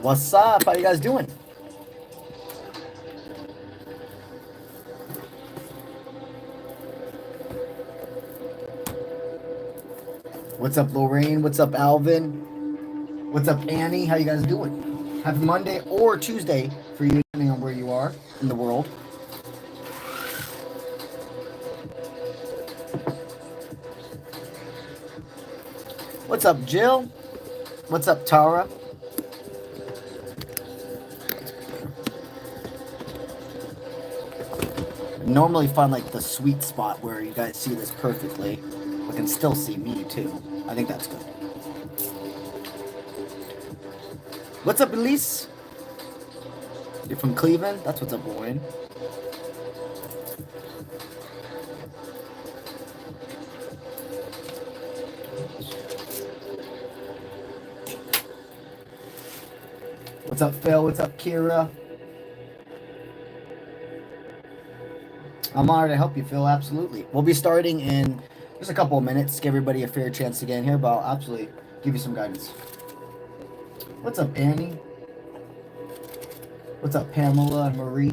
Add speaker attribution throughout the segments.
Speaker 1: What's up? How you guys doing? What's up, Lorraine? What's up, Alvin? What's up, Annie? How you guys doing? Happy Monday or Tuesday for you, depending on where you are in the world. What's up, Jill? What's up, Tara? I normally find like the sweet spot where you guys see this perfectly, but can still see me too. I think that's good. What's up, Elise? You're from Cleveland? That's what's up, Lauren. What's up, Phil? What's up, Kira? I'm honored to help you, Phil. Absolutely. We'll be starting in just a couple of minutes. Give everybody a fair chance to get in here, but I'll absolutely give you some guidance. What's up, Annie? What's up, Pamela and Marie?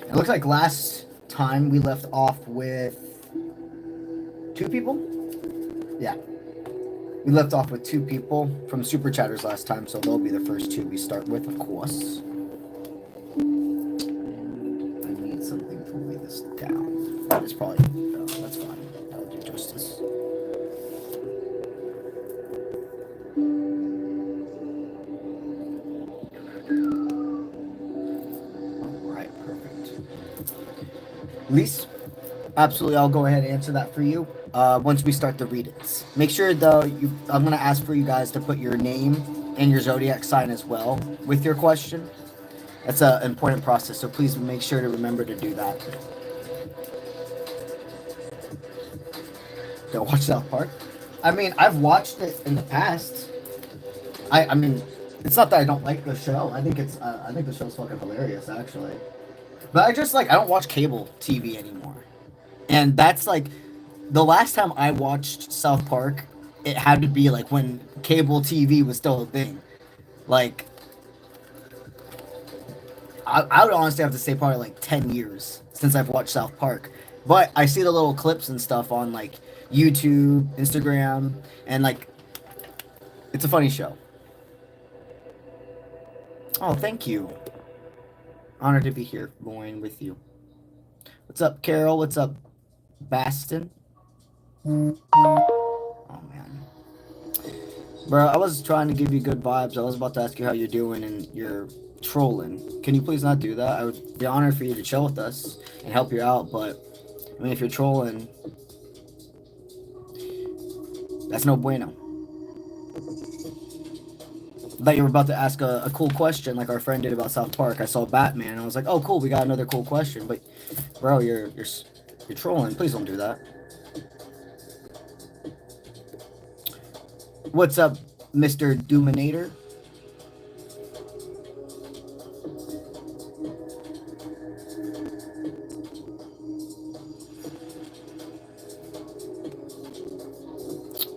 Speaker 1: It looks like last time we left off with 2 people. Yeah. We left off with 2 people from Super Chatters last time, so they'll be the first 2 we start with, of course. I need something to lay this down. It's probably, no, that's fine. That'll do justice. Alright, perfect. Lise, absolutely, I'll go ahead and answer that for you. Once we start the readings, make sure though I'm going to ask for you guys to put your name and your zodiac sign as well with your question. That's an important process, so please make sure to remember to do that. Don't watch South Park. I mean, I've watched it in the past. I mean, it's not that I don't like the show. I think the show's fucking hilarious, actually. But I don't watch cable TV anymore, and that's like. The last time I watched South Park, it had to be like when cable TV was still a thing. Like, I would honestly have to say probably like 10 years since I've watched South Park. But I see the little clips and stuff on like YouTube, Instagram, and like, it's a funny show. Oh, thank you. Honored to be here, Lauren, with you. What's up, Carol? What's up, Baston? Oh man, bro, I was trying to give you good vibes. I was about to ask you how you're doing, and you're trolling. Can you please not do that? I would be honored for you to chill with us and help you out, but I mean, if you're trolling, that's no bueno. I thought you were about to ask a cool question like our friend did about South Park. I saw Batman and I was like, oh cool, we got another cool question. But bro, you're trolling. Please don't do that. What's up, Mr. Doominator?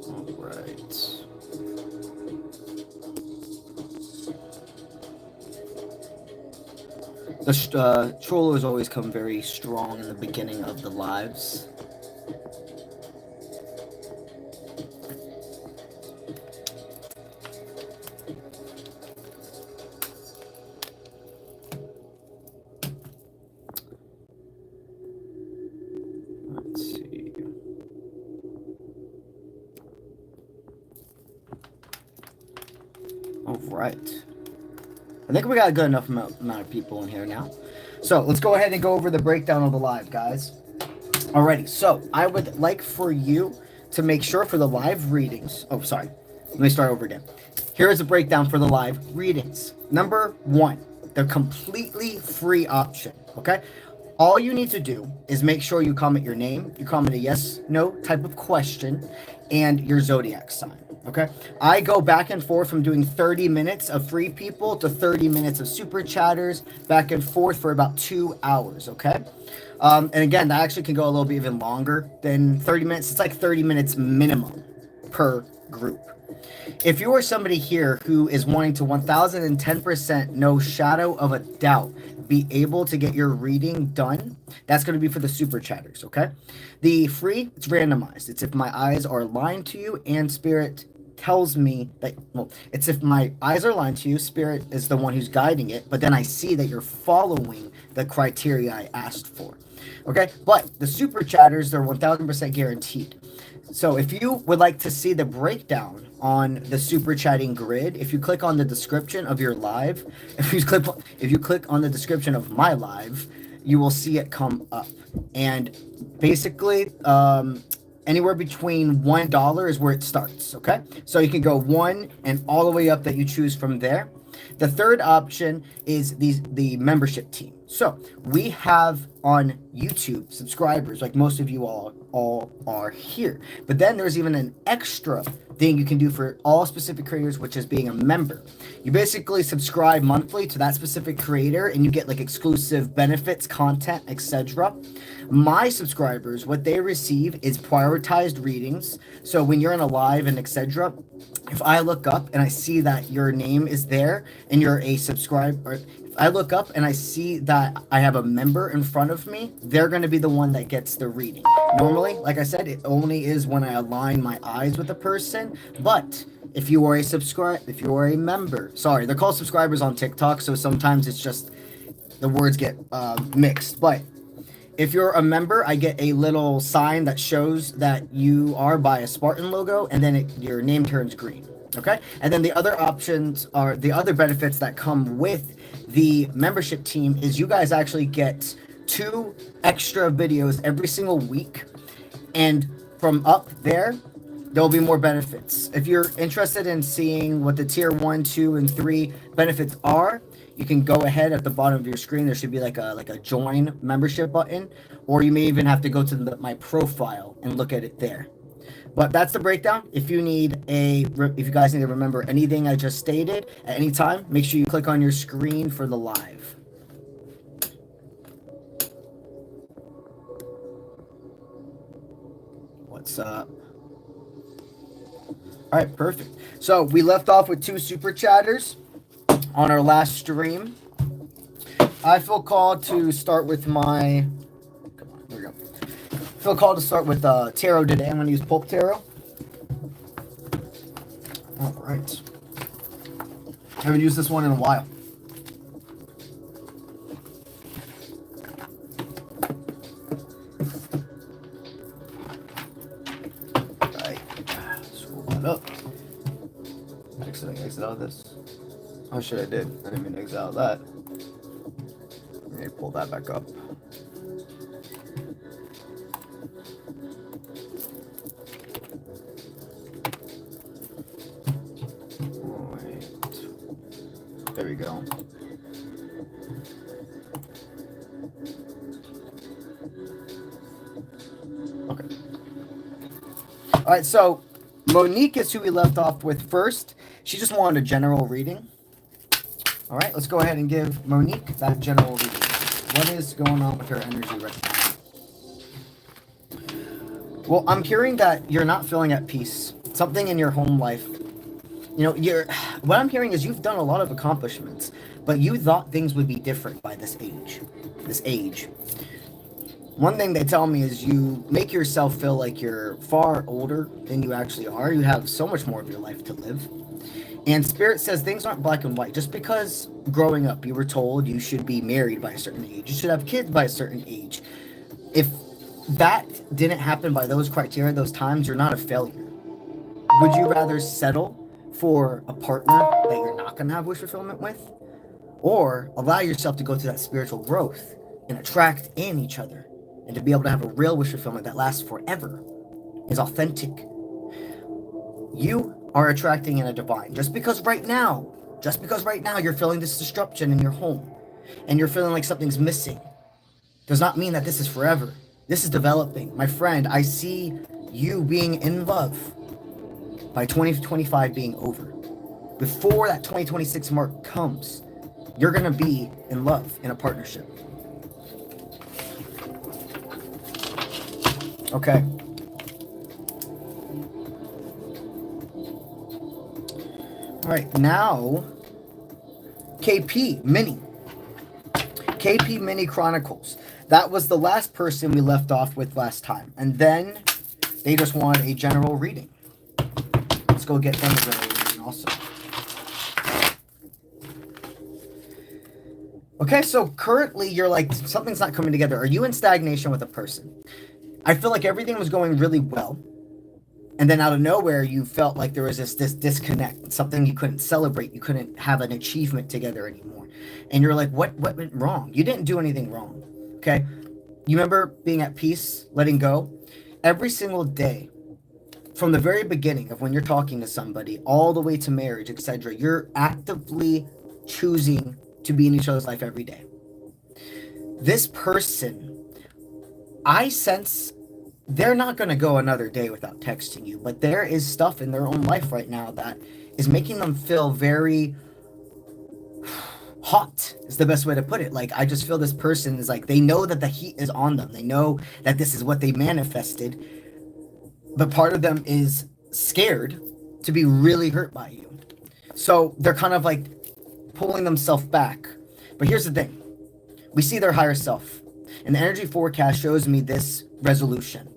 Speaker 1: All right. The trollers always come very strong in the beginning of the lives. Right. I think we got a good enough amount of people in here now. So let's go ahead and go over the breakdown of the live, guys. Alrighty, so I would like for you to make sure for the live readings. Oh, sorry. Let me start over again. Here is a breakdown for the live readings. Number 1, the completely free option. Okay? All you need to do is make sure you comment your name, you comment a yes, no type of question, and your zodiac sign. Okay, I go back and forth from doing 30 minutes of free people to 30 minutes of super chatters, back and forth for about 2 hours. Okay, and again, that actually can go a little bit even longer than 30 minutes. It's like 30 minutes minimum. per group. If you are somebody here who is wanting to 1010%, no shadow of a doubt, be able to get your reading done, that's going to be for the super chatters, okay? The free, it's randomized. It's if my eyes are aligned to you and spirit tells me that, well, it's if my eyes are aligned to you, spirit is the one who's guiding it, but then I see that you're following the criteria I asked for, okay? But the super chatters, they're 1000% guaranteed. So if you would like to see the breakdown on the super chatting grid, if you click on the description of your live, if you click on the description of my live, you will see it come up. And basically, anywhere between $1 is where it starts, okay? So you can go 1 and all the way up that you choose from there. The third option is the membership team. So we have on YouTube subscribers, like most of you all are here. But then there's even an extra thing you can do for all specific creators, which is being a member. You basically subscribe monthly to that specific creator and you get like exclusive benefits, content, etc. My subscribers, what they receive is prioritized readings. So when you're in a live and etc., if I look up and I see that your name is there and you're a subscriber, if I look up and I see that I have a member in front of me, they're going to be the one that gets the reading. Normally, like I said, it only is when I align my eyes with a person. But if you are a member, sorry, they're called subscribers on TikTok, so sometimes it's just the words get mixed. But if you're a member, I get a little sign that shows that you are by a Spartan logo, and then your name turns green. Okay? And then the other options are the other benefits that come with the membership team is you guys actually get 2 extra videos every single week. And from up there, there'll be more benefits. If you're interested in seeing what the tier 1, 2, and 3 benefits are, you can go ahead at the bottom of your screen. There should be like a join membership button, or you may even have to go to my profile and look at it there. But that's the breakdown. If you guys need to remember anything I just stated at any time, make sure you click on your screen for the live. What's up? All right, perfect. So we left off with 2 super chatters on our last stream. I feel called to start with my... Come on, here we go. I feel called to start with tarot today. I'm going to use Pulp Tarot. All right. I haven't used this one in a while. All right. Scroll that up. Exit out of this. Oh shit, I did. I didn't mean to exit out of that. Let me pull that back up. Wait. There we go. Okay. All right, so Monique is who we left off with first. She just wanted a general reading. All right, let's go ahead and give Monique that general reading. What is going on with her energy right now? Well, I'm hearing that you're not feeling at peace. Something in your home life. You know, what I'm hearing is you've done a lot of accomplishments, but you thought things would be different by this age. One thing they tell me is you make yourself feel like you're far older than you actually are. You have so much more of your life to live. And Spirit says things aren't black and white. Just because growing up you were told you should be married by a certain age, you should have kids by a certain age. If that didn't happen by those criteria, those times, you're not a failure. Would you rather settle for a partner that you're not going to have wish fulfillment with? Or allow yourself to go through that spiritual growth and attract in each other and to be able to have a real wish fulfillment that lasts forever, is authentic? You are attracting in a divine. Just because right now you're feeling this disruption in your home and you're feeling like something's missing does not mean that this is forever. This is developing. My friend, I see you being in love by 2025 being over. Before that 2026 mark comes, you're going to be in love in a partnership. Okay. All right, now KP Mini. KP Mini Chronicles. That was the last person we left off with last time. And then they just wanted a general reading. Let's go get them a general reading also. Okay, so currently you're like, something's not coming together. Are you in stagnation with a person? I feel like everything was going really well. And then out of nowhere, you felt like there was this disconnect, something you couldn't celebrate. You couldn't have an achievement together anymore. And you're like, what went wrong? You didn't do anything wrong, okay? You remember being at peace, letting go? Every single day, from the very beginning of when you're talking to somebody, all the way to marriage, etc., you're actively choosing to be in each other's life every day. This person, I sense they're not going to go another day without texting you, but there is stuff in their own life right now that is making them feel very hot, is the best way to put it. Like, I just feel this person is like, they know that the heat is on them. They know that this is what they manifested, but part of them is scared to be really hurt by you. So they're kind of like pulling themselves back. But here's the thing. We see their higher self. And the energy forecast shows me this resolution.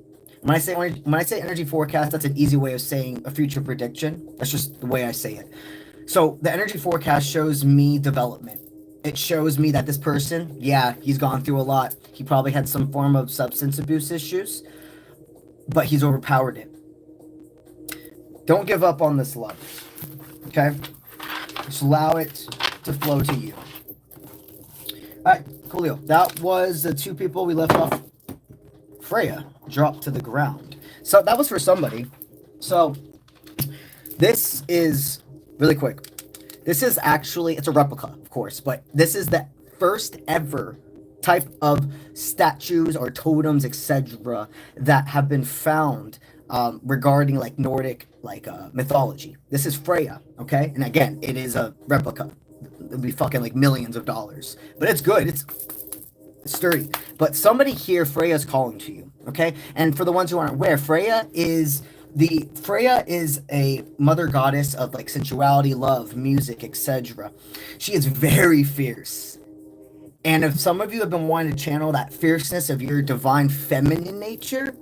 Speaker 1: When I say energy forecast, that's an easy way of saying a future prediction. That's just the way I say it. So the energy forecast shows me development. It shows me that this person, yeah, he's gone through a lot. He probably had some form of substance abuse issues, but he's overpowered it. Don't give up on this love, okay? Just allow it to flow to you. All right, coolio. That was the two people we left off. Freya dropped to the ground. So that was for somebody. So this is really quick. This is actually, it's a replica, of course, but this is the first ever type of statues or totems, etc., that have been found regarding like Nordic mythology. This is Freya, okay? And again, it is a replica. It'll be fucking like millions of dollars, but it's good. It's sturdy. But somebody here, Freya's calling to you, okay? And for the ones who aren't aware, Freya is a mother goddess of like sensuality, love, music, etc. She is very fierce. And if some of you have been wanting to channel that fierceness of your divine feminine nature,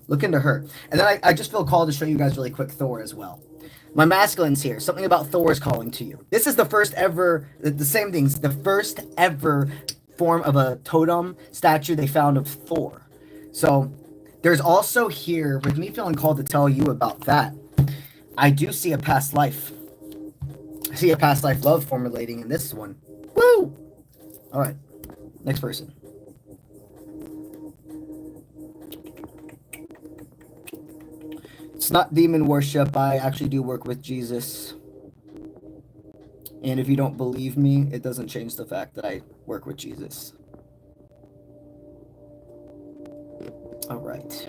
Speaker 1: look into her. And then I just feel called to show you guys really quick Thor as well. My masculine's here. Something about Thor is calling to you. This is the first ever, the same things, the first ever form of a totem statue they found of Thor. So there's also here, with me feeling called to tell you about that, I do see a past life. I see a past life love formulating in this one. Woo! All right, next person. It's not demon worship. I actually do work with Jesus. And if you don't believe me, it doesn't change the fact that I work with Jesus. All right.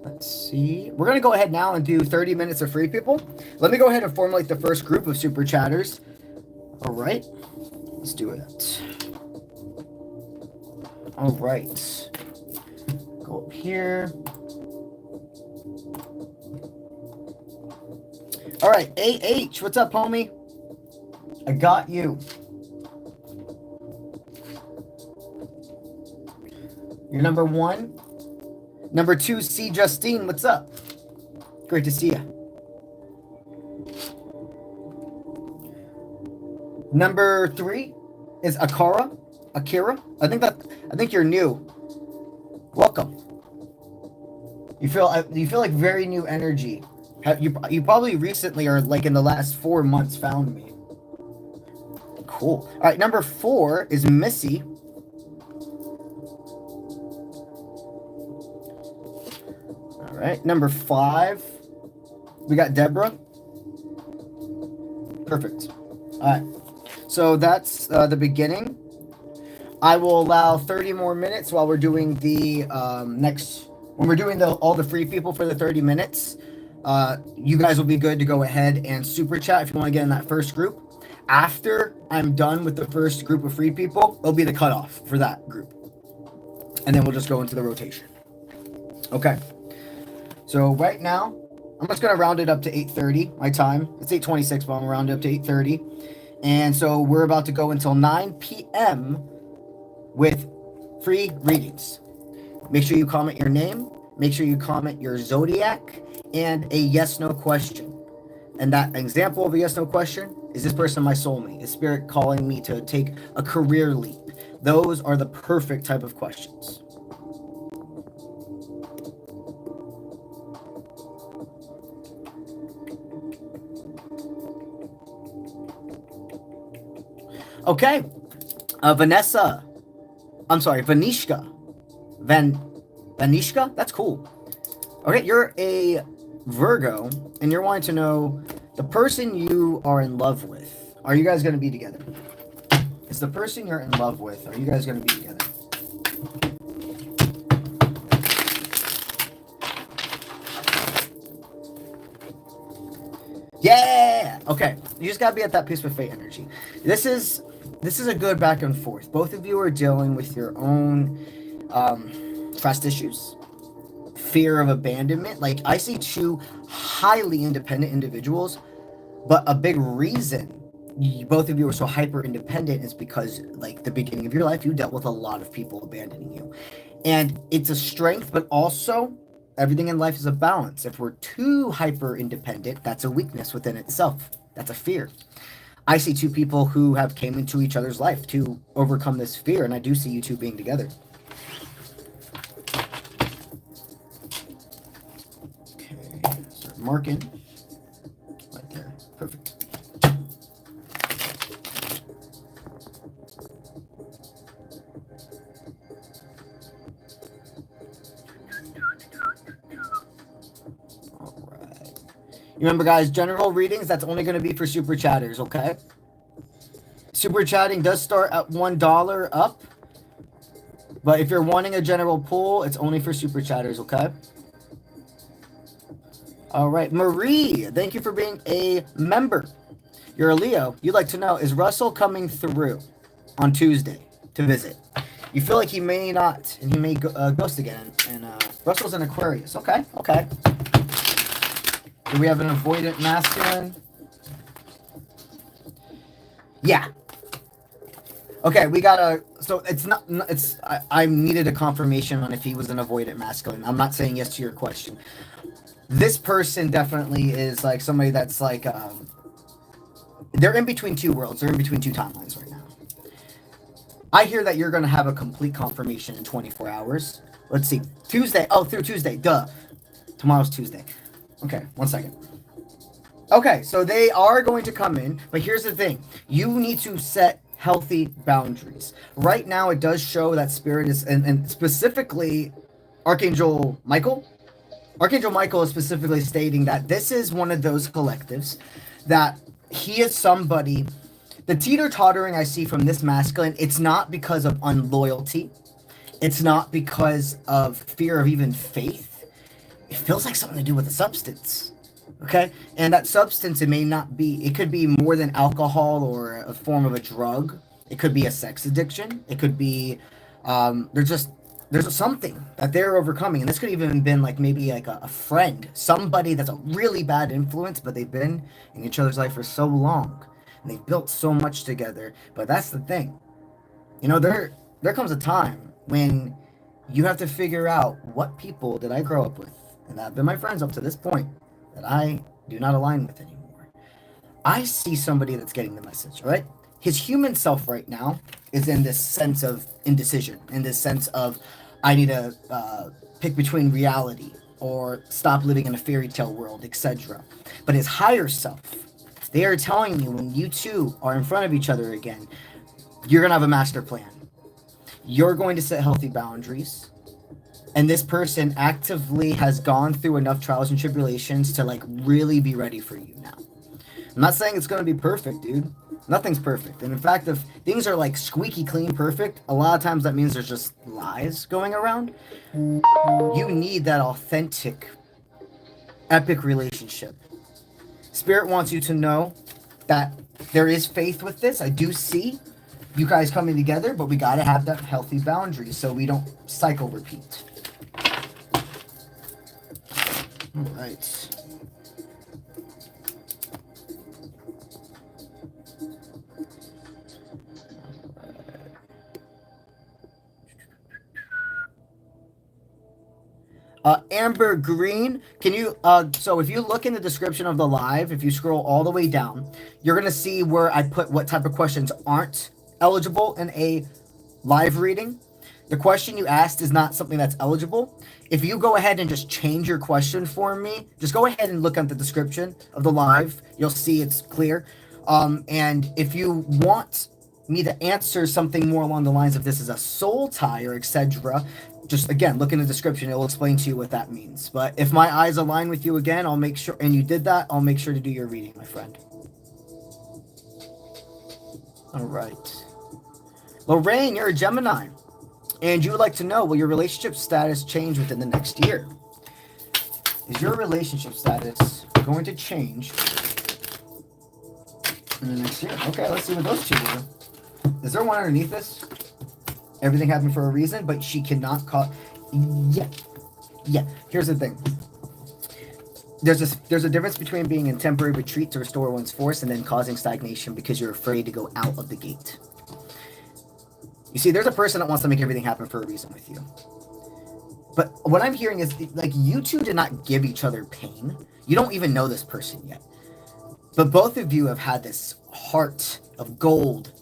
Speaker 1: Let's see. We're going to go ahead now and do 30 minutes of free people. Let me go ahead and formulate the first group of super chatters. All right. Let's do it. All right. Go up here. All right, AH, what's up, homie? I got you. You're number one. Number two, C. Justine, what's up? Great to see you. Number three is Akira. I think you're new. Welcome. You feel like very new energy. You probably recently, or like in the last 4 months, found me. Cool. All right, number 4 is Missy. All right, number 5, we got Deborah. Perfect. All right, so that's the beginning. I will allow 30 more minutes while we're doing the when we're doing all the free people for the 30 minutes. You guys will be good to go ahead and super chat if you want to get in that first group. After I'm done with the first group of free people, it'll be the cutoff for that group. And then we'll just go into the rotation. Okay. So right now, I'm just going to round it up to 8:30 my time. It's 8:26, but I'm going to round it up to 8:30. And so we're about to go until 9 p.m. with free readings. Make sure you comment your name. Make sure you comment your zodiac and a yes/no question. And that example of a yes/no question, is this person my soulmate? Is spirit calling me to take a career leap? Those are the perfect type of questions. Okay. Vanishka. Vanishka? That's cool. Okay, you're a Virgo, and you're wanting to know the person you are in love with. Are you guys going to be together? Is the person you're in love with, are you guys going to be together? Yeah! Okay, you just got to be at that peace with fate energy. This is a good back and forth. Both of you are dealing with your own trust issues, fear of abandonment. Like, I see two highly independent individuals, but a big reason both of you are so hyper independent is because, like, the beginning of your life, you dealt with a lot of people abandoning you. And it's a strength, but also everything in life is a balance. If we're too hyper independent, that's a weakness within itself. That's a fear. I see two people who have came into each other's life to overcome this fear, and I do see you two being together. Okay, start marking right there. Perfect. Remember, guys, general readings, that's only going to be for super chatters, okay? Super chatting does start at $1 up. But if you're wanting a general pool, it's only for super chatters, okay? All right. Marie, thank you for being a member. You're a Leo. You'd like to know, is Russell coming through on Tuesday to visit? You feel like he may not, and he may ghost again. And Russell's an Aquarius. Okay, okay. Do we have an avoidant masculine? Yeah. Okay, we got a... So it's not... It's I needed a confirmation on if he was an avoidant masculine. I'm not saying yes to your question. This person definitely is like somebody that's like... they're in between two worlds. They're in between two timelines right now. I hear that you're going to have a complete confirmation in 24 hours. Let's see. Tuesday. Oh, through Tuesday. Duh. Tomorrow's Tuesday. Okay, 1 second. Okay, so they are going to come in, but here's the thing. You need to set healthy boundaries. Right now, it does show that spirit is, and specifically Archangel Michael. Archangel Michael is specifically stating that this is one of those collectives that he is somebody. The teeter-tottering I see from this masculine, it's not because of unloyalty. It's not because of fear of even faith. It feels like something to do with a substance, okay? And that substance, it may not be, it could be more than alcohol or a form of a drug. It could be a sex addiction. It could be, there's something that they're overcoming. And this could even been like maybe like a friend, somebody that's a really bad influence, but they've been in each other's life for so long. And they've built so much together. But that's the thing. You know, there comes a time when you have to figure out what people did I grow up with and that have been my friends up to this point that I do not align with anymore. I see somebody that's getting the message, right? His human self right now is in this sense of indecision, in this sense of I need to pick between reality or stop living in a fairy tale world, etc. But his higher self, they are telling you when you two are in front of each other again, you're going to have a master plan. You're going to set healthy boundaries. And this person actively has gone through enough trials and tribulations to like really be ready for you now. I'm not saying it's going to be perfect, dude. Nothing's perfect. And in fact, if things are like squeaky clean perfect, a lot of times that means there's just lies going around. You need that authentic, epic relationship. Spirit wants you to know that there is faith with this. I do see you guys coming together, but we got to have that healthy boundary so we don't cycle repeat. All right. Amber Green, can you, so if you look in the description of the live, if you scroll all the way down, you're going to see where I put what type of questions aren't eligible in a live reading. The question you asked is not something that's eligible. If you go ahead and just change your question for me, just go ahead and look at the description of the live. You'll see it's clear. And if you want me to answer something more along the lines of this is a soul tie or etc., just again, look in the description. It will explain to you what that means. But if my eyes align with you again, I'll make sure, and you did that, I'll make sure to do your reading, my friend. All right. Lorraine, you're a Gemini. And you would like to know, will your relationship status change within the next year? Is your relationship status going to change in the next year? Okay, let's see what those two do. Is there one underneath this? Everything happened for a reason, but she cannot cause... Yeah. Here's the thing. There's a difference between being in temporary retreat to restore one's force and then causing stagnation because you're afraid to go out of the gate. You see, there's a person that wants to make everything happen for a reason with you. But what I'm hearing is, like, you two did not give each other pain. You don't even know this person yet. But both of you have had this heart of gold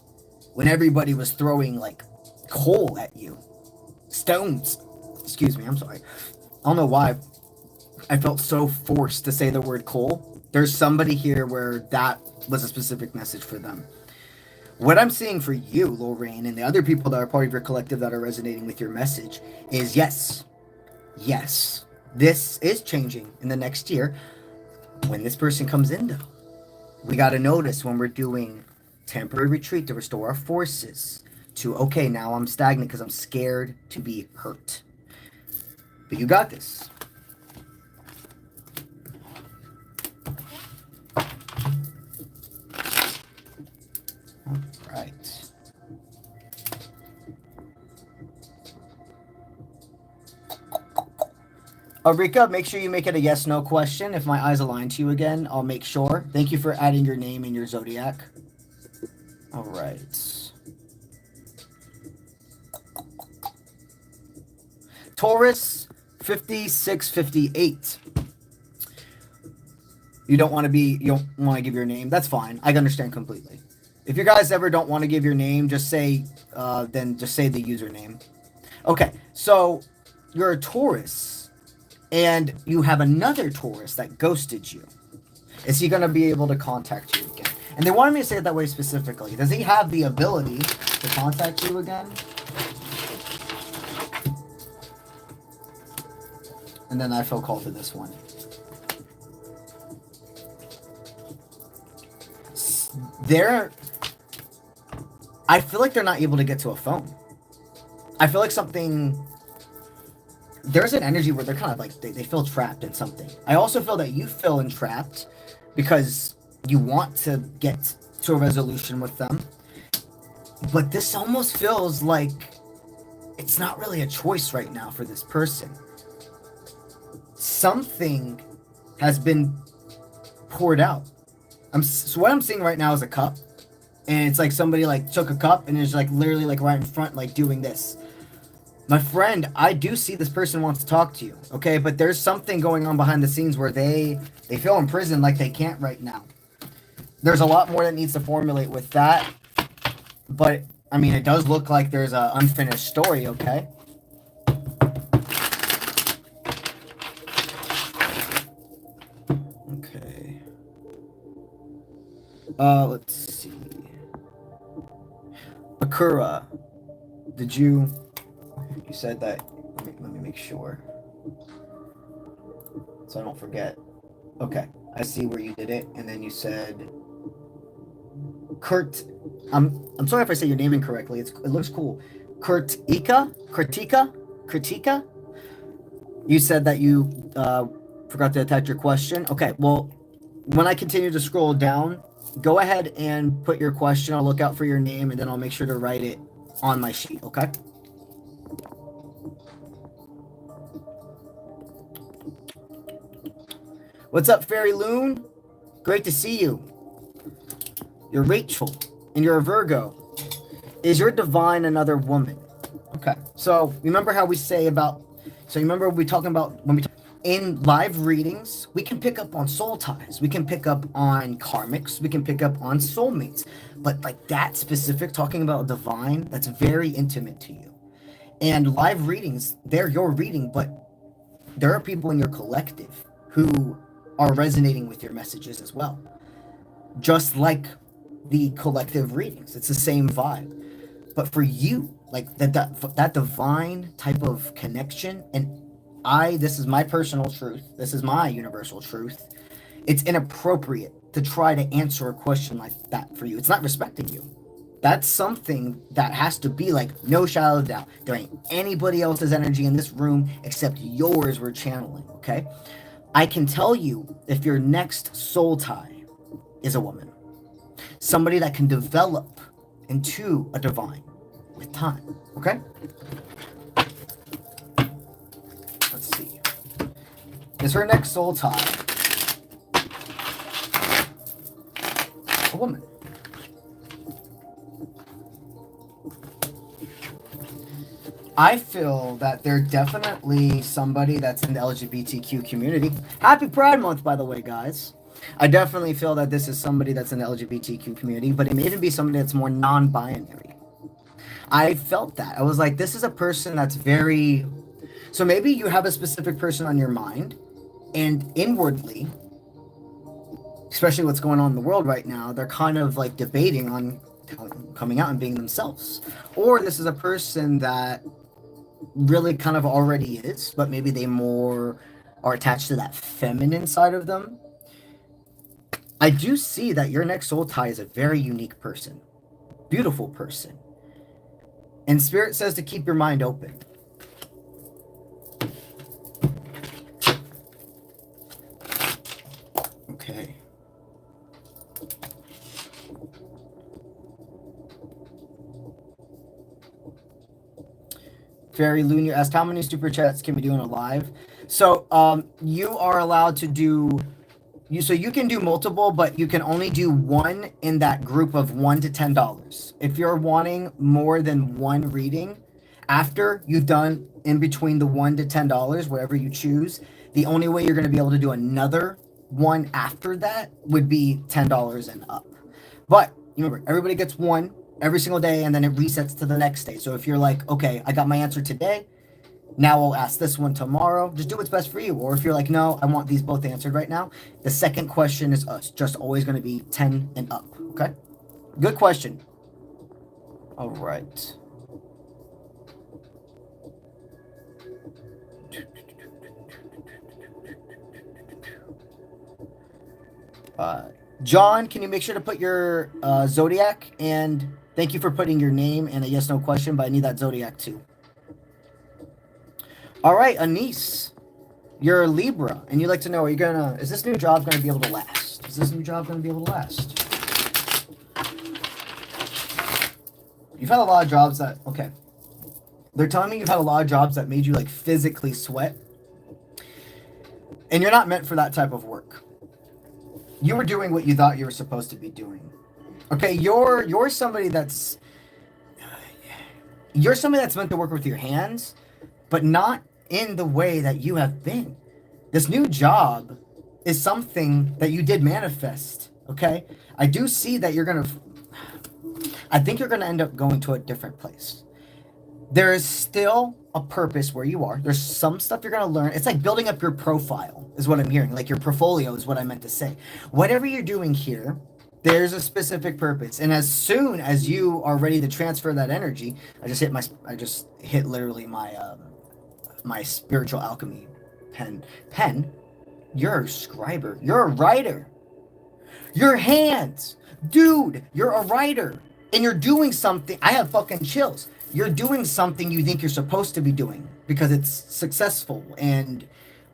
Speaker 1: when everybody was throwing, like, coal at you. Stones. Excuse me, I'm sorry. I don't know why I felt so forced to say the word coal. There's somebody here where that was a specific message for them. What I'm seeing for you, Lorraine, and the other people that are part of your collective that are resonating with your message is yes, this is changing in the next year. When this person comes in, though, we got to notice when we're doing temporary retreat to restore our forces to, okay, now I'm stagnant because I'm scared to be hurt. But you got this. Right. Rika, make sure you make it a yes/no question. If my eyes align to you again, I'll make sure. Thank you for adding your name and your zodiac. All right. Taurus 5658. You don't want to give your name. That's fine. I understand completely. If you guys ever don't want to give your name, just say the username. Okay, so you're a Taurus, and you have another Taurus that ghosted you. Is he going to be able to contact you again? And they wanted me to say it that way specifically. Does he have the ability to contact you again? And then I feel called to this one. I feel like they're not able to get to a phone. I feel like there's an energy where they're kind of like, they feel trapped in something. I also feel that you feel entrapped because you want to get to a resolution with them. But this almost feels like it's not really a choice right now for this person. Something has been poured out. So what I'm seeing right now is a cup. And it's like somebody like took a cup and is like literally like right in front, like doing this. My friend, I do see this person wants to talk to you, okay? But there's something going on behind the scenes where they feel imprisoned like they can't right now. There's a lot more that needs to formulate with that. But, I mean, it does look like there's an unfinished story, okay? Okay. Let's see. Akura, did you said that, let me make sure so I don't forget. Okay, I see where you did it, and then you said Kurt, I'm sorry if I say your name incorrectly, it looks cool. Kritika? You said that you forgot to attach your question. Okay, well, when I continue to scroll down, go ahead and put your question. I'll look out for your name, and then I'll make sure to write it on my sheet, okay? What's up, Fairy Loon? Great to see you. You're Rachel, and you're a Virgo. Is your divine another woman? Okay, so remember how we say about, So you remember we talking about when we in live readings, we can pick up on soul ties, we can pick up on karmics, we can pick up on soulmates, but like that specific talking about divine, that's very intimate to you. And live readings, they're your reading, but there are people in your collective who are resonating with your messages as well. Just like the collective readings, it's the same vibe. But for you, like that divine type of connection, and this is my personal truth, this is my universal truth, it's inappropriate to try to answer a question like that for you. It's not respecting you. That's something that has to be like, no shadow of doubt. There ain't anybody else's energy in this room except yours we're channeling, okay? I can tell you if your next soul tie is a woman, somebody that can develop into a divine with time, okay? Let's see. Is her next soul tie a woman? I feel that they're definitely somebody that's in the LGBTQ community. Happy Pride Month, by the way, guys. I definitely feel that this is somebody that's in the LGBTQ community, but it may even be somebody that's more non-binary. I felt that. I was like, this is a person that's very... So maybe you have a specific person on your mind, and inwardly, especially what's going on in the world right now, they're kind of like debating on coming out and being themselves. Or this is a person that really kind of already is, but maybe they more are attached to that feminine side of them. I do see that your next soul tie is a very unique person, beautiful person. And Spirit says to keep your mind open. Okay. Fairy Lunar asked, how many super chats can we do in a live? So you are allowed to do, so you can do multiple, but you can only do one in that group of $1 to $10. If you're wanting more than one reading, after you've done in between the $1 to $10, wherever you choose, the only way you're going to be able to do another one after that would be $10 and up. But remember, everybody gets one every single day, and then it resets to the next day. So if you're like, okay, I got my answer today, now I'll ask this one tomorrow, just do what's best for you. Or if you're like, no, I want these both answered right now, the second question is just always going to be 10 and up. Okay, good question. All right. John, can you make sure to put your zodiac, and thank you for putting your name and a yes no question, but I need that zodiac too. All right, Anise, you're a Libra, and you'd like to know, is this new job gonna be able to last? Is this new job gonna be able to last? You've had a lot of jobs that, okay, they're telling me you've had a lot of jobs that made you like physically sweat, and you're not meant for that type of work. You were doing what you thought you were supposed to be doing. Okay, you're somebody that's meant to work with your hands, but not in the way that you have been. This new job is something that you did manifest. Okay, I do see that I think you're gonna end up going to a different place. There is still a purpose where you are. There's some stuff you're going to learn. It's like building up your profile is what I'm hearing. Like your portfolio is what I meant to say. Whatever you're doing here, there's a specific purpose. And as soon as you are ready to transfer that energy, I just hit literally my spiritual alchemy pen. You're a scriber. You're a writer. Your hands. Dude, you're a writer. And you're doing something. I have fucking chills. You're doing something you think you're supposed to be doing because it's successful and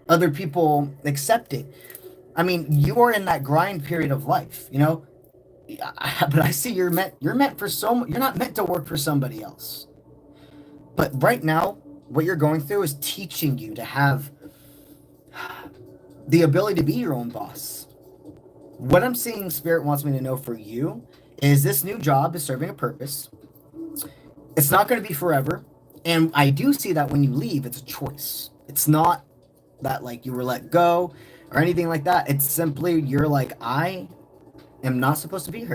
Speaker 1: other people accept it. I mean, you are in that grind period of life, you know. But I see you're meant for you're not meant to work for somebody else. But right now, what you're going through is teaching you to have the ability to be your own boss. What I'm seeing Spirit wants me to know for you is this new job is serving a purpose. It's not going to be forever. And I do see that when you leave, it's a choice. It's not that like you were let go or anything like that. It's simply you're like, I am not supposed to be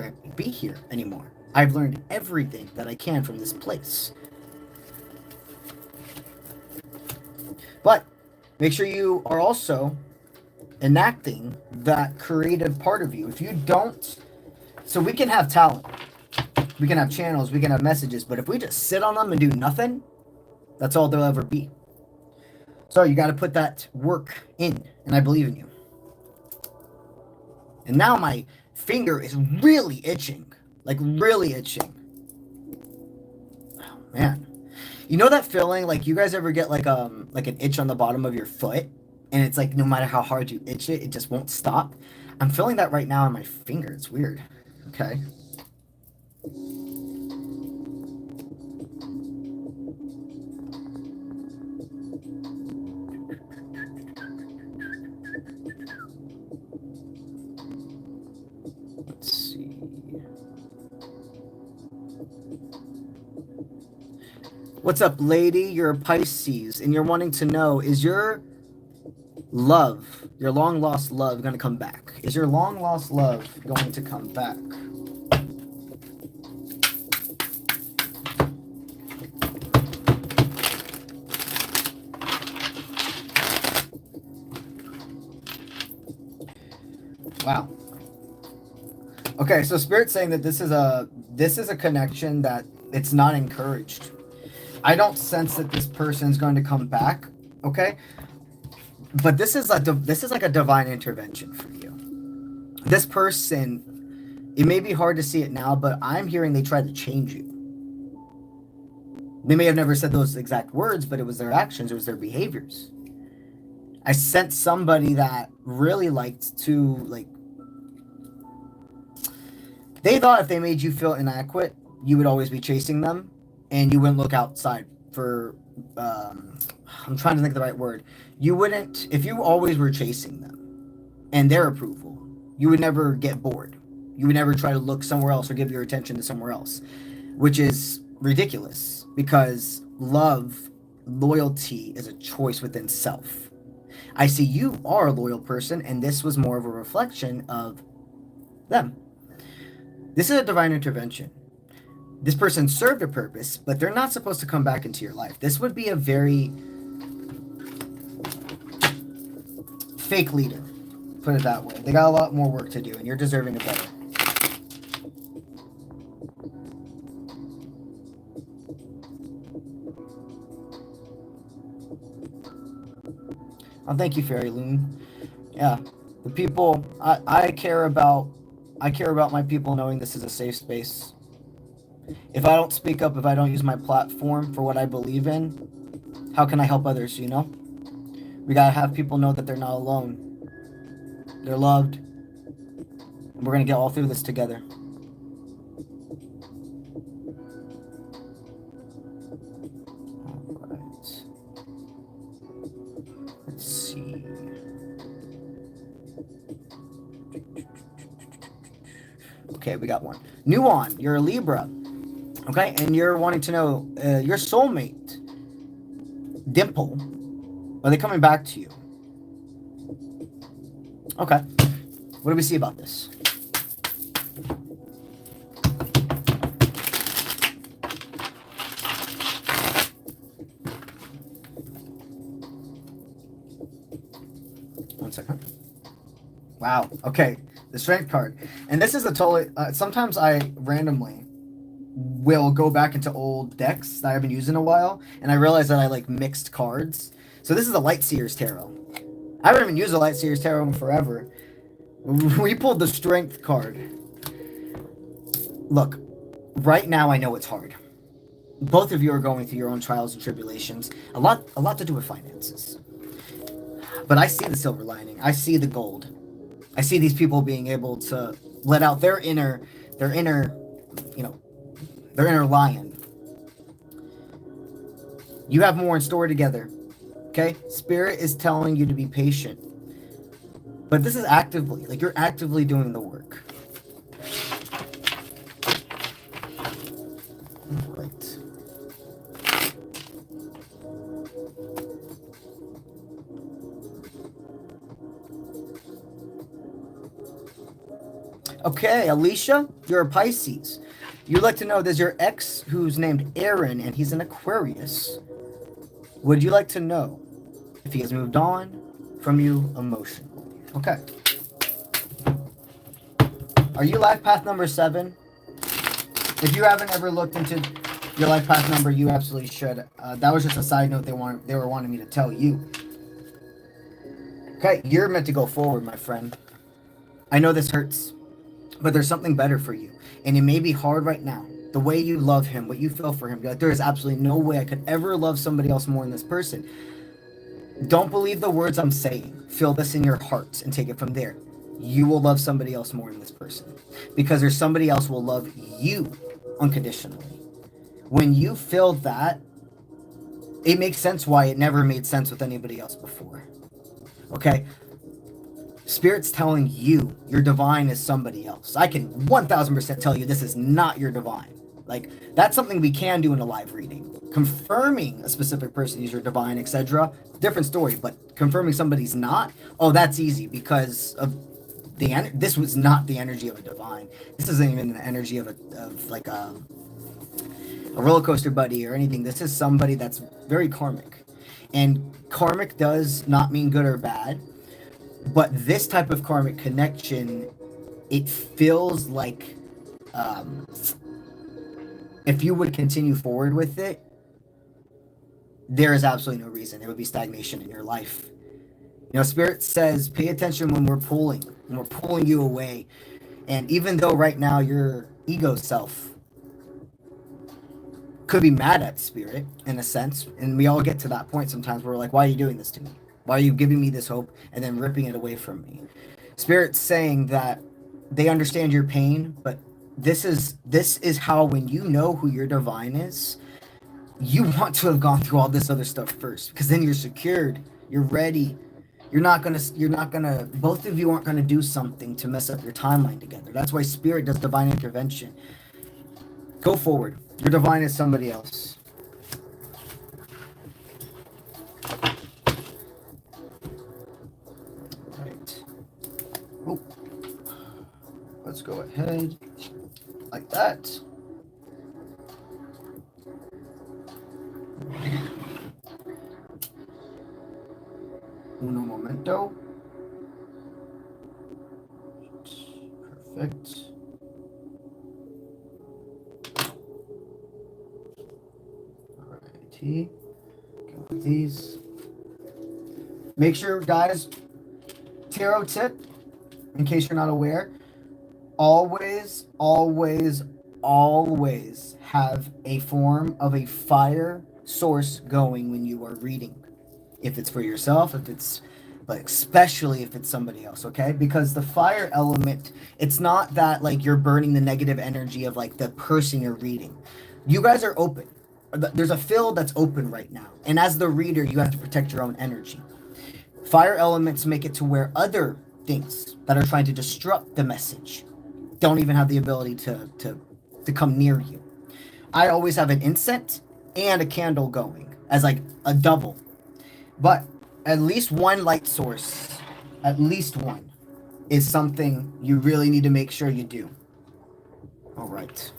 Speaker 1: here anymore. I've learned everything that I can from this place. But make sure you are also enacting that creative part of you. If you don't, so we can have talent, we can have channels, we can have messages, but if we just sit on them and do nothing, that's all they'll ever be. So you got to put that work in, and I believe in you. And now my finger is really itching, like really itching. Oh, man. You know that feeling, like you guys ever get like an itch on the bottom of your foot, and it's like no matter how hard you itch it, it just won't stop? I'm feeling that right now on my finger. It's weird. Okay. Let's see. What's up, lady? You're a Pisces, and you're wanting to know, is your love, your long-lost love, going to come back? Is your long-lost love going to come back? Wow. Okay, so Spirit's saying that this is a connection that it's not encouraged. I don't sense that this person's going to come back, okay? But this is like a divine intervention for you. This person, it may be hard to see it now, but I'm hearing they tried to change you. They may have never said those exact words, but it was their actions, it was their behaviors. I sense somebody that really liked to, like, they thought if they made you feel inadequate, you would always be chasing them, and you wouldn't look outside for, I'm trying to think of the right word. You wouldn't, if you always were chasing them and their approval, you would never get bored. You would never try to look somewhere else or give your attention to somewhere else, which is ridiculous because love, loyalty is a choice within self. I see you are a loyal person, and this was more of a reflection of them. This is a divine intervention. This person served a purpose, but they're not supposed to come back into your life. This would be a very fake leader, put it that way. They got a lot more work to do, and you're deserving of better. Oh, thank you, Fairy Loon. Yeah, the people I care about my people knowing this is a safe space. If I don't speak up, if I don't use my platform for what I believe in, how can I help others, you know? We gotta have people know that they're not alone. They're loved. We're gonna get all through this together. All right. Let's see. Okay, we got one. Nuon, you're a Libra. Okay, and you're wanting to know your soulmate, Dimple, are they coming back to you? Okay, what do we see about this? One second. Wow, okay, the Strength card. And this is a totally, sometimes I randomly will go back into old decks that I haven't used in a while, and I realize that I like mixed cards. So this is a Lightseer's Tarot. I haven't even used a Lightseer's Tarot in forever. We pulled the Strength card. Look, right now I know it's hard. Both of you are going through your own trials and tribulations. A lot to do with finances. But I see the silver lining. I see the gold. I see these people being able to let out their inner, you know, their inner lion. You have more in store together. Okay? Spirit is telling you to be patient. But this is actively, like you're actively doing the work. Right. Okay, Alicia, you're a Pisces. You'd like to know, there's your ex who's named Aaron, and he's an Aquarius. Would you like to know if he has moved on from you emotionally? Okay. Are you life path number 7? If you haven't ever looked into your life path number, you absolutely should. That was just a side note they were wanting me to tell you. Okay, you're meant to go forward, my friend. I know this hurts, but there's something better for you. And it may be hard right now. The way you love him, what you feel for him, like, there is absolutely no way I could ever love somebody else more than this person. Don't believe the words I'm saying. Feel this in your heart and take it from there. You will love somebody else more than this person. Because there's somebody else will love you unconditionally. When you feel that, it makes sense why it never made sense with anybody else before. Okay? Spirit's telling you your divine is somebody else. I can 1000% tell you this is not your divine. Like, that's something we can do in a live reading. Confirming a specific person is your divine, etc. Different story, but confirming somebody's not, oh, that's easy because of this was not the energy of a divine. This isn't even the energy of a roller coaster buddy or anything. This is somebody that's very karmic. And karmic does not mean good or bad. But this type of karmic connection, it feels like if you would continue forward with it, there is absolutely no reason. There would be stagnation in your life. You know, Spirit says, pay attention when we're pulling you away. And even though right now your ego self could be mad at Spirit in a sense, and we all get to that point sometimes where we're like, why are you doing this to me? Why are you giving me this hope and then ripping it away from me? Spirit's saying that they understand your pain, but this is how, when you know who your divine is, you want to have gone through all this other stuff first, because then you're secured, you're ready. You're not gonna, both of you aren't gonna do something to mess up your timeline together. That's why Spirit does divine intervention. Go forward. Your divine is somebody else. Right. Oh. Let's go ahead like that. Uno momento. Perfect. Alrighty. Go with these. Make sure, guys, tarot tip, in case you're not aware, always have a form of a fire source going when you are reading. If it's for yourself, if it's, but especially if it's somebody else, okay? Because the fire element, it's not that like you're burning the negative energy of like the person you're reading. You guys are open. There's a field that's open right now. And as the reader, you have to protect your own energy. Fire elements make it to where other things that are trying to disrupt the message don't even have the ability to come near you. I always have an incense and a candle going as like a double. But at least one light source, at least one, is something you really need to make sure you do. All right.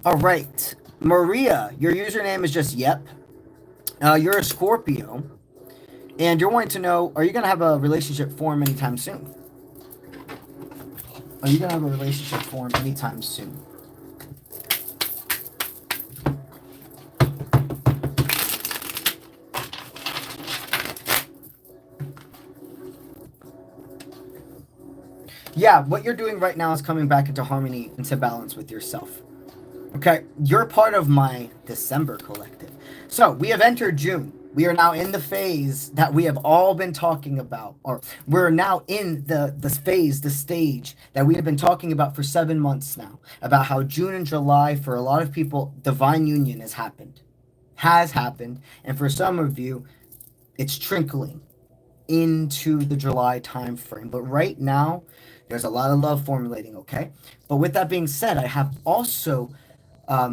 Speaker 1: All right. Maria, your username is just yep. You're a Scorpio. And you're wanting to know, are you going to have a relationship form anytime soon? Are you going to have a relationship form anytime soon? Yeah, what you're doing right now is coming back into harmony, into balance with yourself. Okay, you're part of my December collective. So we have entered June. We are now in the phase that we have all been talking about, or we're now in the phase, the stage that we have been talking about for 7 months now, about how June and July, for a lot of people, divine union has happened. And for some of you, it's trickling into the July time frame. But right now, There's a lot of love formulating, okay? But with that being said, I have also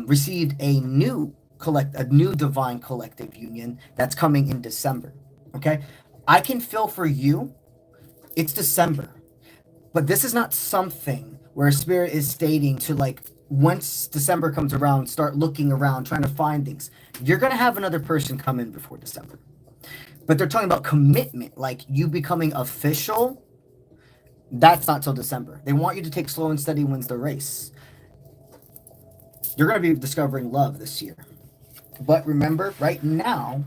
Speaker 1: received a new divine collective union that's coming in December, okay? I can feel for you, it's December, but this is not something where Spirit is stating to, like, once December comes around, start looking around, trying to find things. You're going to have another person come in before December. But they're talking about commitment, like you becoming official. That's not till December. They want you to take slow and steady wins the race. You're going to be discovering love this year. But remember, right now,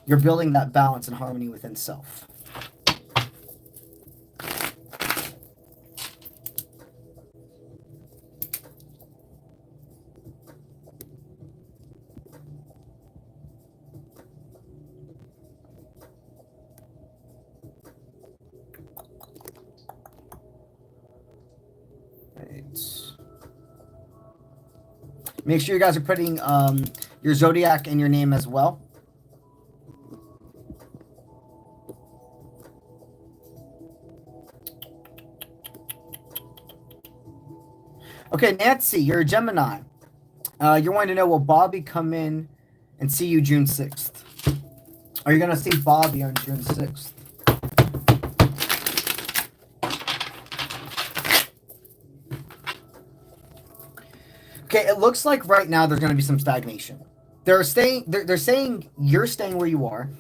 Speaker 1: you're building that balance and harmony within self. Make sure you guys are putting your zodiac in your name as well. Okay, Nancy, you're a Gemini. You're wanting to know, will Bobby come in and see you June 6th? Are you going to see Bobby on June 6th? Okay, it looks like right now there's going to be some stagnation. They're saying you're staying where you are.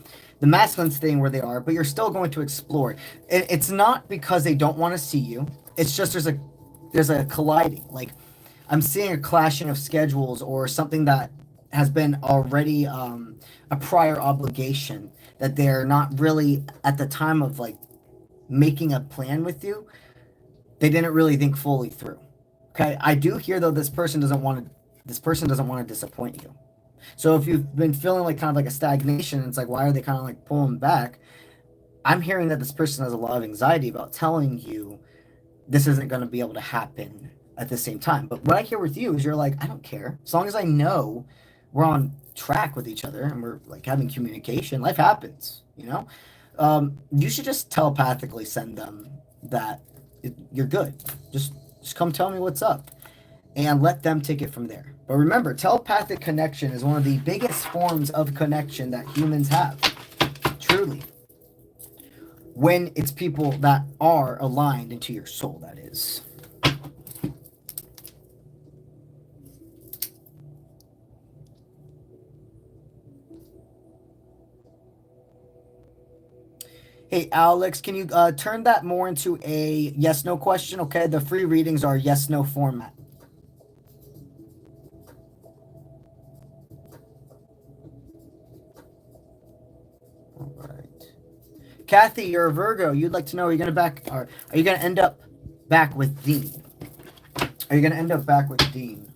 Speaker 1: The masculine's staying where they are, but you're still going to explore. It's not because they don't want to see you. It's just there's a colliding. Like, I'm seeing a clashing of schedules or something that has been already a prior obligation that they're not really at the time of, like, making a plan with you. They didn't really think fully through. Okay, I do hear though this person doesn't want to disappoint you. So if you've been feeling like kind of like a stagnation, it's like, why are they kind of like pulling back? I'm hearing that this person has a lot of anxiety about telling you this isn't going to be able to happen at the same time. But what I hear with you is you're like, I don't care. As long as I know we're on track with each other and we're like having communication, life happens, you know? You should just telepathically send them that you're good. Just come tell me what's up and let them take it from there. But remember, telepathic connection is one of the biggest forms of connection that humans have. Truly. When it's people that are aligned into your soul, that is. Hey, Alex, can you turn that more into a yes-no question? Okay, the free readings are yes-no format. All right. Kathy, you're a Virgo. You'd like to know, are you going to end up back with Dean? Are you going to end up back with Dean?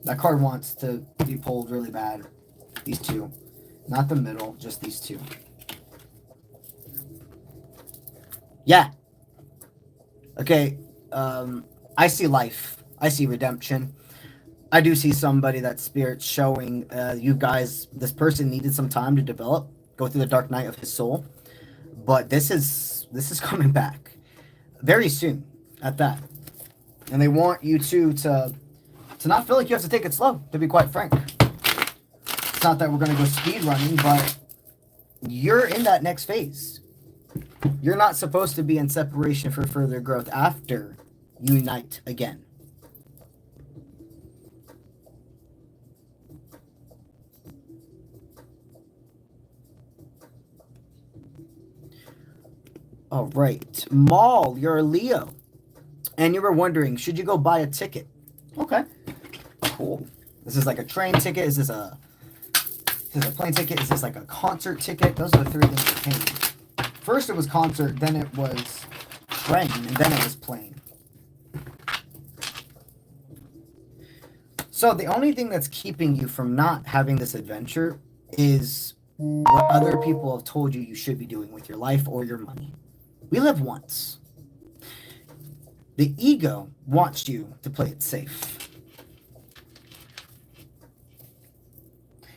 Speaker 1: That card wants to be pulled really bad. These two. Not the middle, just these two. Yeah. Okay, I see life. I see redemption. I do see somebody that Spirit's showing you guys, this person needed some time to develop, go through the dark night of his soul. But this is coming back very soon at that. And they want you to not feel like you have to take it slow, to be quite frank. It's not that we're going to go speed running, but you're in that next phase. You're not supposed to be in separation for further growth after you unite again. All right. Maul, you're a Leo. And you were wondering, should you go buy a ticket? Okay. Cool. This is like a train ticket. Is this a plane ticket? Is this like a concert ticket? Those are the three things that came. First it was concert, then it was train, and then it was plane. So the only thing that's keeping you from not having this adventure is what other people have told you should be doing with your life or your money. We live once. The ego wants you to play it safe.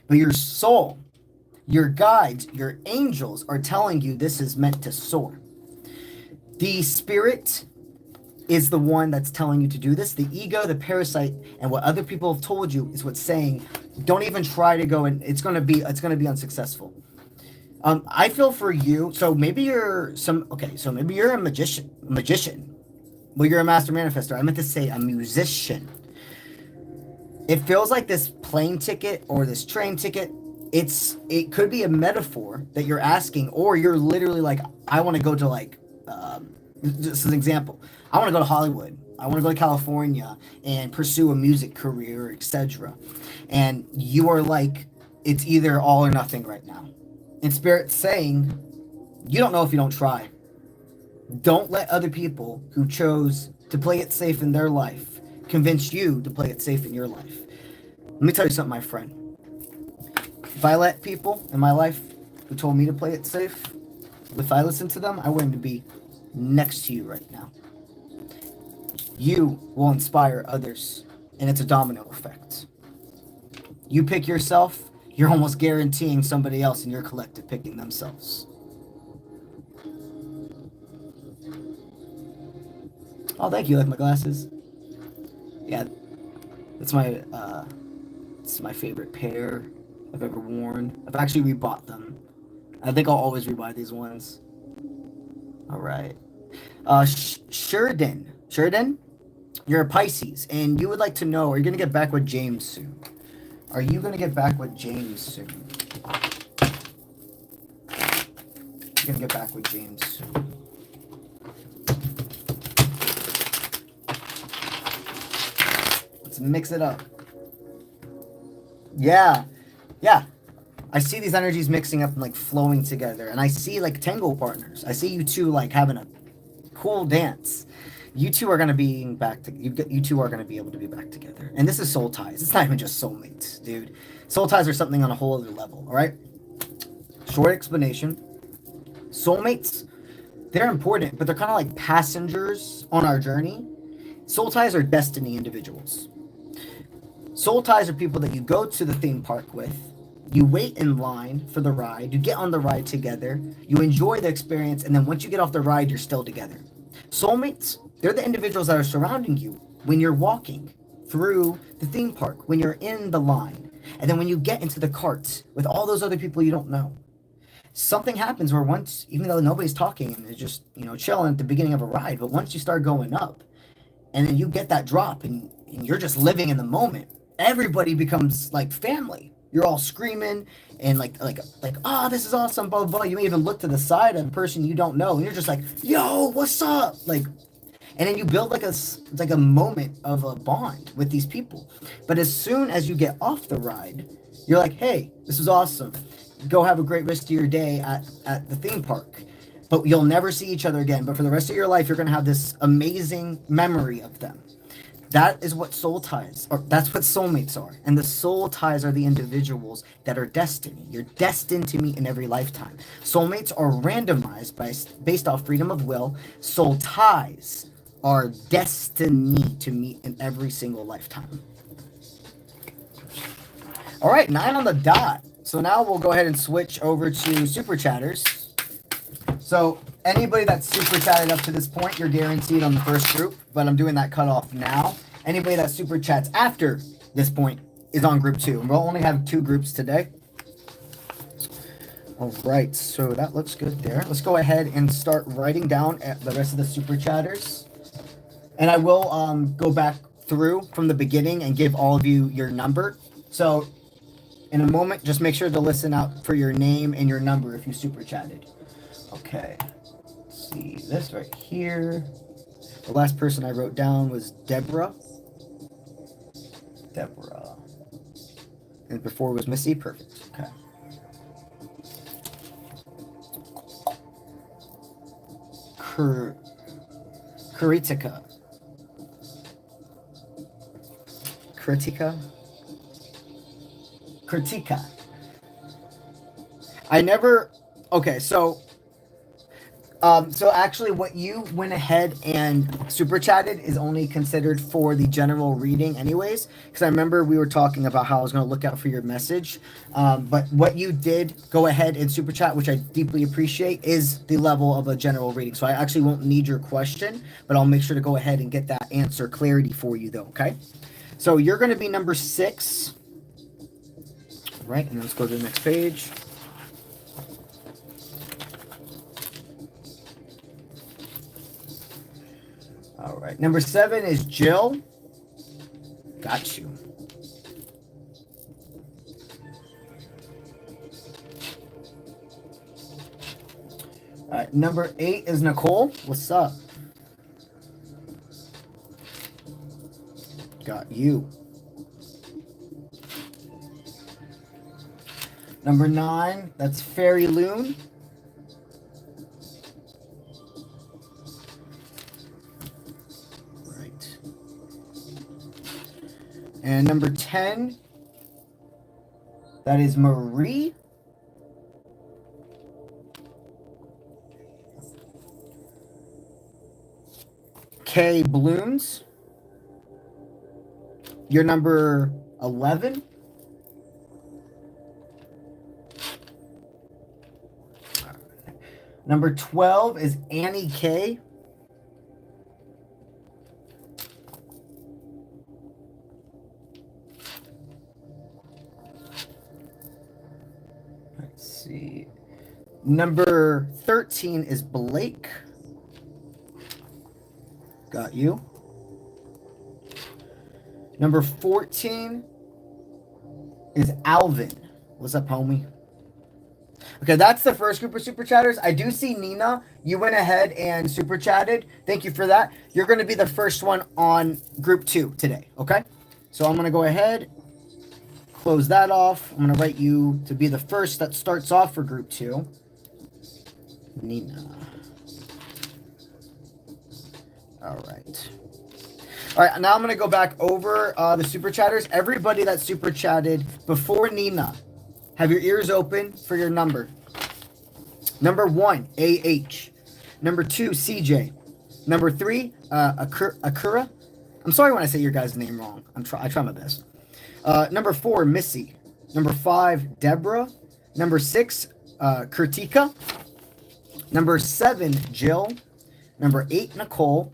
Speaker 1: But your soul Your guides, your angels are telling you this is meant to soar. The spirit is the one that's telling you to do this. The ego, the parasite, and what other people have told you is what's saying, don't even try to go, and it's gonna be unsuccessful. I feel for you. So maybe you're maybe you're a magician. Well, you're a master manifestor. I meant to say a musician. It feels like this plane ticket or this train ticket, it could be a metaphor that you're asking, or you're literally like, I want to go to like, just as an example, I want to go to Hollywood. I want to go to California and pursue a music career, etc. And you are like, it's either all or nothing right now. And Spirit's saying, you don't know if you don't try. Don't let other people who chose to play it safe in their life convince you to play it safe in your life. Let me tell you something, my friend. If I let people in my life who told me to play it safe, if I listened to them, I wouldn't be next to you right now. You will inspire others, and it's a domino effect. You pick yourself, you're almost guaranteeing somebody else in your collective picking themselves. Oh, thank you. I like my glasses. Yeah, it's my favorite pair I've ever worn. I've actually rebought them. I think I'll always rebuy these ones. All right. 𝗟𝗓𝗙, you're a Pisces, and you would like to know, are you going to get back with James soon? Are you going to get back with James soon? You're going to get back with James soon. Let's mix it up. Yeah. I see these energies mixing up and like flowing together, and I see like tango partners. I see you two like having a cool dance. You two are gonna be back to you two are gonna be able to be back together. And this is soul ties. It's not even just soulmates, dude. Soul ties are something on a whole other level. All right. Short explanation. Soulmates, they're important, but they're kind of like passengers on our journey. Soul ties are destiny individuals. Soul ties are people that you go to the theme park with. You wait in line for the ride. You get on the ride together. You enjoy the experience. And then once you get off the ride, you're still together. Soulmates, they're the individuals that are surrounding you when you're walking through the theme park, when you're in the line. And then when you get into the cart with all those other people you don't know, something happens where once, even though nobody's talking and they're just, chilling at the beginning of a ride, but once you start going up and then you get that drop and you're just living in the moment, everybody becomes like family. You're all screaming and like, oh, this is awesome, blah, blah, blah. You may even look to the side of the person you don't know, and you're just like, yo, what's up? Like, and then you build like a moment of a bond with these people. But as soon as you get off the ride, you're like, hey, this is awesome. Go have a great rest of your day at the theme park. But you'll never see each other again. But for the rest of your life, you're going to have this amazing memory of them. That is what soul ties, or that's what soulmates are. And the soul ties are the individuals that are destiny. You're destined to meet in every lifetime. Soulmates are randomized based off freedom of will. Soul ties are destiny to meet in every single lifetime. All right, 9 on the dot. So now we'll go ahead and switch over to super chatters. So anybody that's super chatted up to this point, you're guaranteed on the first group, but I'm doing that cutoff now. Anybody that super chats after this point is on group 2. And we'll only have 2 groups today. All right, so that looks good there. Let's go ahead and start writing down the rest of the super chatters. And I will go back through from the beginning and give all of you your number. So in a moment, just make sure to listen out for your name and your number if you super chatted. Okay, let's see this right here. The last person I wrote down was Deborah. And before was Missy. Perfect. Okay. Kritika. I never. Okay, so So actually what you went ahead and super chatted is only considered for the general reading anyways, because I remember we were talking about how I was going to look out for your message. But what you did go ahead and super chat, which I deeply appreciate, is the level of a general reading. So I actually won't need your question, but I'll make sure to go ahead and get that answer clarity for you though, okay? So you're going to be number 6. All right, and let's go to the next page. All right, number 7 is Jill. Got you. All right, number 8 is Nicole. What's up? Got you. Number 9, that's Fairy Loon. Right. And number 10, that is Marie. 𝗧𝗏𝗡𝗧. You're number 11. Number 12 is Annie K. Let's see. Number 13 is Blake. Got you. Number 14 is Alvin. What's up, homie? Okay, that's the first group of super chatters. I do see Nina. You went ahead and super chatted. Thank you for that. You're going to be the first one on group 2 today, okay? So I'm going to go ahead, close that off. I'm going to write you to be the first that starts off for group 2. Nina. All right. All right, now I'm going to go back over the super chatters. Everybody that super chatted before Nina, have your ears open for your number. Number 1, AH. Number 2, CJ. Number 3, Akura. I'm sorry when I say your guys' name wrong. I try my best. Number 4, Missy. Number 5, Deborah. Number 6, Kurtika. Number 7, Jill. Number 8, Nicole.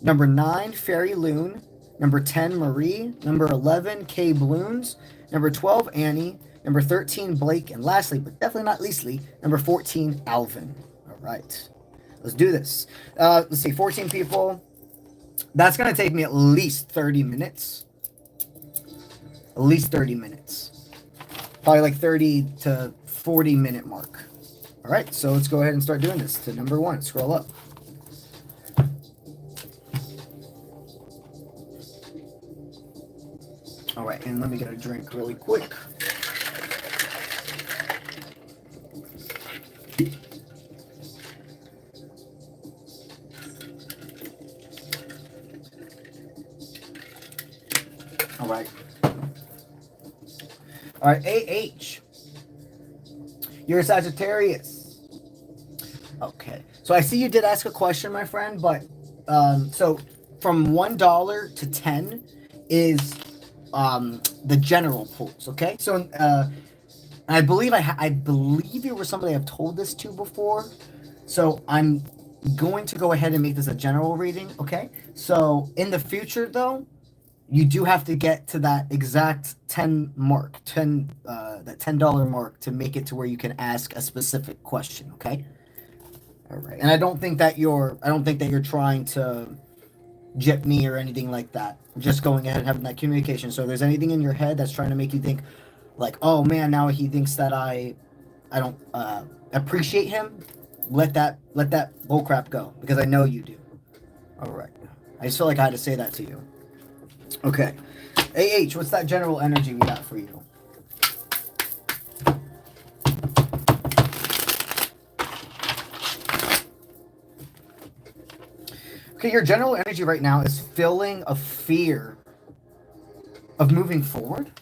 Speaker 1: Number 9, Fairy Loon. Number 10, Marie. Number 11, 𝗧𝗏𝗡𝗧. Number 12, Annie. Number 13, Blake. And lastly, but definitely not leastly, number 14, Alvin. All right. Let's do this. Let's see, 14 people. That's going to take me at least 30 minutes. At least 30 minutes. Probably like 30 to 40 minute mark. All right, so let's go ahead and start doing this. To number 1, scroll up. All right, and let me get a drink really quick. All right. All right, AH. You're a Sagittarius. Okay. So I see you did ask a question, my friend, but so from $1 to 10 is the general pulls, okay? So I believe I believe you were somebody I've told this to before. So I'm going to go ahead and make this a general reading, okay? So in the future though, you do have to get to that exact 10 mark, that $10 mark to make it to where you can ask a specific question, okay? All right. And I don't think that you're trying to jip me or anything like that. I'm just going ahead and having that communication. So if there's anything in your head that's trying to make you think like, oh man, now he thinks that I don't appreciate him, let that bullcrap go, because I know you do. All right. I just feel like I had to say that to you. Okay. AH, what's that general energy we got for you? Okay, your general energy right now is feeling a fear of moving forward.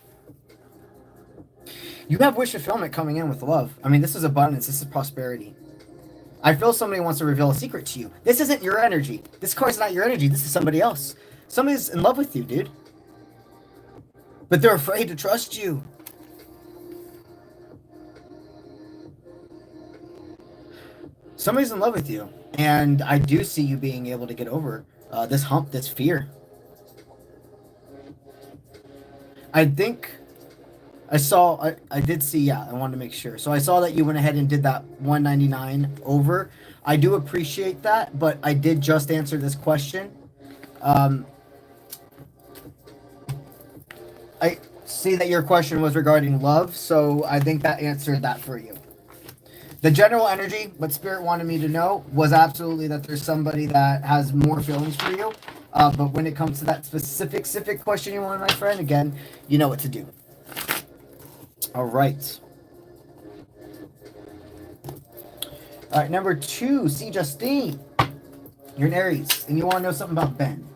Speaker 1: You have wish fulfillment coming in with love. I mean, this is abundance. This is prosperity. I feel somebody wants to reveal a secret to you. This isn't your energy. This card's not your energy. This is somebody else. Somebody's in love with you, dude. But they're afraid to trust you. Somebody's in love with you. And I do see you being able to get over this hump, this fear. I think I did see, yeah, I wanted to make sure. So I saw that you went ahead and did that 199 over. I do appreciate that, but I did just answer this question. I see that your question was regarding love, so I think that answered that for you. The general energy, what Spirit wanted me to know, was absolutely that there's somebody that has more feelings for you. But when it comes to that specific question you wanted, my friend, again, you know what to do. All right. All right, number 2, 𝗧𝗔𝗥𝗢𝗧. You're an Aries, and you want to know something about Ben.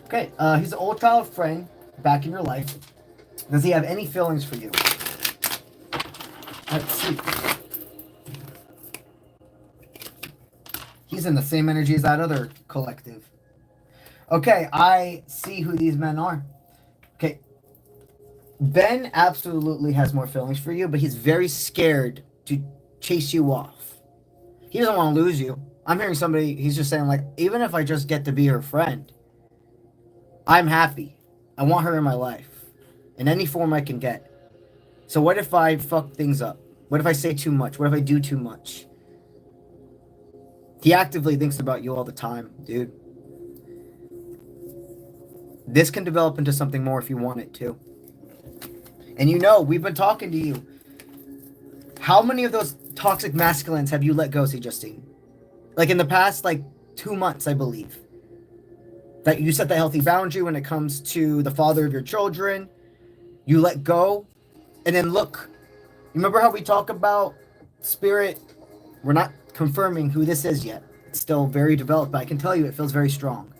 Speaker 1: Okay, he's an old childhood friend back in your life. Does he have any feelings for you? Let's see. He's in the same energy as that other collective. Okay, I see who these men are. Okay. Ben absolutely has more feelings for you, but he's very scared to chase you off. He doesn't want to lose you. I'm hearing somebody, he's just saying, like, even if I just get to be her friend, I'm happy. I want her in my life. In any form I can get. So what if I fuck things up? What if I say too much? What if I do too much? He actively thinks about you all the time, dude. This can develop into something more if you want it to. And you know, we've been talking to you. How many of those toxic masculines have you let go, 𝗧𝗔𝗥𝗢𝗧? Like in the past, 2 months, I believe. That you set the healthy boundary when it comes to the father of your children. You let go. And then look. You remember how we talk about Spirit? We're not confirming who this is yet. It's still very developed, but I can tell you it feels very strong.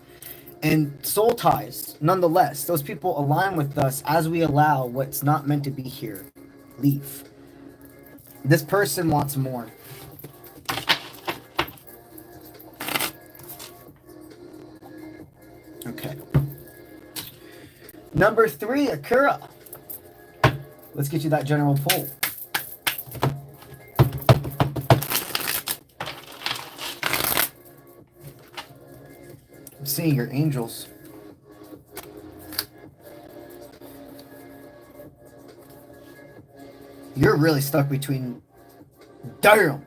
Speaker 1: And soul ties, nonetheless, those people align with us as we allow what's not meant to be here leave. This person wants more. Okay. Number 3, Akira. Let's get you that general pull. I'm seeing your angels. You're really stuck between... Damn!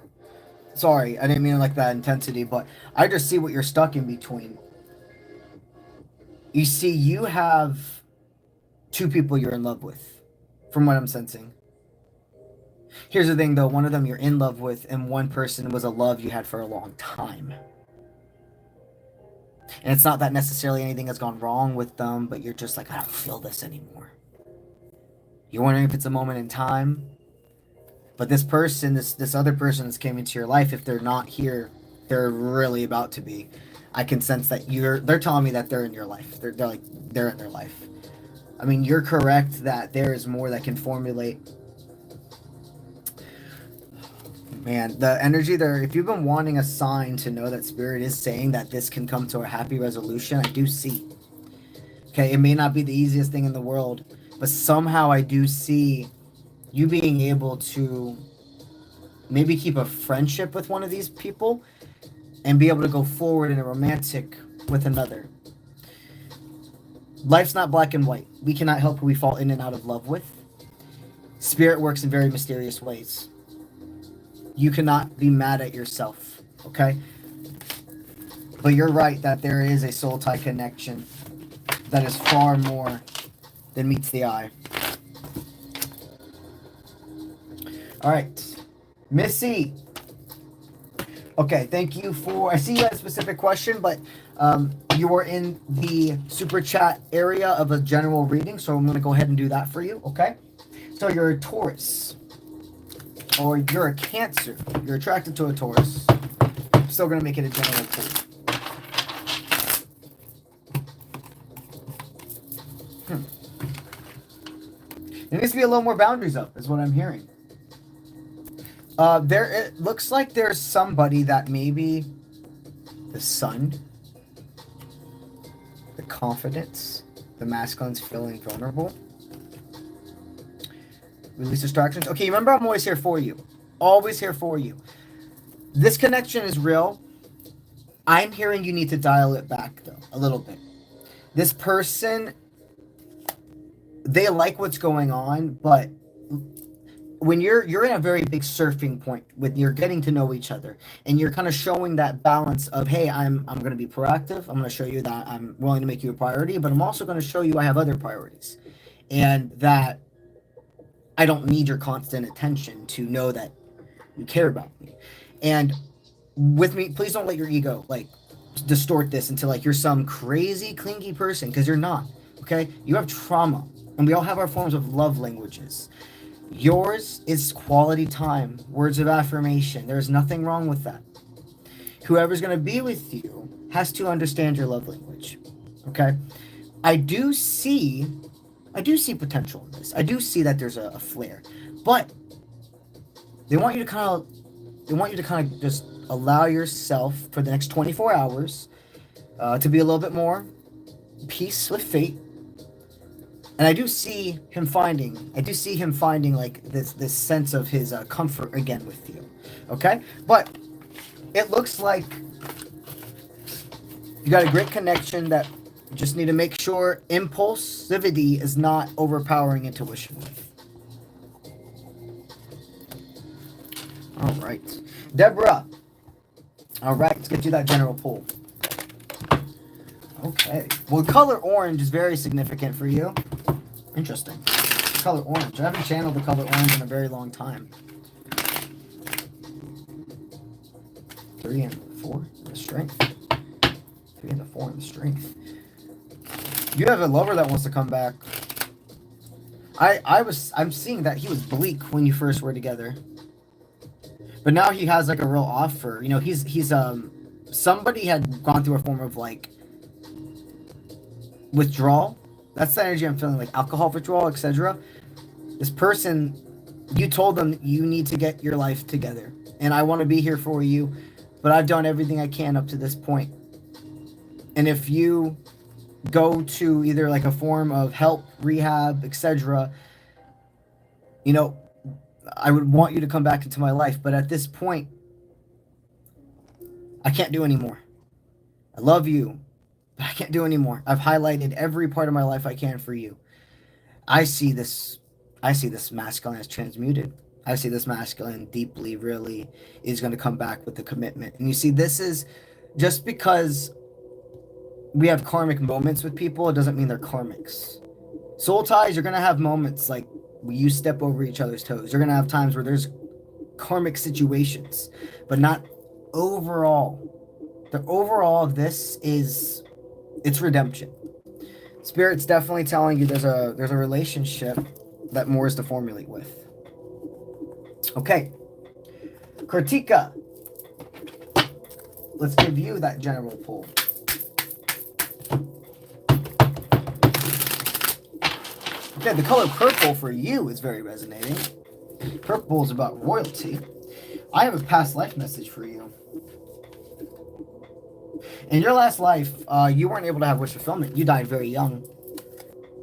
Speaker 1: Sorry, I didn't mean it like that intensity, but I just see what you're stuck in between. You see, you have 2 people you're in love with, from what I'm sensing. Here's the thing, though. One of them you're in love with, and one person was a love you had for a long time. And it's not that necessarily anything has gone wrong with them, but you're just like, I don't feel this anymore. You're wondering if it's a moment in time. But this person, this other person that's came into your life, if they're not here, they're really about to be. I can sense that they're telling me that they're in your life. They're in their life. I mean, you're correct that there is more that can formulate. Man, the energy there, if you've been wanting a sign to know that Spirit is saying that this can come to a happy resolution, I do see. Okay, it may not be the easiest thing in the world, but somehow I do see you being able to maybe keep a friendship with one of these people and be able to go forward in a romantic with another. Life's not black and white. We cannot help who we fall in and out of love with. Spirit works in very mysterious ways. You cannot be mad at yourself, okay? But you're right that there is a soul tie connection that is far more than meets the eye. All right, Missy. Okay, thank you for... I see you had a specific question, but you were in the super chat area of a general reading, so I'm going to go ahead and do that for you, okay? So you're a Taurus, or you're a Cancer. You're attracted to a Taurus. I'm still going to make it a general pull. There needs to be a little more boundaries up, is what I'm hearing. It looks like there's somebody that maybe the sun, the confidence, the masculine's feeling vulnerable. Release distractions. Okay, remember I'm always here for you. Always here for you. This connection is real. I'm hearing you need to dial it back, though, a little bit. This person, they like what's going on, but when you're in a very big surfing point, with you're getting to know each other, and you're kind of showing that balance of, hey, I'm going to be proactive. I'm going to show you that I'm willing to make you a priority, but I'm also going to show you I have other priorities, and that I don't need your constant attention to know that you care about me. And with me, please don't let your ego like distort this into like you're some crazy clingy person, because you're not. Okay, you have trauma, and we all have our forms of love languages. Yours is quality time, words of affirmation. There's nothing wrong with that. Whoever's going to be with you has to understand your love language. Okay, I do see potential in this. I do see that there's a flare, but they want you to kind of just allow yourself for the next 24 hours to be a little bit more peace with fate. And I do see him finding like this sense of his comfort again with you. Okay, but it looks like you got a great connection that you just need to make sure impulsivity is not overpowering intuition with. All right, Deborah. All right, let's get you that general pull. Okay. Well, color orange is very significant for you. Interesting. Color orange. I haven't channeled the color orange in a very long time. 3 and 4 in the strength. 3 and 4 in the strength. You have a lover that wants to come back. I'm seeing that he was bleak when you first were together. But now he has like a real offer. You know, he's somebody had gone through a form of like withdrawal. That's the energy I'm feeling, like alcohol withdrawal, etc. This person, you told them you need to get your life together, and I want to be here for you, but I've done everything I can up to this point. And if you go to either like a form of help, rehab, etc., you know, I would want you to come back into my life, but at this point, I can't do anymore. I love you, but I can't do anymore. I've highlighted every part of my life I can for you. I see this masculine as transmuted. I see this masculine deeply really is going to come back with the commitment. And you see, this is just because we have karmic moments with people, it doesn't mean they're karmics. Soul ties, you're going to have moments like you step over each other's toes. You're going to have times where there's karmic situations, but not overall. The overall of this is, it's redemption. Spirit's definitely telling you there's a relationship that more is to formulate with. Okay. Kritika. Let's give you that general pull. Okay, the color purple for you is very resonating. Purple is about royalty. I have a past life message for you. In your last life, you weren't able to have wish fulfillment. You died very young.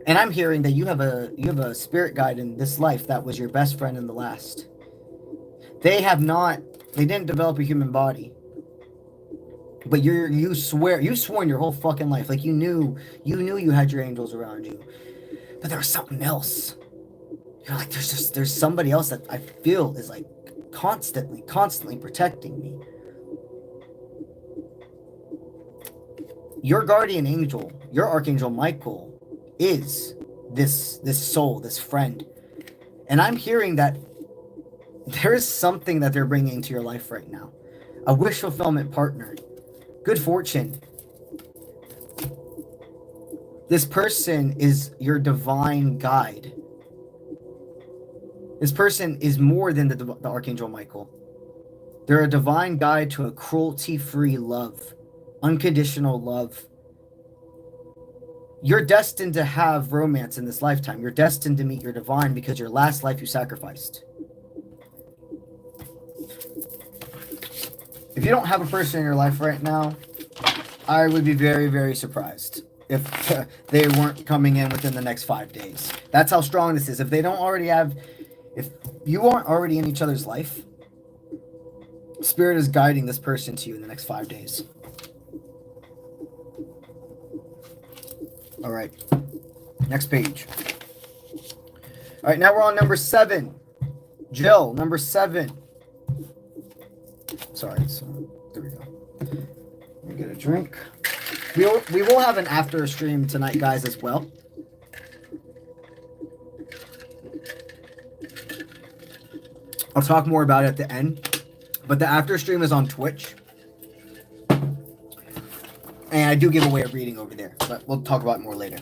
Speaker 1: And I'm hearing that you have a spirit guide in this life that was your best friend in the last. They didn't develop a human body. But you've sworn your whole fucking life. Like you knew you had your angels around you. But there was something else. You're like, there's somebody else that I feel is like constantly protecting me. Your guardian angel, your archangel Michael, is this soul, this friend. And I'm hearing that there is something that they're bringing to your life right now. A wish fulfillment partner. Good fortune. This person is your divine guide. This person is more than the Archangel Michael. They're a divine guide to a cruelty-free love. Unconditional love. You're destined to have romance in this lifetime. You're destined to meet your divine because your last life you sacrificed. If you don't have a person in your life right now, I would be very, very surprised if they weren't coming in within the next 5 days. That's how strong this is. If they don't already have, if you aren't already in each other's life, Spirit is guiding this person to you in the next 5 days. All right. Next page. All right, now we're on number 7. Jill, number 7. Sorry, so there we go. Let me get a drink. We will have an after stream tonight, guys, as well. I'll talk more about it at the end. But the after stream is on Twitch. And I do give away a reading over there, but we'll talk about it more later.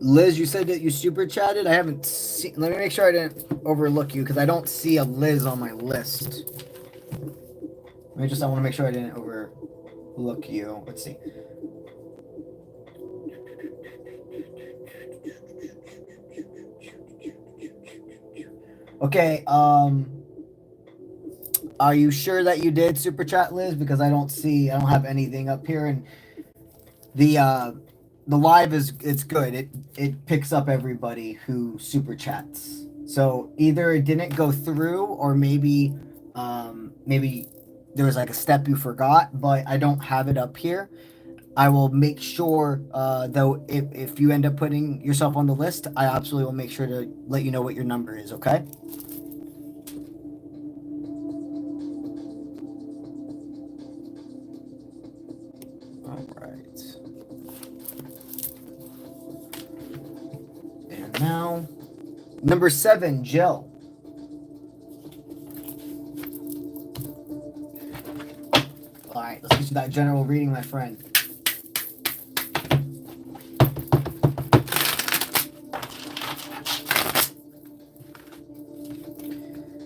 Speaker 1: Liz, you said that you super chatted. I haven't seen. Let me make sure I didn't overlook you because I don't see a Liz on my list. I want to make sure I didn't overlook you. Let's see. Okay, are you sure that you did super chat, Liz? Because I don't have anything up here, and the live it's good. It picks up everybody who super chats. So either it didn't go through, or maybe there was like a step you forgot, but I don't have it up here. I will make sure, though, if you end up putting yourself on the list, I absolutely will make sure to let you know what your number is, okay? All right. And now, number 7, Jill. All right, let's get you that general reading, my friend.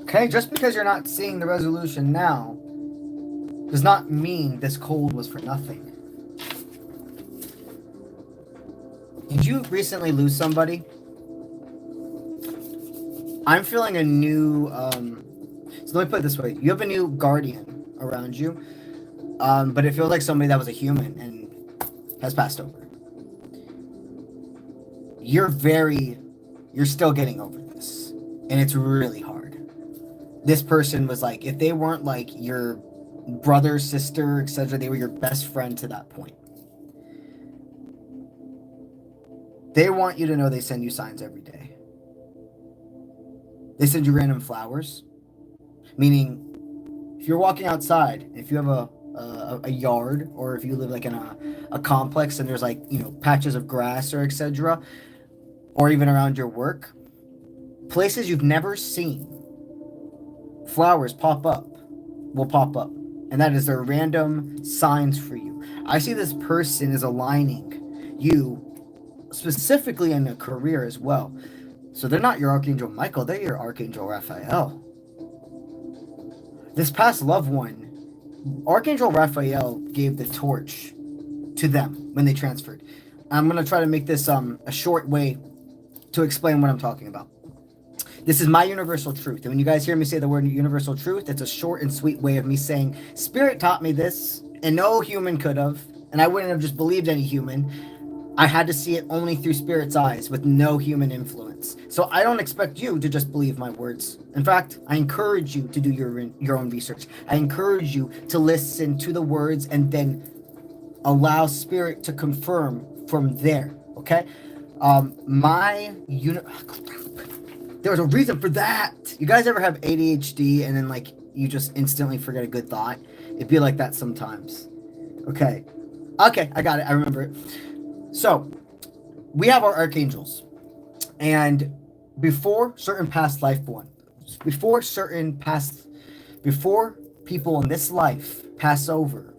Speaker 1: Okay, just because you're not seeing the resolution now does not mean this cold was for nothing. Did you recently lose somebody? I'm feeling a new, so let me put it this way. You have a new guardian around you, but it feels like somebody that was a human and has passed over. You're still getting over this, and it's really hard. This person was like, if they weren't like your brother, sister, etc., they were your best friend to that point. They want you to know they send you signs every day. They send you random flowers, meaning if you're walking outside, if you have a yard, or if you live like in a complex and there's like, patches of grass or etc., or even around your work, places you've never seen, flowers will pop up, and that is their random signs for you. I see this person is aligning you specifically in a career as well. So they're not your Archangel Michael, they're your Archangel Raphael. This past loved one, Archangel Raphael gave the torch to them when they transferred. I'm going to try to make this a short way to explain what I'm talking about. This is my universal truth. And when you guys hear me say the word universal truth, it's a short and sweet way of me saying, Spirit taught me this, and no human could have, and I wouldn't have just believed any human. I had to see it only through Spirit's eyes with no human influence. So I don't expect you to just believe my words. In fact, I encourage you to do your own research. I encourage you to listen to the words and then allow Spirit to confirm from there, okay? There was a reason for that. You guys ever have ADHD and then like you just instantly forget a good thought? It'd be like that sometimes. Okay, I got it. I remember it. So we have our archangels, and before certain past life before people in this life pass over,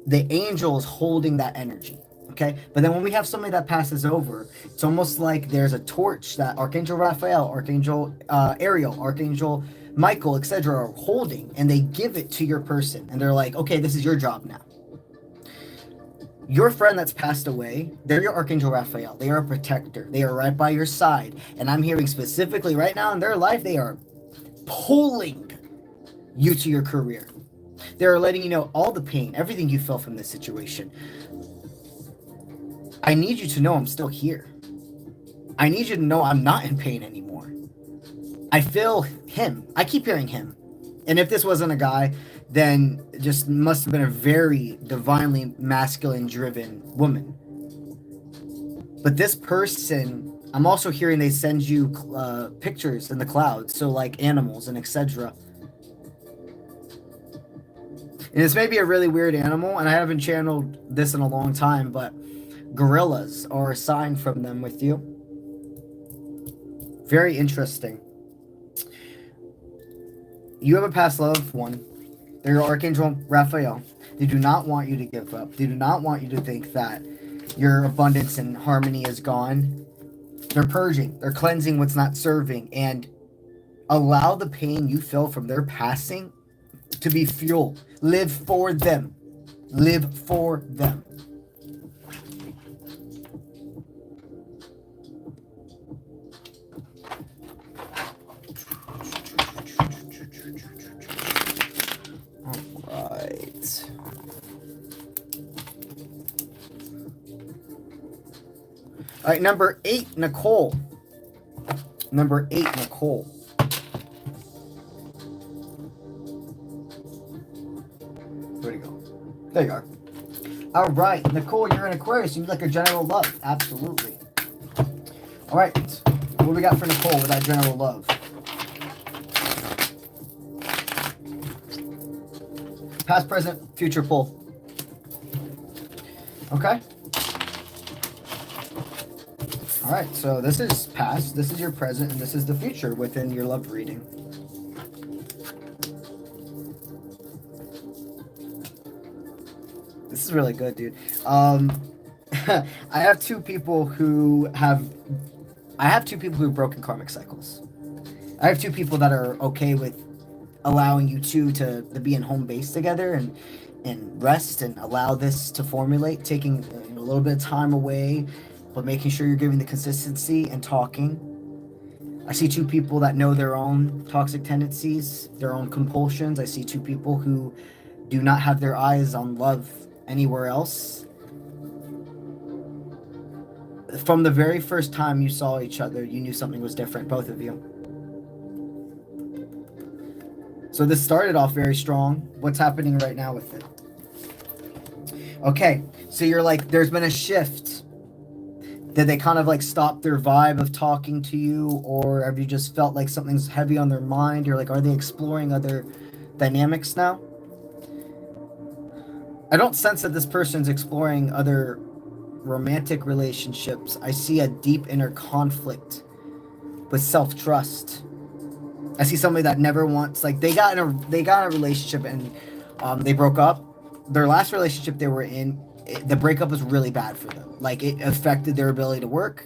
Speaker 1: the angel is holding that energy. Okay, but then when we have somebody that passes over, it's almost like there's a torch that Archangel Raphael, Archangel Ariel, Archangel Michael, etc. are holding, and they give it to your person, and they're like, okay, this is your job now. Your friend that's passed away, they're your Archangel Raphael. They are a protector. They are right by your side. And I'm hearing specifically right now in their life, they are pulling you to your career. They're letting you know all the pain, everything you felt from this situation. I need you to know I'm still here. I need you to know I'm not in pain anymore. I feel him. I keep hearing him. And if this wasn't a guy, then it just must have been a very divinely masculine driven woman. But this person, I'm also hearing they send you pictures in the clouds, so like animals and etc. And this may be a really weird animal, and I haven't channeled this in a long time, but gorillas are a sign from them with you. Very interesting. You have a past loved one. They're your Archangel Raphael. They do not want you to give up. They do not want you to think that your abundance and harmony is gone. They're purging. They're cleansing what's not serving. And allow the pain you feel from their passing to be fuel. Live for them. Live for them. All right, number 8, Nicole. Number 8, Nicole. Where'd it go? There you are. All right, Nicole, you're an Aquarius. You'd like a general love. Absolutely. All right, what do we got for Nicole with that general love? Past, present, future pull. Okay. All right, so this is past, this is your present, and this is the future within your love reading. This is really good, dude. I have two people who have broken karmic cycles. I have two people that are okay with allowing you two to be in home base together and rest and allow this to formulate, taking a little bit of time away, but making sure you're giving the consistency and talking. I see two people that know their own toxic tendencies, their own compulsions. I see two people who do not have their eyes on love anywhere else. From the very first time you saw each other, you knew something was different, both of you. So this started off very strong. What's happening right now with it? Okay, so you're like, there's been a shift. Did they kind of like stop their vibe of talking to you, or have you just felt like something's heavy on their mind? You're like, are they exploring other dynamics now? I don't sense that this person's exploring other romantic relationships. I see a deep inner conflict with self-trust. I see somebody that never wants, like they got in a relationship and they broke up. Their last relationship they were in, the breakup was really bad for them. Like it affected their ability to work.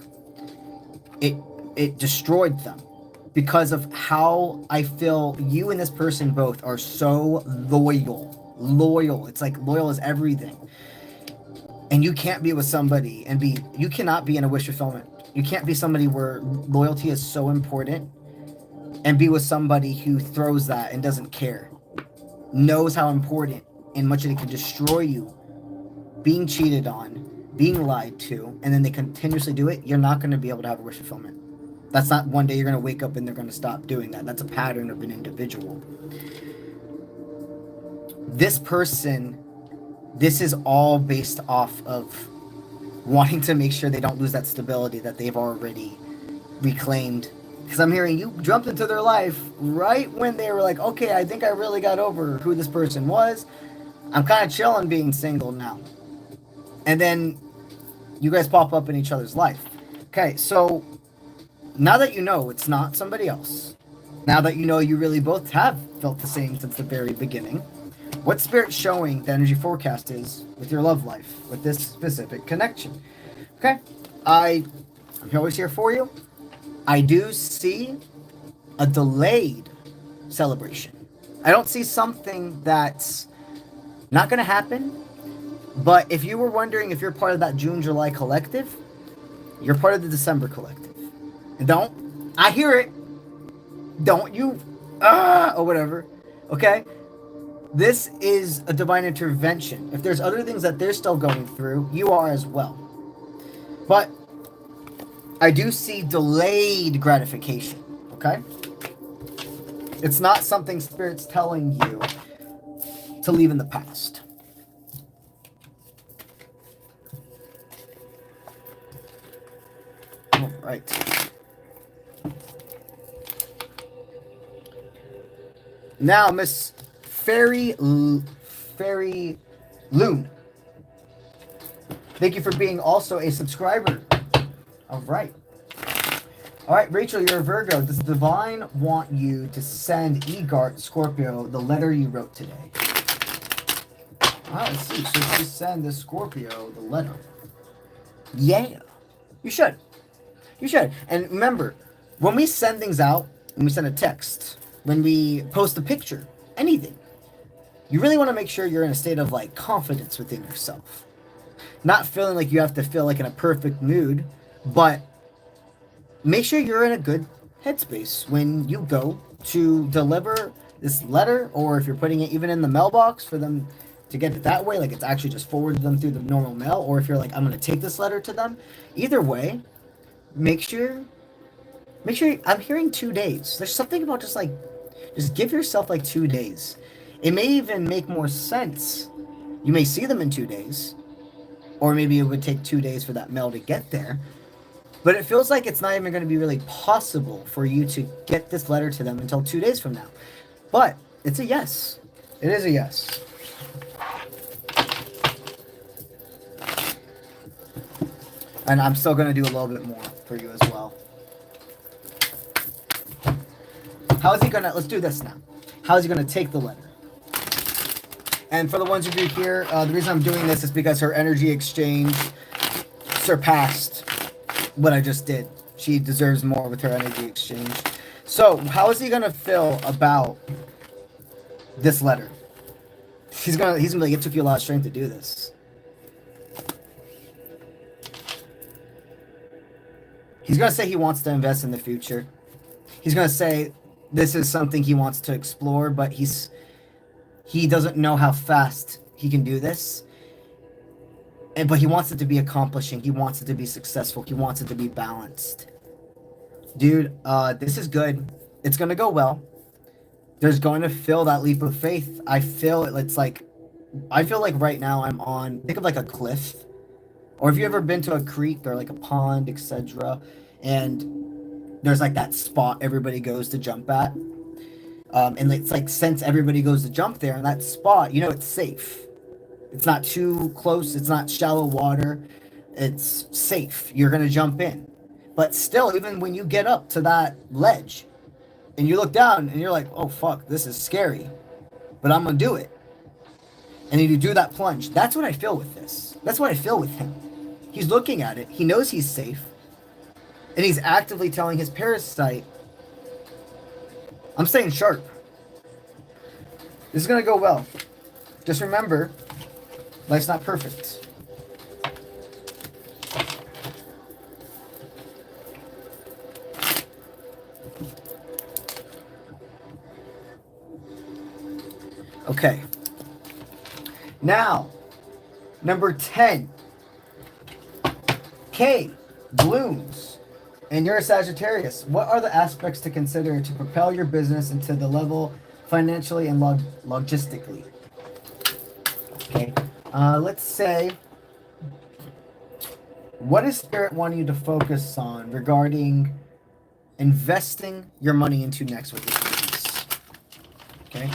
Speaker 1: It destroyed them because of how I feel you and this person both are so loyal. It's like loyal is everything. And you can't be with somebody and you cannot be in a wish fulfillment. You can't be somebody where loyalty is so important and be with somebody who throws that and doesn't care, knows how important and much it can destroy you, being cheated on, being lied to, and then they continuously do it. You're not going to be able to have a wish fulfillment. That's not one day you're going to wake up and they're going to stop doing that. That's a pattern of an individual. This person, this is all based off of wanting to make sure they don't lose that stability that they've already reclaimed. Because I'm hearing you jumped into their life right when they were like, okay, I think I really got over who this person was. I'm kind of chilling being single now. And then you guys pop up in each other's life. Okay, so now that you know it's not somebody else, now that you know you really both have felt the same since the very beginning, what Spirit's showing the energy forecast is with your love life, with this specific connection. Okay, I'm always here for you. I do see a delayed celebration. I don't see something that's not going to happen, But if you were wondering if you're part of that June, July collective, you're part of the December collective. And don't, I hear it, don't you, or whatever, okay? This is a divine intervention. If there's other things that they're still going through, you are as well. But I do see delayed gratification, okay? It's not something Spirit's telling you to leave in the past. All right. Now, Miss Fairy Loon. Thank you for being also a subscriber. All right. All right, Rachel, you're a Virgo. Does Divine want you to send 𝗍𝗏𝗧, Scorpio, the letter you wrote today? Let's see. Should you send the Scorpio the letter? Yeah. You should. You should. And remember, when we send things out, when we send a text, when we post a picture, anything, you really want to make sure you're in a state of like confidence within yourself. Not feeling like you have to feel like in a perfect mood, but make sure you're in a good headspace when you go to deliver this letter, or if you're putting it even in the mailbox for them to get it that way, like it's actually just forwarded them through the normal mail, or if you're like, I'm going to take this letter to them. Either way, make sure I'm hearing 2 days. There's something about just give yourself like 2 days. It may even make more sense. You may see them in 2 days, or maybe it would take 2 days for that mail to get there. But it feels like it's not even going to be really possible for you to get this letter to them until 2 days from now. But it's a yes. It is a yes. And I'm still going to do a little bit more for you as well. How is he going to... Let's do this now. How is he going to take the letter? And for the ones of you here, the reason I'm doing this is because her energy exchange surpassed what I just did. She deserves more with her energy exchange. So, how is he going to feel about this letter? He's gonna be like, it took you a lot of strength to do this. He's going to say he wants to invest in the future. He's going to say this is something he wants to explore, but he doesn't know how fast he can do this. But he wants it to be accomplishing. He wants it to be successful. He wants it to be balanced. Dude, this is good. It's going to go well. There's going to feel that leap of faith. I feel like right now I'm on, think of like a cliff. Or if you've ever been to a creek or like a pond, etc., and there's like that spot everybody goes to jump at. And it's like, since everybody goes to jump there in that spot, you know it's safe. It's not too close. It's not shallow water. It's safe. You're going to jump in. But still, even when you get up to that ledge and you look down and you're like, oh, fuck, this is scary. But I'm going to do it. And then you do that plunge. That's what I feel with this. That's what I feel with him. He's looking at it. He knows he's safe. And he's actively telling his parasite, I'm staying sharp. This is going to go well. Just remember, life's not perfect. Okay. Now, number 10. K, blooms. And you're a Sagittarius. What are the aspects to consider to propel your business into the level financially and logistically? Okay. Let's say, what is Spirit wanting you to focus on regarding investing your money into next with this business? Okay.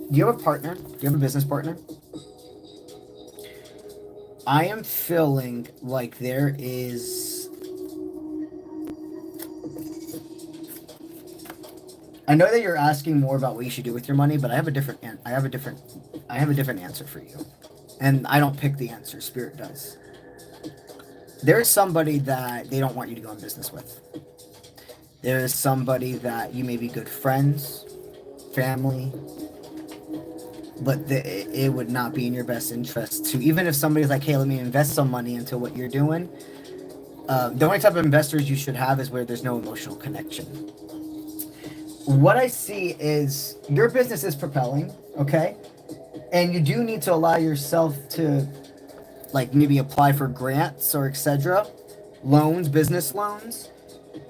Speaker 1: Do you have a partner? Do you have a business partner? I am feeling like there is... I know that you're asking more about what you should do with your money, but I have a different answer for you. And I don't pick the answer, Spirit does. There is somebody that they don't want you to go in business with. There is somebody that you may be good friends, family, but it would not be in your best interest to, even if somebody's like, hey, let me invest some money into what you're doing. The only type of investors you should have is where there's no emotional connection. What I see is your business is propelling, okay? And you do need to allow yourself to, like, maybe apply for grants or etc. Loans, business loans.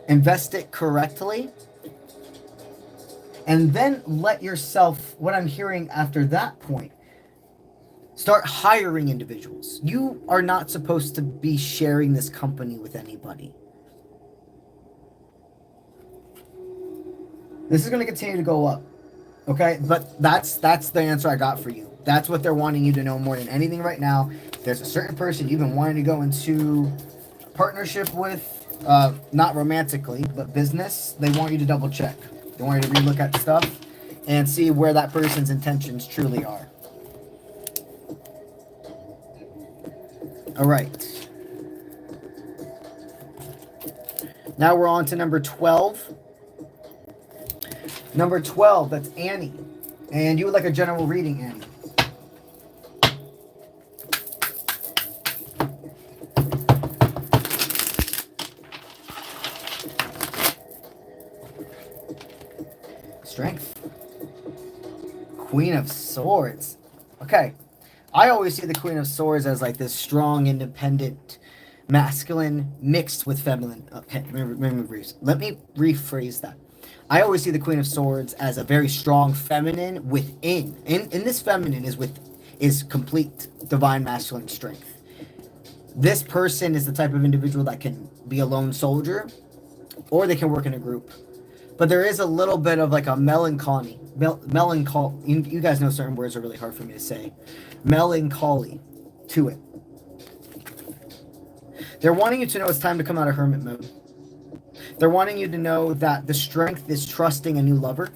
Speaker 1: Invest it correctly. And then let yourself, what I'm hearing after that point, start hiring individuals. You are not supposed to be sharing this company with anybody. This is going to continue to go up. Okay? But that's the answer I got for you. That's what they're wanting you to know more than anything right now. There's a certain person you've been wanting to go into partnership with, not romantically, but business. They want you to double check. They want you to relook at stuff and see where that person's intentions truly are. All right. Now we're on to number 12. Number 12, that's Annie. And you would like a general reading, Annie. Strength. Queen of Swords. Okay. I always see the Queen of Swords as like this strong, independent, masculine mixed with feminine. Okay, let me rephrase that. I always see the Queen of Swords as a very strong feminine within. In this feminine is complete divine masculine strength. This person is the type of individual that can be a lone soldier, or they can work in a group. But there is a little bit of like a melancholy. You guys know certain words are really hard for me to say. Melancholy to it. They're wanting you to know it's time to come out of hermit mode. They're wanting you to know that the strength is trusting a new lover,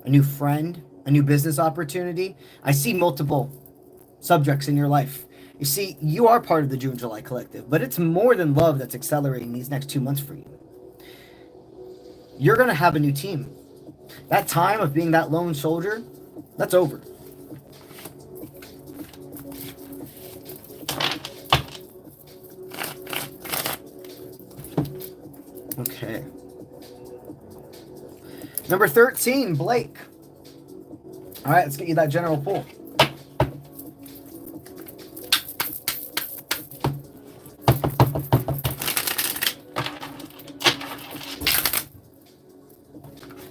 Speaker 1: a new friend, a new business opportunity. I see multiple subjects in your life. You see, you are part of the June, July collective, but it's more than love that's accelerating these next 2 months for you. You're going to have a new team. That time of being that lone soldier, that's over. Okay. Number 13, Blake. All right, let's get you that general pull.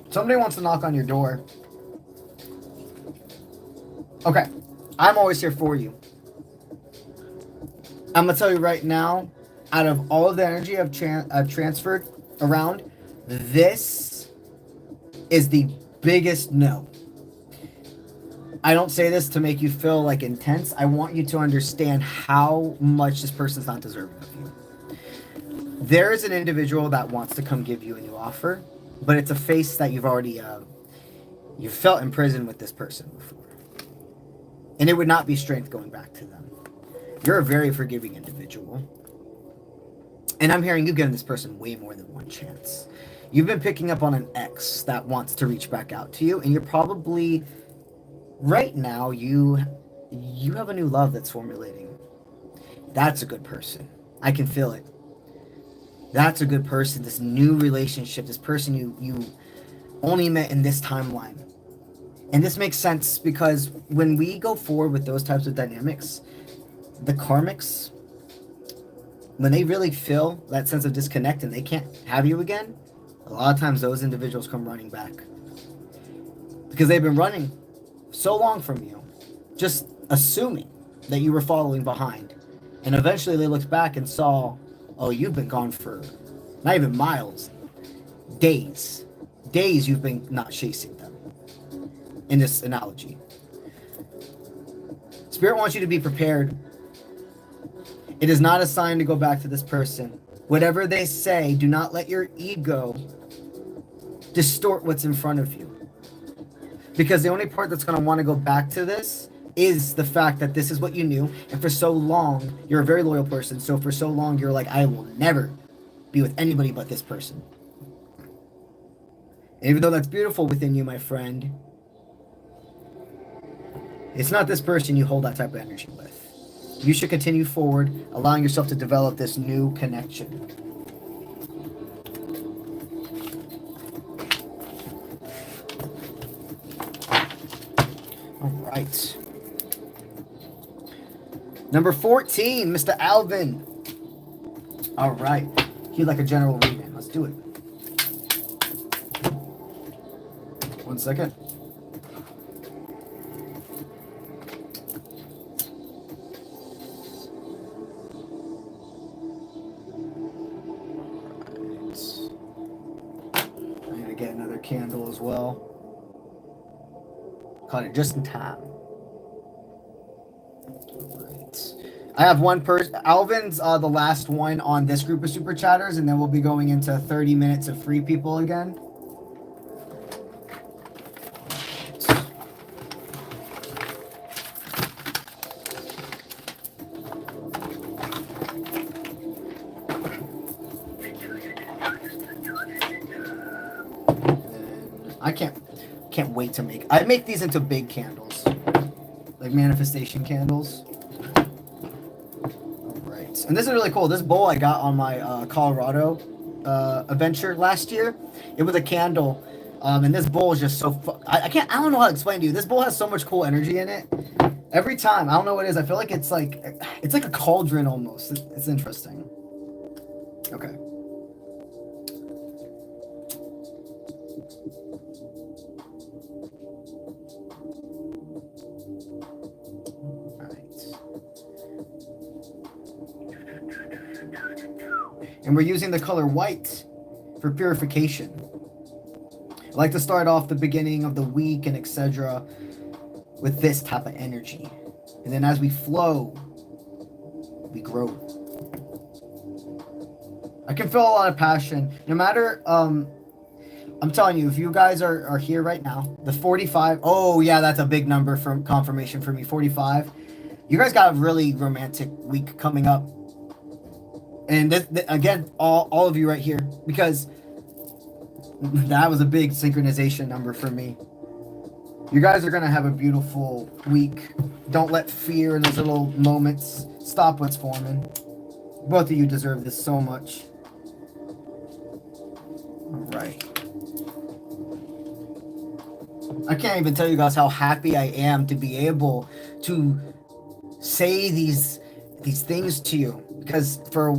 Speaker 1: Somebody wants to knock on your door. Okay. I'm always here for you. I'm going to tell you right now, out of all of the energy I've transferred around, this is the biggest no. I don't say this to make you feel like intense. I want you to understand how much this person's not deserving of you. There is an individual that wants to come give you a new offer, but it's a face that you've already, you felt in prison with this person before. And it would not be strength going back to them. You're a very forgiving individual. And I'm hearing you've given this person way more than one chance. You've been picking up on an ex that wants to reach back out to you, and you're probably, right now, you have a new love that's formulating. That's a good person. I can feel it. That's a good person, this new relationship, this person you only met in this timeline. And this makes sense because when we go forward with those types of dynamics, the karmics, when they really feel that sense of disconnect and they can't have you again, a lot of times those individuals come running back. Because they've been running so long from you, just assuming that you were following behind. And eventually they looked back and saw, oh, you've been gone for not even miles, days. Days you've been not chasing them. In this analogy. Spirit wants you to be prepared. It is not a sign to go back to this person. Whatever they say, do not let your ego distort what's in front of you. Because the only part that's going to want to go back to this is the fact that this is what you knew. And for so long, you're a very loyal person. So for so long, you're like, I will never be with anybody but this person. Even though that's beautiful within you, my friend, it's not this person you hold that type of energy with. You should continue forward, allowing yourself to develop this new connection. All right. Number 14, Mr. Alvin. All right. He'd like a general reading. Let's do it. 1 second. I need to get another candle as well. Caught it just in time. Right. I have one person. Alvin's the last one on this group of super chatters, and then we'll be going into 30 minutes of free people again. I can't wait to make. I make these into big candles, like manifestation candles. All right, and this is really cool. This bowl I got on my Colorado adventure last year. It was a candle, and this bowl is just so. I don't know how to explain to you. This bowl has so much cool energy in it. Every time, I don't know what it is. I feel like it's like a cauldron almost. It's interesting. Okay. And we're using the color white for purification. I like to start off the beginning of the week and etc. with this type of energy. And then as we flow, we grow. I can feel a lot of passion. No matter, I'm telling you, if you guys are here right now, the 45, oh yeah, that's a big number for confirmation for me, 45. You guys got a really romantic week coming up. And this, again, all of you right here, because that was a big synchronization number for me. You guys are going to have a beautiful week. Don't let fear in those little moments stop what's forming. Both of you deserve this so much. All right. I can't even tell you guys how happy I am to be able to say these things to you, because for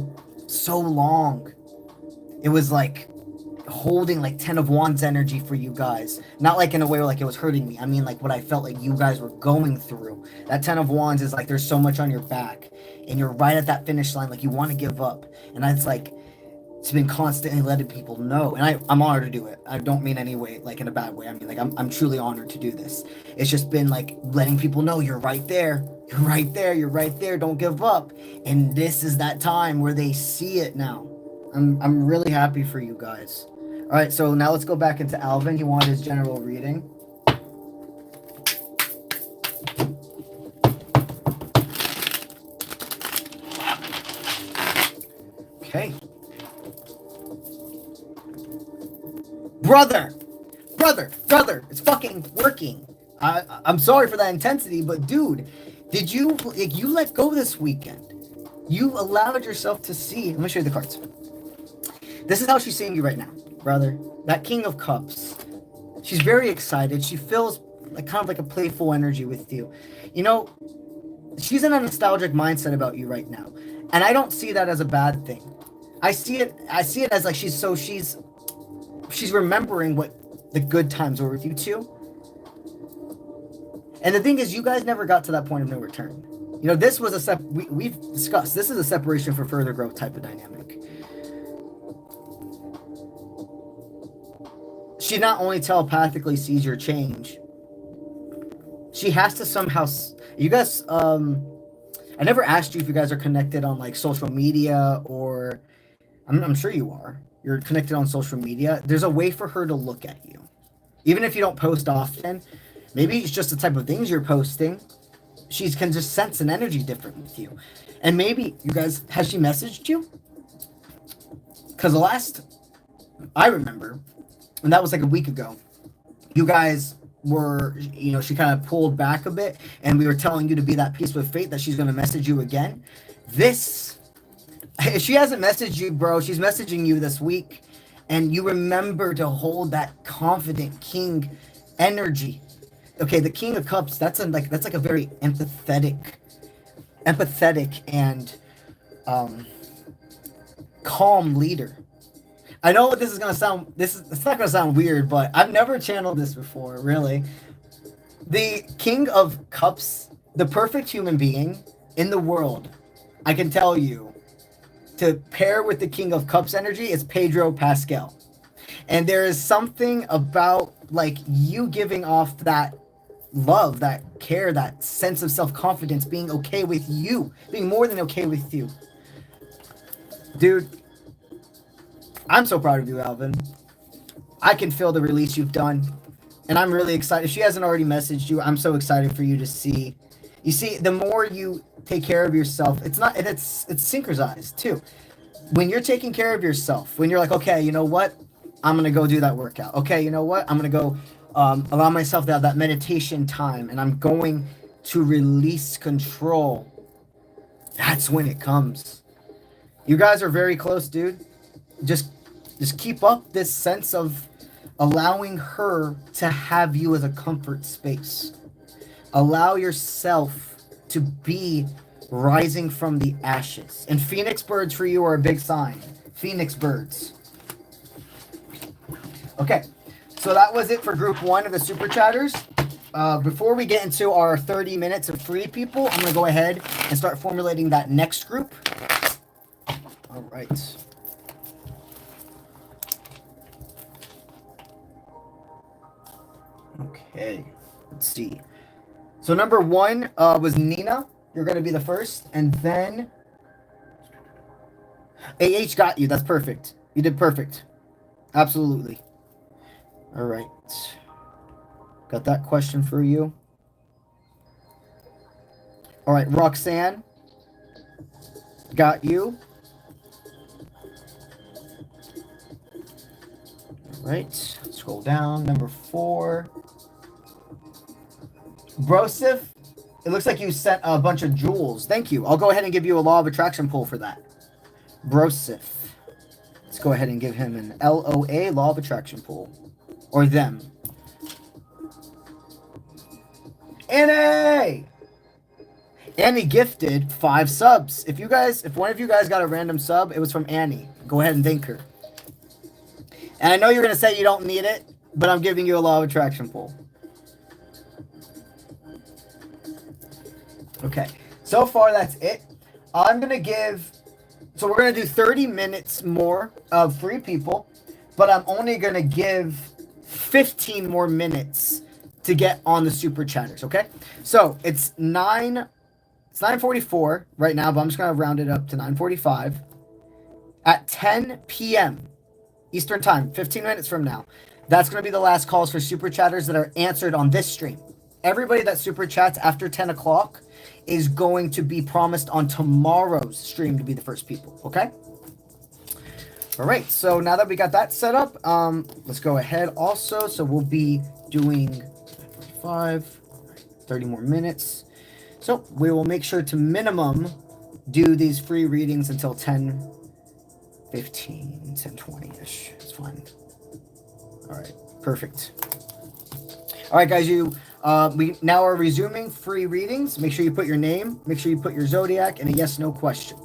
Speaker 1: so long it was like holding like 10 of Wands energy for you guys, not like in a way where like it was hurting me. I mean like what I felt like you guys were going through. That 10 of Wands is like there's so much on your back and you're right at that finish line, like you want to give up, and it's like it's been constantly letting people know, and I'm honored to do it. I don't mean any way like in a bad way. I mean like I'm truly honored to do this. It's just been like letting people know you're right there. You're right there. You're right there. Don't give up. And this is that time where they see it now. I'm really happy for you guys. All right, so now let's go back into Alvin. He wanted his general reading. Okay. Brother, it's fucking working. I'm sorry for that intensity, but dude, did you let go this weekend? You allowed yourself to see. Let me show you the cards. This is how she's seeing you right now, brother. That King of Cups. She's very excited. She feels like kind of like a playful energy with you. You know, she's in a nostalgic mindset about you right now, and I don't see that as a bad thing. I see it as like she's remembering what the good times were with you two. And the thing is, you guys never got to that point of no return. You know, this was we've discussed, this is a separation for further growth type of dynamic. She not only telepathically sees your change, she has to somehow, you guys, I never asked you if you guys are connected on like social media, or I'm sure you are. You're connected on social media. There's a way for her to look at you. Even if you don't post often, maybe it's just the type of things you're posting. She can just sense an energy different with you. And maybe, you guys, has she messaged you? Because the last I remember, and that was like a week ago. You guys were, you know, she kind of pulled back a bit, and we were telling you to be that peace with fate, that she's going to message you again. This, if she hasn't messaged you, bro, she's messaging you this week, and you remember to hold that confident king energy. Okay, the King of Cups, that's like a very empathetic and calm leader. I know this is gonna sound, it's not gonna sound weird, but I've never channeled this before, really. The King of Cups, the perfect human being in the world, I can tell you, to pair with the King of Cups energy is Pedro Pascal. And there is something about like you giving off that love, that care, that sense of self-confidence, being okay with you, being more than okay with you. Dude, I'm so proud of you, Alvin. I can feel the release you've done, and I'm really excited. If she hasn't already messaged you, I'm so excited for you to see. You see, the more you take care of yourself, it's synchronized too. When you're taking care of yourself, when you're like, okay, you know what? I'm going to go do that workout. Okay, you know what? I'm going to go allow myself to have that meditation time, and I'm going to release control. That's when it comes. You guys are very close, dude. Just keep up this sense of allowing her to have you as a comfort space. Allow yourself to be rising from the ashes. And phoenix birds for you are a big sign. Phoenix birds. Okay, so that was it for group 1 of the Super Chatters. Before we get into our 30 minutes of free people, I'm going to go ahead and start formulating that next group. All right. Okay, let's see. So number 1 was Nina. You're going to be the first. And then AH got you. That's perfect. You did perfect. Absolutely. All right. Got that question for you. All right, Roxanne. Got you. All right. Scroll down. Number 4. Brosif, it looks like you sent a bunch of jewels. Thank you. I'll go ahead and give you a law of attraction pull for that. Brosif. Let's go ahead and give him an LOA, law of attraction pull. Or them. Annie! Annie gifted 5 subs. If one of you guys got a random sub, it was from Annie. Go ahead and thank her. And I know you're going to say you don't need it, but I'm giving you a law of attraction pull. Okay, so far that's it. I'm going to give, so we're going to do 30 minutes more of free people, but I'm only going to give 15 more minutes to get on the Super Chatters, okay? So it's 9:44 right now, but I'm just going to round it up to 9:45. At 10 p.m. Eastern Time, 15 minutes from now, that's going to be the last calls for Super Chatters that are answered on this stream. Everybody that Super Chats after 10 o'clock is going to be promised on tomorrow's stream to be the first people, okay? All right, so now that we got that set up, let's go ahead also. So we'll be doing 30 more minutes. So we will make sure to minimum do these free readings until 10:15, 10:20-ish. It's fine. All right, perfect. All right, guys, we now are resuming free readings. Make sure you put your name, make sure you put your zodiac, and a yes/no question.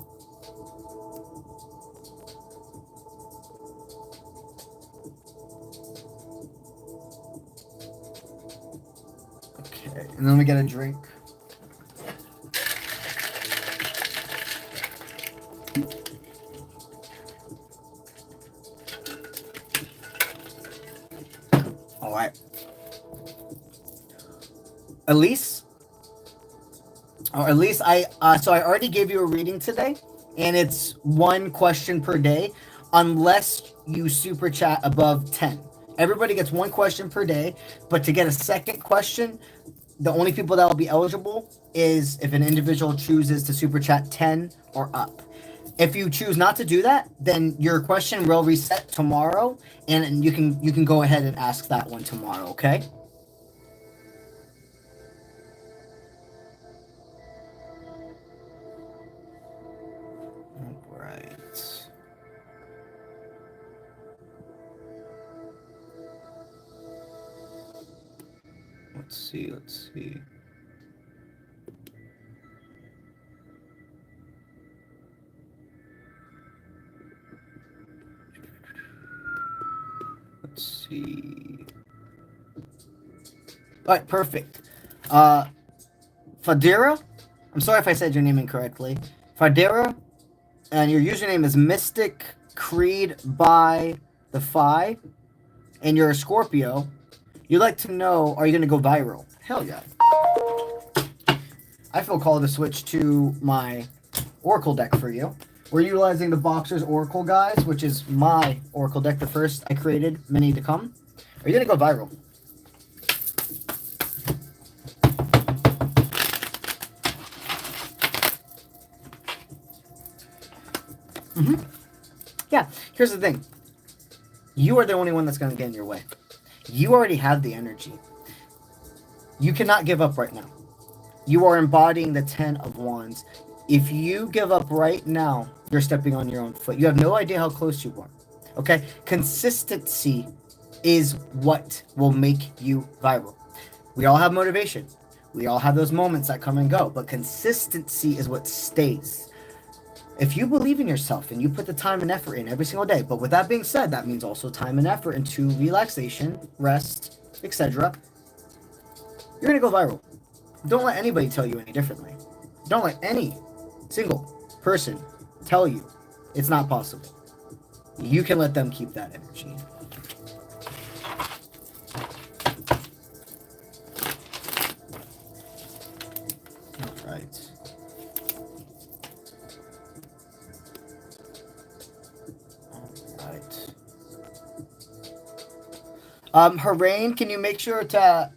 Speaker 1: Okay, and then we get a drink. All right. Elise, so I already gave you a reading today, and it's 1 question per day, unless you super chat above 10. Everybody gets 1 question per day, but to get a second question, the only people that will be eligible is if an individual chooses to super chat 10 or up. If you choose not to do that, then your question will reset tomorrow, and you can go ahead and ask that one tomorrow, okay? All right. Let's see. Let's see. All right, perfect. 𝗧𝗪𝗏, I'm sorry if I said your name incorrectly. 𝗧𝗪𝗏, and your username is 𝗪𝗧𝗧𝗏, and you're a Scorpio. You'd like to know, are you going to go viral? Hell yeah. I feel called to switch to my Oracle deck for you. We're utilizing the Boxer's Oracle, guys, which is my Oracle deck, the first I created, many to come. Are you going to go viral? Yeah, here's the thing. You are the only one that's going to get in your way. You already have the energy. You cannot give up right now. You are embodying the 10 of Wands. If you give up right now, you're stepping on your own foot. You have no idea how close you are. Okay? Consistency is what will make you viral. We all have motivation. We all have those moments that come and go. But consistency is what stays. If you believe in yourself and you put the time and effort in every single day, but with that being said, that means also time and effort into relaxation, rest, etc., you're going to go viral. Don't let anybody tell you any differently. Don't let any single person tell you it's not possible. You can let them keep that energy. All right. Harain, can you make sure to,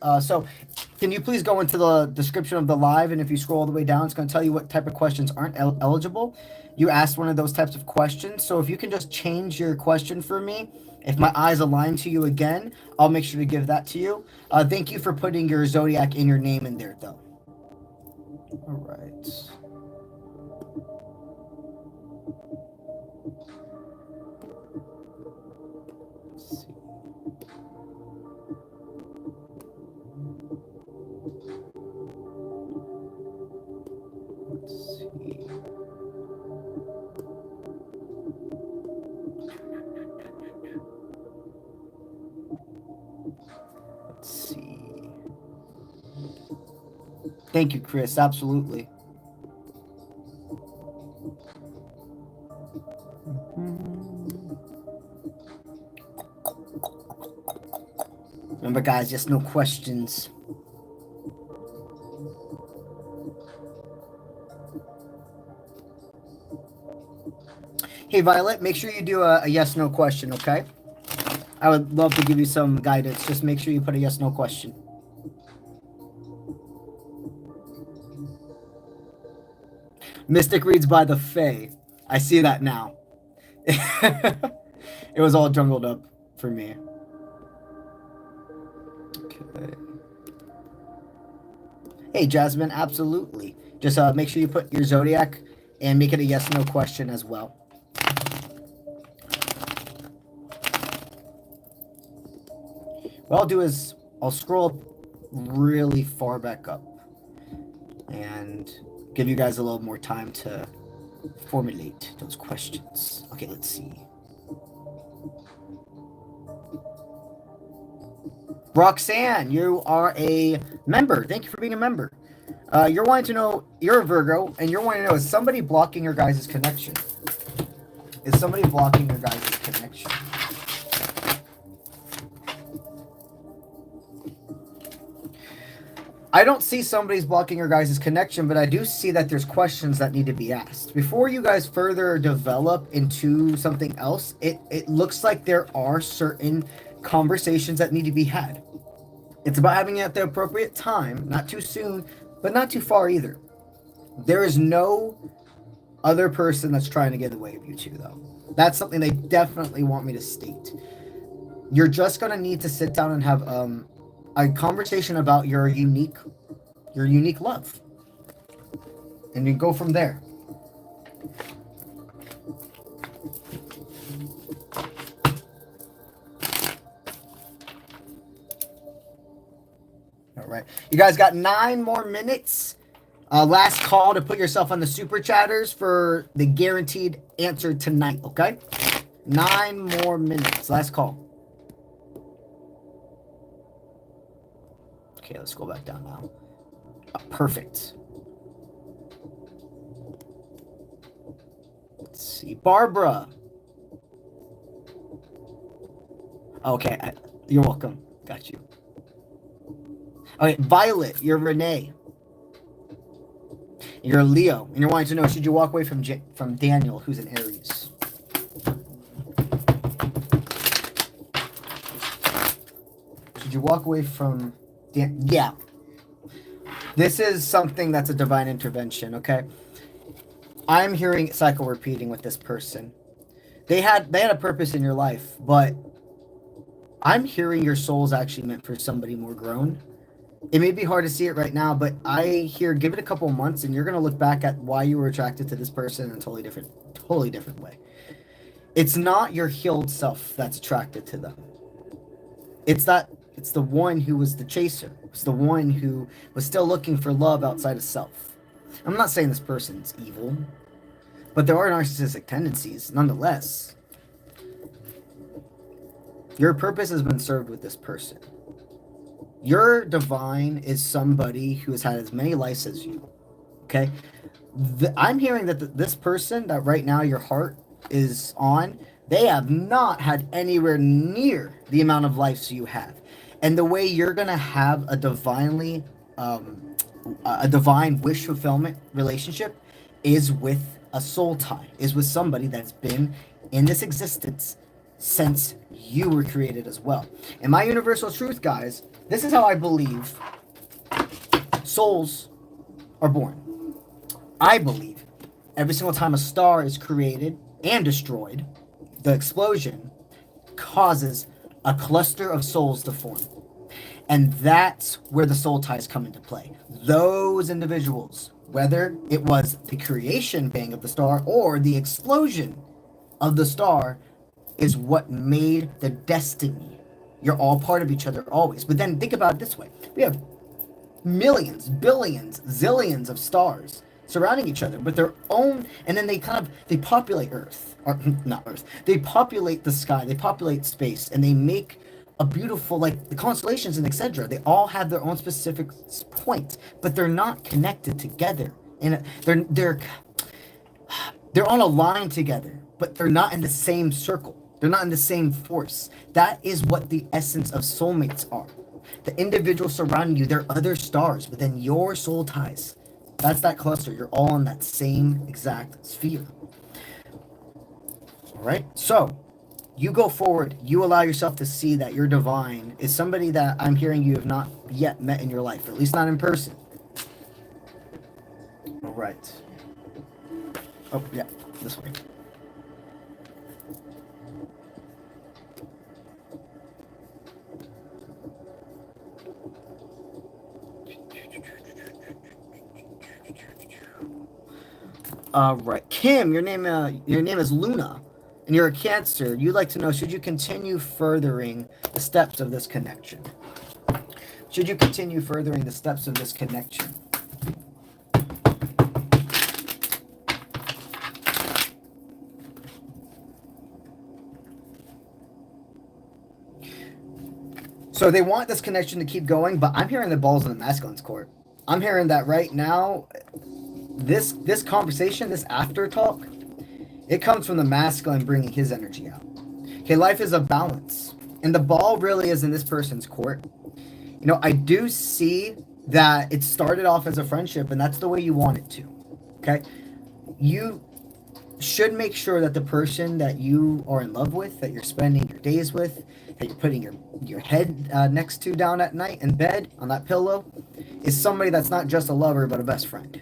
Speaker 1: can you please go into the description of the live, and if you scroll all the way down, it's going to tell you what type of questions aren't eligible. You asked one of those types of questions, so if you can just change your question for me, if my eyes align to you again, I'll make sure to give that to you. Thank you for putting your zodiac and your name in there, though. All right. Thank you, Chris. Absolutely. Remember, guys, just no questions. Hey, Violet, make sure you do a yes-no question, okay? I would love to give you some guidance. Just make sure you put a yes-no question. Mystic reads by the Fae. I see that now. It was all jungled up for me. Okay. Hey, Jasmine, absolutely. Just make sure you put your zodiac and make it a yes-no question as well. What I'll do is I'll scroll really far back up and give you guys a little more time to formulate those questions. Okay, let's see. Roxanne, you are a member. Thank you for being a member. You're wanting to know, you're a Virgo, and you're wanting to know, is somebody blocking your guys' connection? Is somebody blocking your guys' connection? I don't see somebody's blocking your guys' connection, but I do see that there's questions that need to be asked. Before you guys further develop into something else, it looks like there are certain conversations that need to be had. It's about having it at the appropriate time, not too soon, but not too far either. There is no other person that's trying to get away with you too, though. That's something they definitely want me to state. You're just gonna need to sit down and have a conversation about your unique love, and you go from there. All right, you guys got 9 more minutes. Last call to put yourself on the super chatters for the guaranteed answer tonight. Okay, 9 more minutes. Last call. Okay, let's go back down now. Perfect. Let's see. Barbara. Okay, you're welcome. Got you. Okay, Violet, you're Renee. You're a Leo, and you're wanting to know, should you walk away from Daniel, who's an Aries? Should you walk away from yeah. This is something that's a divine intervention, okay? I'm hearing cycle repeating with this person. They had a purpose in your life, but I'm hearing your soul's actually meant for somebody more grown. It may be hard to see it right now, but I hear give it a couple months and you're going to look back at why you were attracted to this person in a totally different way. It's not your healed self that's attracted to them. It's the one who was the chaser. It's the one who was still looking for love outside of self. I'm not saying this person's evil, but there are narcissistic tendencies nonetheless. Your purpose has been served with this person. Your divine is somebody who has had as many lives as you. Okay? I'm hearing that this person that right now your heart is on, they have not had anywhere near the amount of lives you have. And the way you're going to have a divine wish fulfillment relationship is with a soul tie, is with somebody that's been in this existence since you were created as well. And my universal truth, guys, this is how I believe souls are born. I believe every single time a star is created and destroyed, the explosion causes a cluster of souls to form. And that's where the soul ties come into play. Those individuals, whether it was the creation bang of the star or the explosion of the star, is what made the destiny. You're all part of each other always. But then think about it this way. We have millions, billions, zillions of stars surrounding each other with their own, and then they populate Earth, or not Earth, they populate the sky, they populate space, and they make a beautiful, like the constellations and etc. They all have their own specific point, but they're not connected together. And they're on a line together, but they're not in the same circle. They're not in the same force. That is what the essence of soulmates are. The individuals surrounding you, they're other stars, but then your soul ties. That's that cluster. You're all in that same exact sphere. All right? So, you go forward. You allow yourself to see that your divine is somebody that I'm hearing you have not yet met in your life, or at least not in person. All right. Oh, yeah, this way. All right, Kim, your name is Luna, and you're a Cancer. You'd like to know, should you continue furthering the steps of this connection? Should you continue furthering the steps of this connection? So they want this connection to keep going, but I'm hearing the ball's in the masculine's court. I'm hearing that right now, this conversation, this after talk, it comes from the masculine bringing his energy out. Okay, life is a balance, and the ball really is in this person's court. You know, I do see that it started off as a friendship, and that's the way you want it to. Okay, you should make sure that the person that you are in love with, that you're spending your days with, that you're putting your head next to down at night in bed on that pillow, is somebody that's not just a lover but a best friend.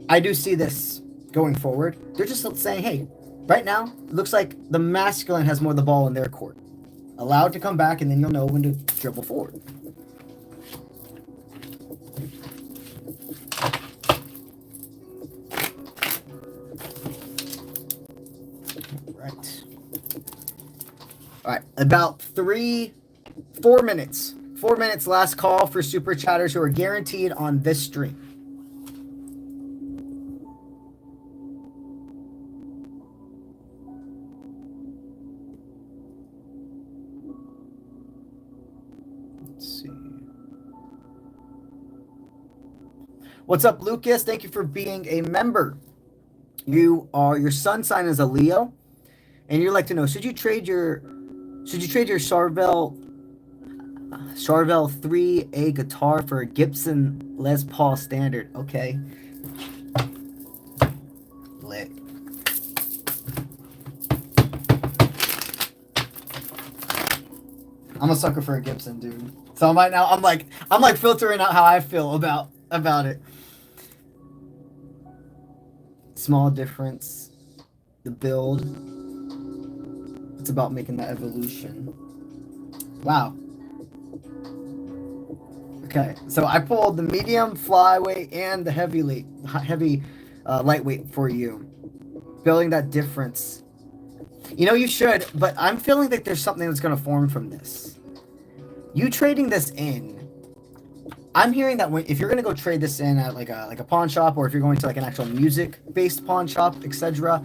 Speaker 1: I do see this going forward. They're just saying, hey, right now, it looks like the masculine has more of the ball in their court. Allow it to come back, and then you'll know when to dribble forward. All right, about 4 minutes. 4 minutes last call for super chatters who are guaranteed on this stream. Let's see. What's up, Lucas? Thank you for being a member. Your sun sign is a Leo, and you'd like to know, should you trade your 𝗨𝗏𝗃𝗧 guitar for a Gibson Les Paul Standard? Okay. Lit. I'm a sucker for a Gibson, dude. So right now I'm like filtering out how I feel about it. Small difference. The build. It's about making that evolution. Wow. Okay, so I pulled the medium, flyweight, and the heavy lightweight for you. Building that difference. You know, you should, but I'm feeling like there's something that's going to form from this. You trading this in, I'm hearing that if you're going to go trade this in at like a pawn shop, or if you're going to like an actual music-based pawn shop, etc.,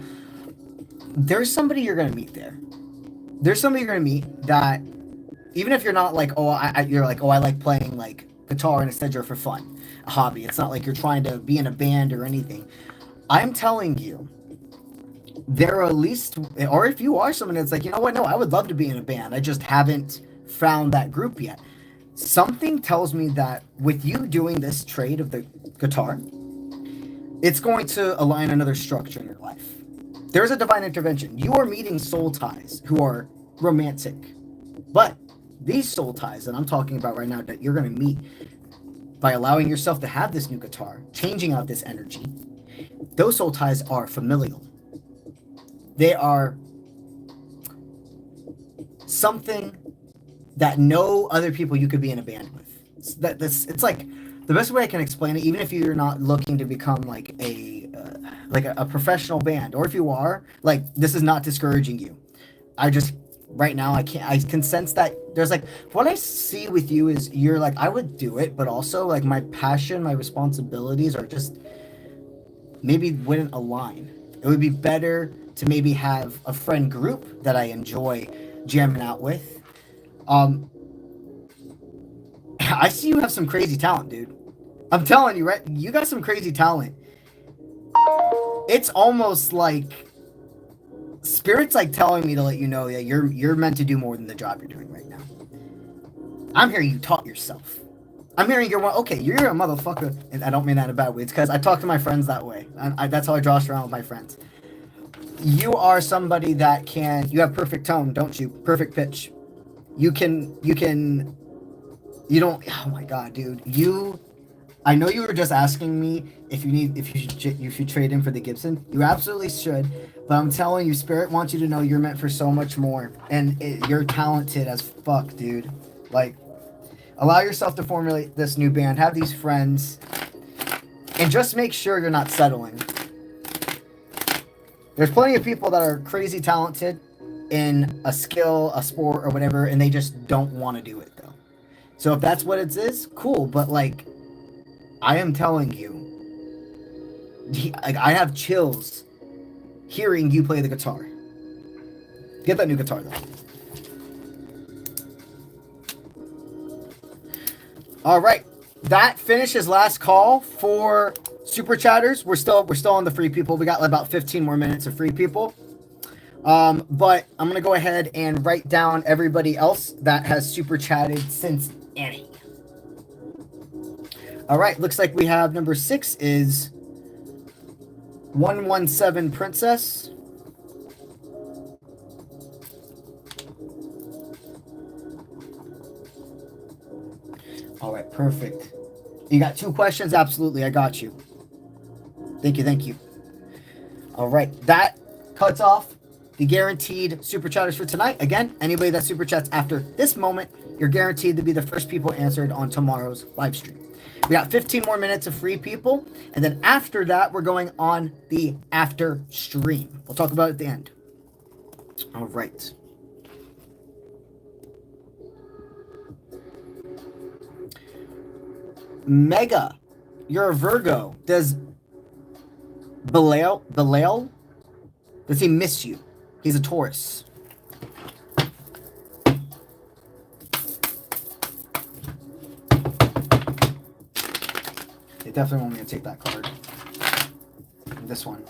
Speaker 1: there's somebody you're going to meet there. There's somebody you're going to meet that, even if you're not like, you're like, I like playing like guitar and etc. for fun, a hobby. It's not like you're trying to be in a band or anything. I'm telling you, there are at least, or if you are someone that's like, you know what, no, I would love to be in a band, I just haven't found that group yet. Something tells me that with you doing this trade of the guitar, it's going to align another structure in your life. There's a divine intervention. You are meeting soul ties who are romantic, but these soul ties that I'm talking about right now that you're going to meet by allowing yourself to have this new guitar, changing out this energy, those soul ties are familial. They are something that no other people you could be in a band with. It's like the best way I can explain it, even if you're not looking to become like a professional band, or if you are, like, this is not discouraging you. Right now I can sense that there's like, what I see with you is you're like, I would do it, but also like my passion, my responsibilities are just maybe wouldn't align. It would be better to maybe have a friend group that I enjoy jamming out with. I see you have some crazy talent, dude. I'm telling you, right? You got some crazy talent. It's almost like Spirit's like telling me to let you know that you're meant to do more than the job you're doing right now. I'm hearing you taught yourself. I'm hearing you're a motherfucker, and I don't mean that in a bad way. It's because I talk to my friends that way. That's how I draw around with my friends. You are somebody that you have perfect tone, don't you? Perfect pitch. You don't, oh my God, dude. I know you were just asking me if you should trade in for the Gibson. You absolutely should, but I'm telling you, Spirit wants you to know you're meant for so much more, and you're talented as fuck, dude. Like, allow yourself to formulate this new band, have these friends, and just make sure you're not settling. There's plenty of people that are crazy talented in a skill, a sport, or whatever, and they just don't want to do it, though. So if that's what it is, cool, but like, I am telling you, I have chills hearing you play the guitar. Get that new guitar, though. All right, that finishes last call for super chatters. We're still on the free people. We got about 15 more minutes of free people. But I'm gonna go ahead and write down everybody else that has super chatted since Annie. All right, looks like we have number 6 is 117 Princess. All right, perfect. You got 2 questions? Absolutely, I got you. Thank you. All right, that cuts off the guaranteed super chatters for tonight. Again, anybody that super chats after this moment, you're guaranteed to be the first people answered on tomorrow's live stream. We got 15 more minutes of free people, and then after that, we're going on the after stream. We'll talk about it at the end. All right. Mega, you're a Virgo. Does Belial, does he miss you? He's a Taurus. They definitely want me to take that card. This one.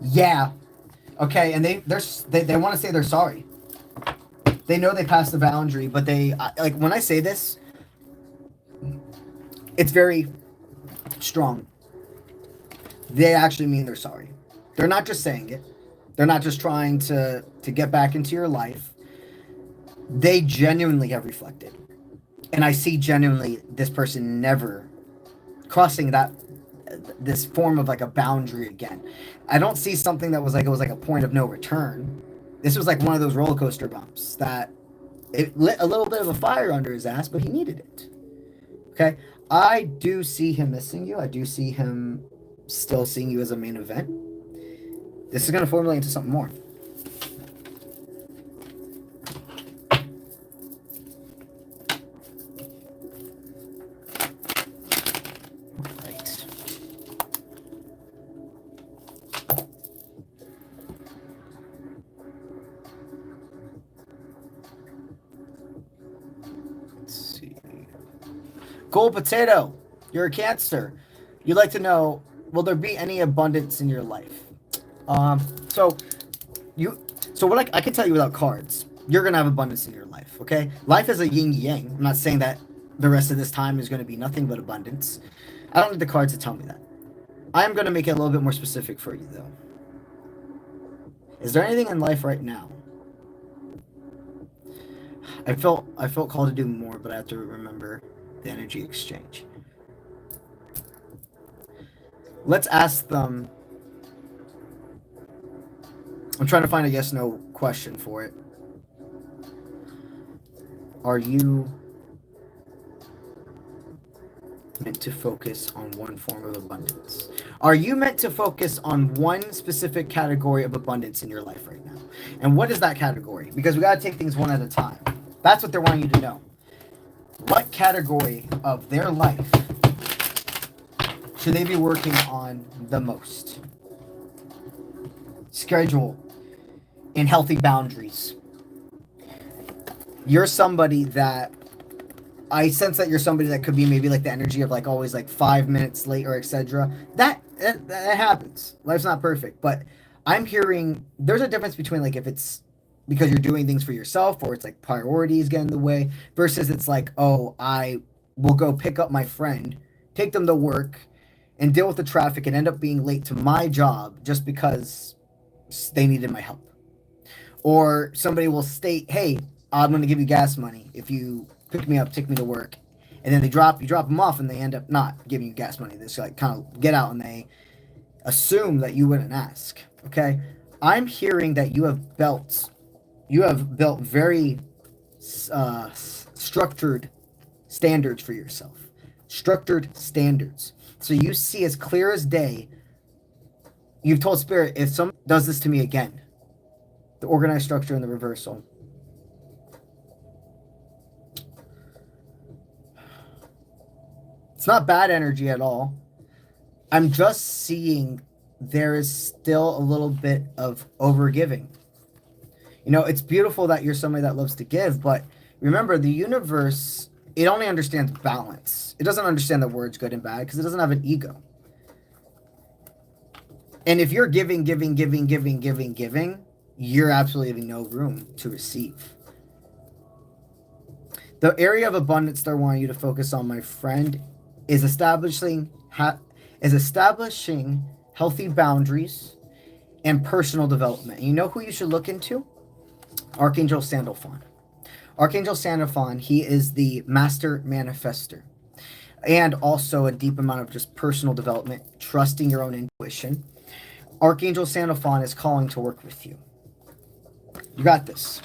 Speaker 1: Yeah. Okay, and they want to say they're sorry. They know they passed the boundary, but they like when I say this, it's very strong. They actually mean they're sorry. They're not just saying it. They're not just trying to get back into your life. They genuinely have reflected. And I see genuinely this person never crossing this form of like a boundary again. I don't see something that was like, it was like a point of no return. This was like one of those roller coaster bumps that it lit a little bit of a fire under his ass, but he needed it. Okay. I do see him missing you. I do see him still seeing you as a main event. This is going to formulate into something more. Gold Potato, you're a Cancer. You'd like to know, will there be any abundance in your life? So what I can tell you without cards, you're gonna have abundance in your life. Okay, life is a yin yang. I'm not saying that the rest of this time is going to be nothing but abundance. I don't need the cards to tell me that. I am going to make it a little bit more specific for you, though. Is there anything in life right now? I felt called to do more, but I have to remember the energy exchange. Let's ask them. I'm trying to find a yes/no question for it. Are you meant to focus on one form of abundance? Are you meant to focus on one specific category of abundance in your life right now? And what is that category? Because we got to take things one at a time. That's what they're wanting you to know. What category of their life should they be working on the most? Schedule and healthy boundaries. You're somebody that I sense that you're somebody that could be maybe like the energy of like always like 5 minutes late or etc. That happens. Life's not perfect, but I'm hearing there's a difference between like if it's because you're doing things for yourself or it's like priorities get in the way versus it's like, oh, I will go pick up my friend, take them to work and deal with the traffic and end up being late to my job just because they needed my help. Or somebody will state, hey, I'm going to give you gas money if you pick me up, take me to work. And then you drop them off and they end up not giving you gas money. They just like kind of get out and they assume that you wouldn't ask. Okay. I'm hearing that you have built very structured standards for yourself. Structured standards. So you see as clear as day, you've told Spirit, if someone does this to me again, the organized structure and the reversal. It's not bad energy at all. I'm just seeing there is still a little bit of overgiving. You know, it's beautiful that you're somebody that loves to give, but remember, the universe, it only understands balance. It doesn't understand the words good and bad because it doesn't have an ego. And if you're giving, you're absolutely having no room to receive. The area of abundance they're wanting you to focus on, my friend, is establishing healthy boundaries and personal development. And you know who you should look into? Archangel Sandalphon. Archangel Sandalphon, he is the master manifester. and also a deep amount of just personal development, trusting your own intuition. Archangel Sandalphon is calling to work with you. You got this.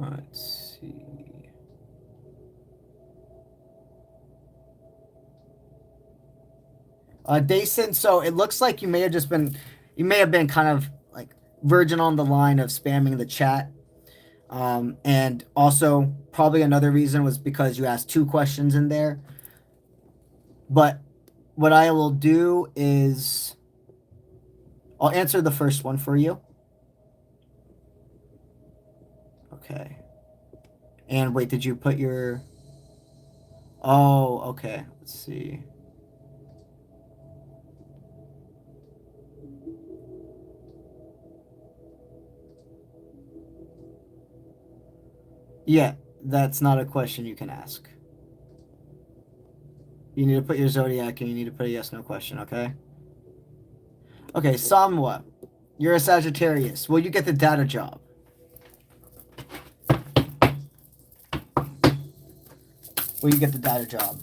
Speaker 1: All right. Let's see. Dason, so it looks like you may have been kind of like virgin on the line of spamming the chat. And also probably another reason was because you asked 2 questions in there. But what I will do is I'll answer the first one for you. Okay. And wait, did you put your... Oh, okay. Let's see. Yeah, that's not a question you can ask. You need to put your zodiac and you need to put a yes/no question, okay? Okay, Samwa, you're a Sagittarius. Will you get the data job? Will you get the data job?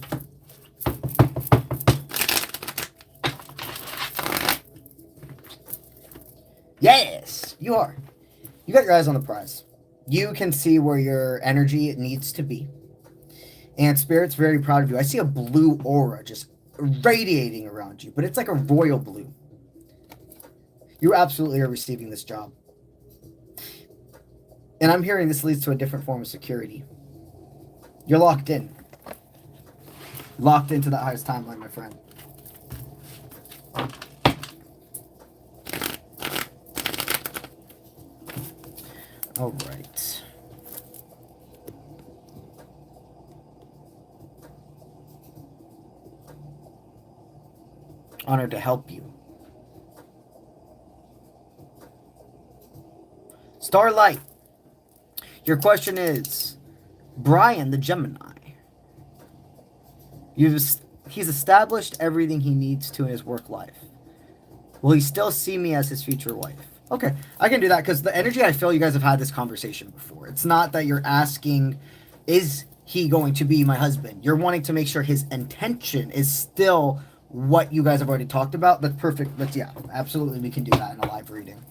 Speaker 1: Yes, you are. You got your eyes on the prize. You can see where your energy needs to be. And Spirit's very proud of you. I see a blue aura just radiating around you, but it's like a royal blue. You absolutely are receiving this job. And I'm hearing this leads to a different form of security. You're locked in. Locked into that highest timeline, my friend. All right. Honored to help you. Starlight, your question is, Brian the Gemini. He's established everything he needs to in his work life. Will he still see me as his future wife? Okay, I can do that because the energy I feel you guys have had this conversation before. It's not that you're asking, is he going to be my husband? You're wanting to make sure his intention is still what you guys have already talked about. That's perfect. But yeah, absolutely we can do that in a live reading.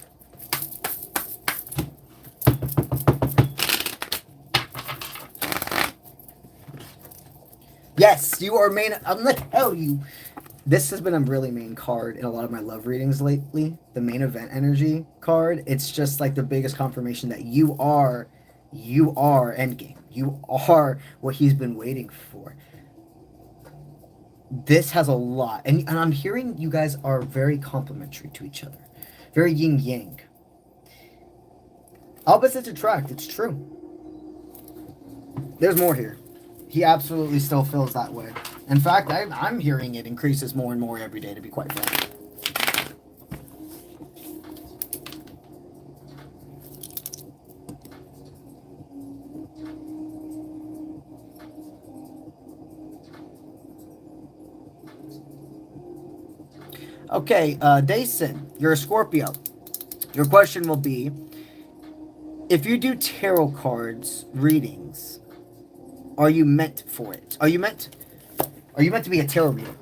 Speaker 1: Yes, you are main. I'm gonna tell you. This has been a really main card in a lot of my love readings lately. The main event energy card. It's just like the biggest confirmation that you are Endgame. You are what he's been waiting for. This has a lot. And I'm hearing you guys are very complementary to each other. Very yin-yang. Opposites attract. It's true. There's more here. He absolutely still feels that way. In fact, I'm hearing it increases more and more every day, to be quite frank. Okay, Dason, you're a Scorpio. Your question will be, if you do tarot cards readings, are you meant for it? Are you meant to be a tarot reader?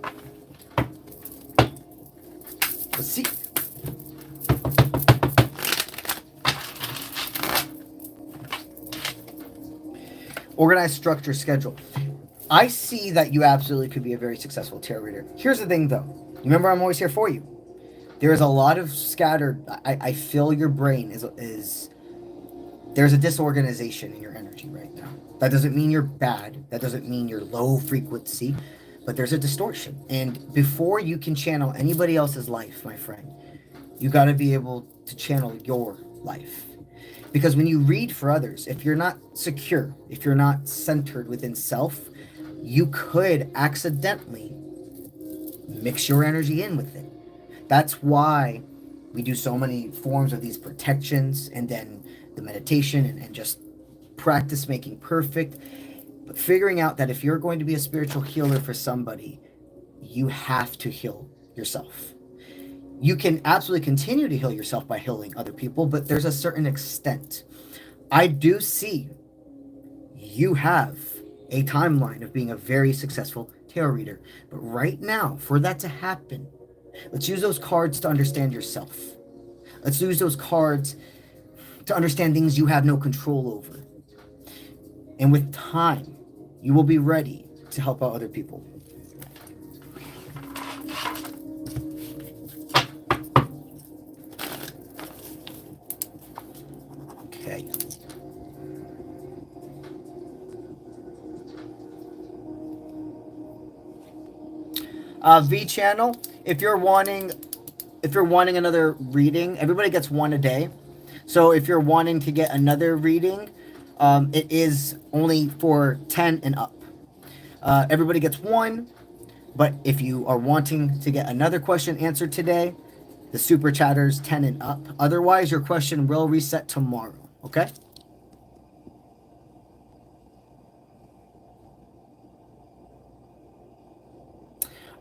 Speaker 1: Let's see. Organized structure, schedule. I see that you absolutely could be a very successful tarot reader. Here's the thing, though. Remember, I'm always here for you. There is a lot of scattered... I feel your brain is... There's a disorganization in your energy right now. That doesn't mean you're bad. That doesn't mean you're low frequency. But there's a distortion. And before you can channel anybody else's life, my friend, you got to be able to channel your life. Because when you read for others, if you're not secure, if you're not centered within self, you could accidentally mix your energy in with it. That's why we do so many forms of these protections, and then the meditation, and just practice making perfect. But figuring out that if you're going to be a spiritual healer for somebody, you have to heal yourself. You can absolutely continue to heal yourself by healing other people, but there's a certain extent. I do see you have a timeline of being a very successful tarot reader. But right now, for that to happen, let's use those cards to understand yourself. Let's use those cards to understand things you have no control over. And with time, you will be ready to help out other people. Okay. V channel, if you're wanting another reading, everybody gets one a day. So if you're wanting to get another reading, it is only for 10 and up. Everybody gets one, but if you are wanting to get another question answered today, the super chatters 10 and up. Otherwise, your question will reset tomorrow. Okay?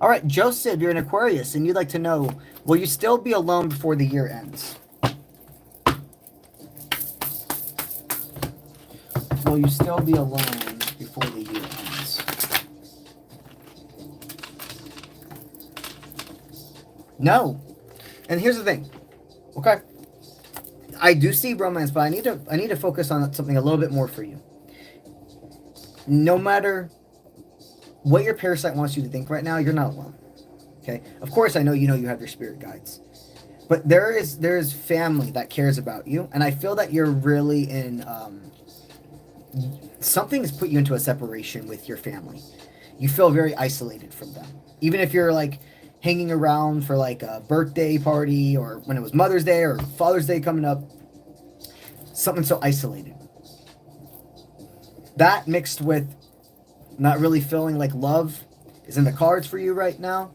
Speaker 1: All right, Joseph, you're an Aquarius, and you'd like to know, will you still be alone before the year ends? Will you still be alone before the year ends? No. And here's the thing. Okay. I do see romance, but I need to focus on something a little bit more for you. No matter what your parasite wants you to think right now, you're not alone. Okay? Of course, I know you have your spirit guides. But there is family that cares about you, and I feel that you're really in something has put you into a separation with your family. You feel very isolated from them. Even if you're like hanging around for like a birthday party, or when it was Mother's Day or Father's Day coming up, something so isolated. That mixed with not really feeling like love is in the cards for you right now.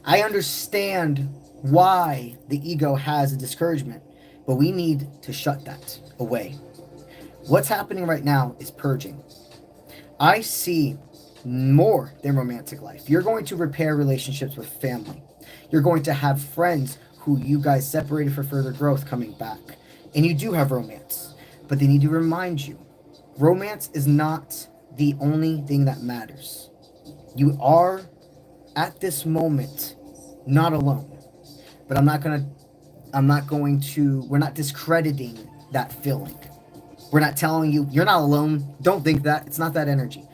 Speaker 1: I understand why the ego has a discouragement, but we need to shut that away. What's happening right now is purging. I see more than romantic life. You're going to repair relationships with family. You're going to have friends who you guys separated for further growth coming back. And you do have romance, but they need to remind you, romance is not the only thing that matters. You are, at this moment, not alone. But we're not discrediting that feeling. We're not telling you, you're not alone. Don't think that. It's not that energy.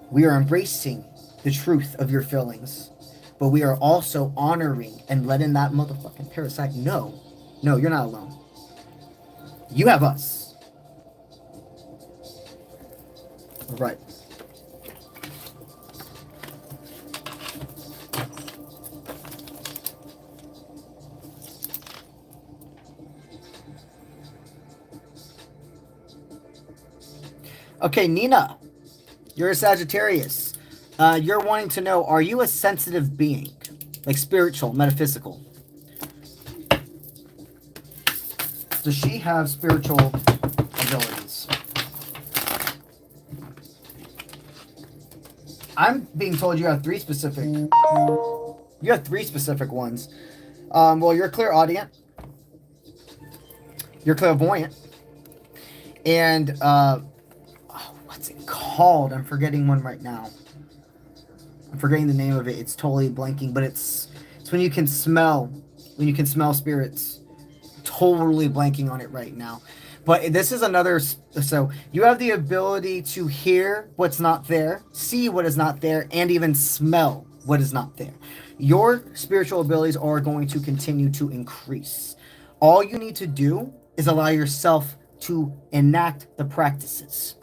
Speaker 1: We are embracing the truth of your feelings, but we are also honoring and letting that motherfucking parasite know, no, you're not alone. You have us. Right. Okay, Nina, you're a Sagittarius. You're wanting to know, are you a sensitive being? Like spiritual, metaphysical? Does she have spiritual abilities? I'm being told you have three specific. You have three specific ones. Well, you're clairaudient. You're clairvoyant. And what's it called? I'm forgetting one right now. I'm forgetting the name of it. It's totally blanking, but it's when you can smell spirits. Totally blanking on it right now. But this is another, so you have the ability to hear what's not there, see what is not there, and even smell what is not there. Your spiritual abilities are going to continue to increase. All you need to do is allow yourself to enact the practices.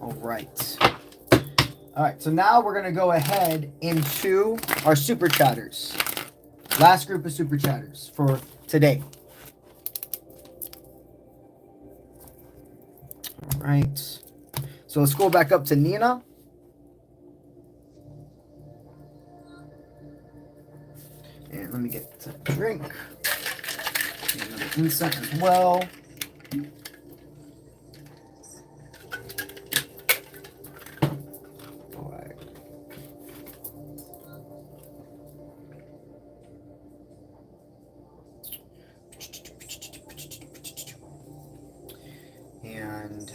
Speaker 1: All right. All right, so now we're going to go ahead into our super chatters. Last group of super chatters for today. All right. So let's go back up to Nina. And let me get a drink. Get another incense as well. Alright. And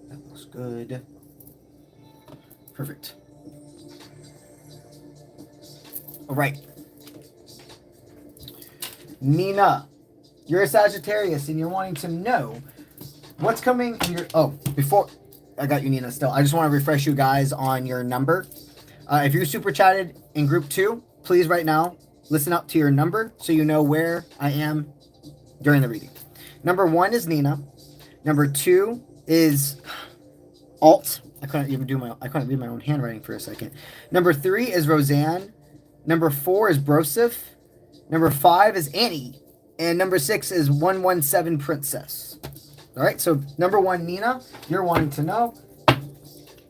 Speaker 1: that looks good. Perfect. All right. Nina, you're a Sagittarius and you're wanting to know what's coming in your... Oh, before... I got you, Nina, still. I just want to refresh you guys on your number. If you're super chatted in group 2, please right now listen up to your number so you know where I am during the reading. Number 1 is Nina. Number 2 is Alt. I couldn't read my own handwriting for a second. Number 3 is Roseanne. Number 4 is Broseph. Number 5 is Annie. And number 6 is 117 Princess. All right, so number 1, Nina, you're wanting to know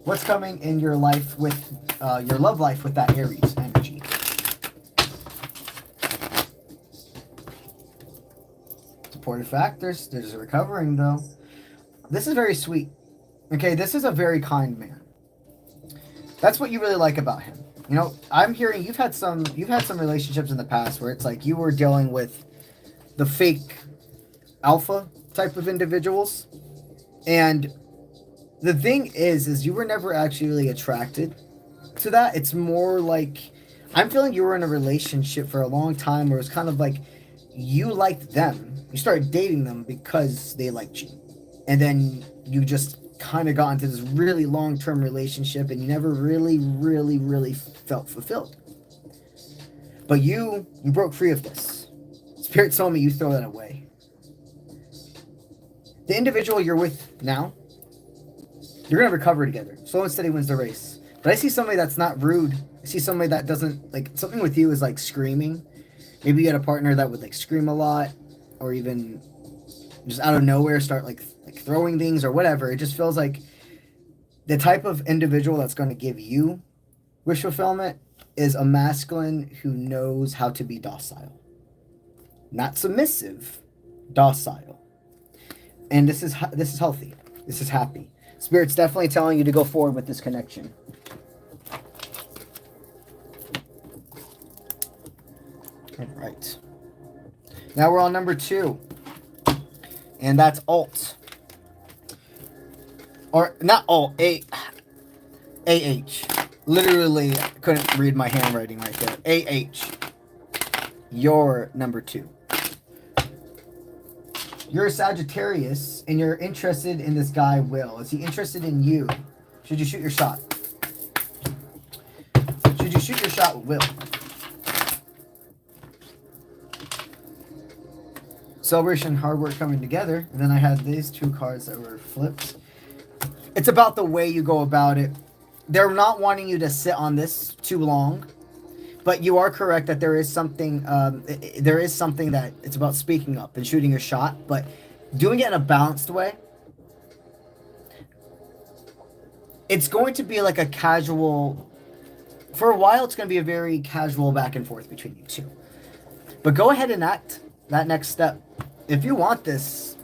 Speaker 1: what's coming in your life with your love life with that Aries energy. Supportive factors. There's a recovering though. This is very sweet. Okay, this is a very kind man. That's what you really like about him. You know, I'm hearing you've had some relationships in the past where it's like you were dealing with the fake alpha type of individuals. And the thing is you were never actually really attracted to that. It's more like I'm feeling you were in a relationship for a long time where it's kind of like you liked them. You started dating them because they liked you. And then you just kind of got into this really long-term relationship and you never really felt fulfilled. But you broke free of this. Spirit told me you throw that away. The individual you're with now, you're going to recover together. Slow and steady wins the race. But I see somebody that's not rude. I see somebody that doesn't, like, something with you is like screaming. Maybe you had a partner that would like scream a lot or even just out of nowhere start like throwing things or whatever. It just feels like the type of individual that's going to give you wish fulfillment is a masculine who knows how to be docile. Not submissive, docile. And this is healthy. This is happy. Spirit's definitely telling you to go forward with this connection. All right. Now we're on number 2. And that's Alt. Or not Alt, A-H. Literally couldn't read my handwriting right there. A-H. You're number 2. You're a Sagittarius, and you're interested in this guy, Will. Is he interested in you? Should you shoot your shot? Should you shoot your shot with Will? Celebration, hard work coming together. And then I had these 2 cards that were flipped. It's about the way you go about it. They're not wanting you to sit on this too long. But you are correct that there is something that it's about speaking up and shooting your shot, but doing it in a balanced way. It's going to be like a casual, for a while it's going to be a very casual back and forth between you two. But go ahead and act that next step. If you want this,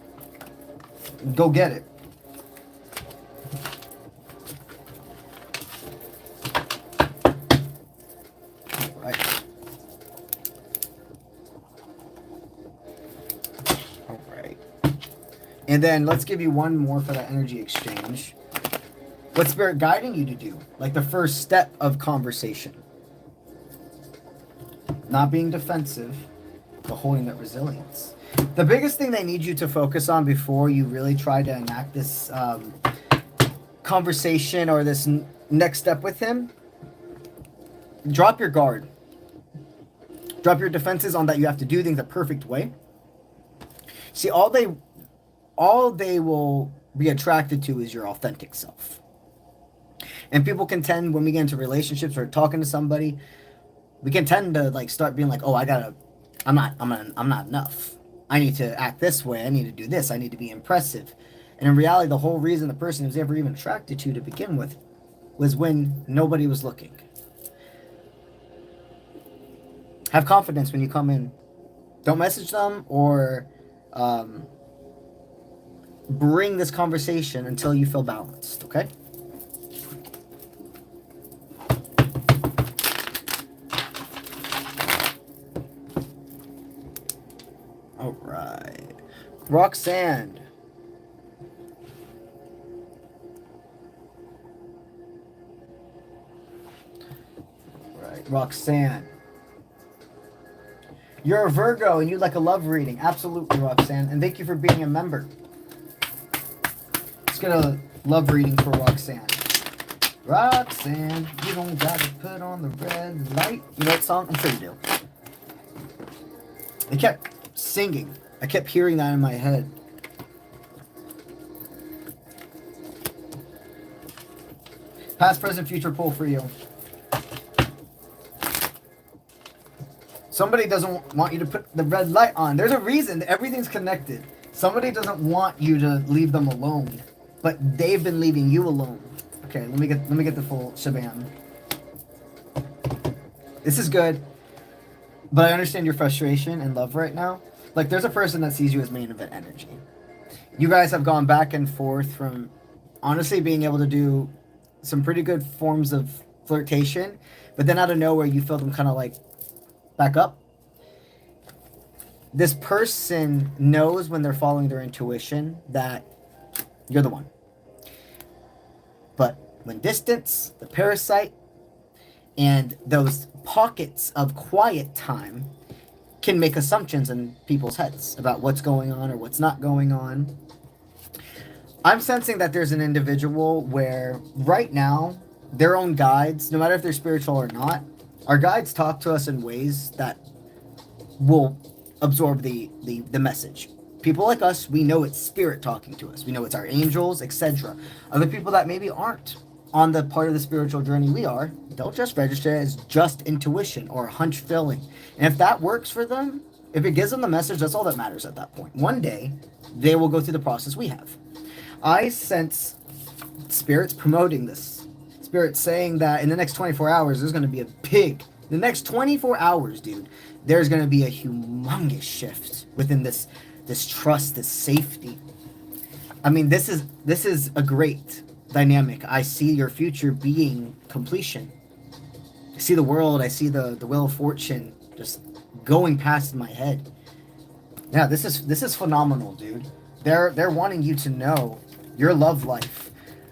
Speaker 1: go get it. And then let's give you one more for that energy exchange. What's Spirit guiding you to do? Like the first step of conversation. Not being defensive, but holding that resilience. The biggest thing they need you to focus on before you really try to enact this conversation or this next step with him, drop your guard. Drop your defenses on that you have to do things the perfect way. See, all they will be attracted to is your authentic self. And people can tend, when we get into relationships or talking to somebody, we can tend to like start being like, oh, I'm not enough. I need to act this way. I need to do this. I need to be impressive. And in reality, the whole reason the person was ever even attracted to begin with was when nobody was looking. Have confidence when you come in. Don't message them or bring this conversation until you feel balanced, okay? All right. Roxanne. All right, Roxanne. You're a Virgo and you'd like a love reading. Absolutely, Roxanne. And thank you for being a member. Let's get a love reading for Roxanne. Roxanne, you don't gotta put on the red light. You know that song? I'm sure you do. They kept singing. I kept hearing that in my head. Past, present, future pull for you. Somebody doesn't want you to put the red light on. There's a reason. Everything's connected. Somebody doesn't want you to leave them alone, but they've been leaving you alone. Okay, let me get the full shebang. This is good, but I understand your frustration and love right now. Like, there's a person that sees you as main event energy. You guys have gone back and forth from honestly being able to do some pretty good forms of flirtation, but then out of nowhere you feel them kind of like back up. This person knows when they're following their intuition that you're the one. But when distance, the parasite, and those pockets of quiet time can make assumptions in people's heads about what's going on or what's not going on. I'm sensing that there's an individual where right now their own guides, no matter if they're spiritual or not, our guides talk to us in ways that will absorb the message. People like us, we know it's spirit talking to us. We know it's our angels, etc. Other people that maybe aren't on the part of the spiritual journey we are, they'll just register as just intuition or a hunch feeling. And if that works for them, if it gives them the message, that's all that matters at that point. One day, they will go through the process we have. I sense spirits promoting this. Spirits saying that in the next 24 hours, there's going to be the next 24 hours, dude, there's going to be a humongous shift within this trust, this safety. I mean, this is a great dynamic. I see your future being completion. I see the world. I see the wheel of fortune just going past my head. Yeah, this is phenomenal, dude. They're wanting you to know your love life.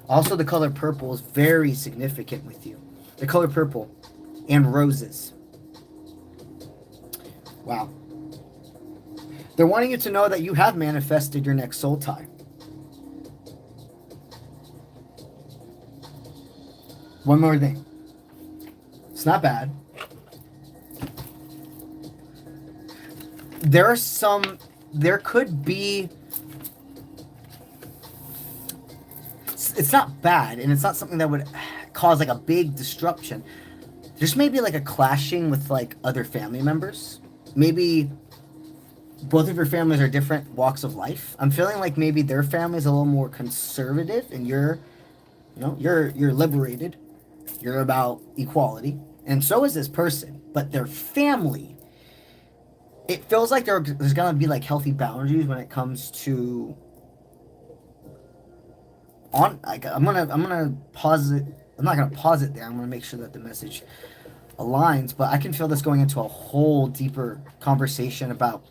Speaker 1: Also, the color purple is very significant with you. The color purple and roses. Wow. They're wanting you to know that you have manifested your next soul tie. One more thing. It's not bad. There could be, it's not bad, and it's not something that would cause like a big disruption. There's maybe like a clashing with like other family members. Maybe both of your families are different walks of life. I'm feeling like maybe their family is a little more conservative, and you're liberated. You're about equality, and so is this person. But their family, it feels like there's gonna be like healthy boundaries when it comes to. I'm gonna pause it. I'm not gonna pause it there. I'm gonna make sure that the message aligns. But I can feel this going into a whole deeper conversation about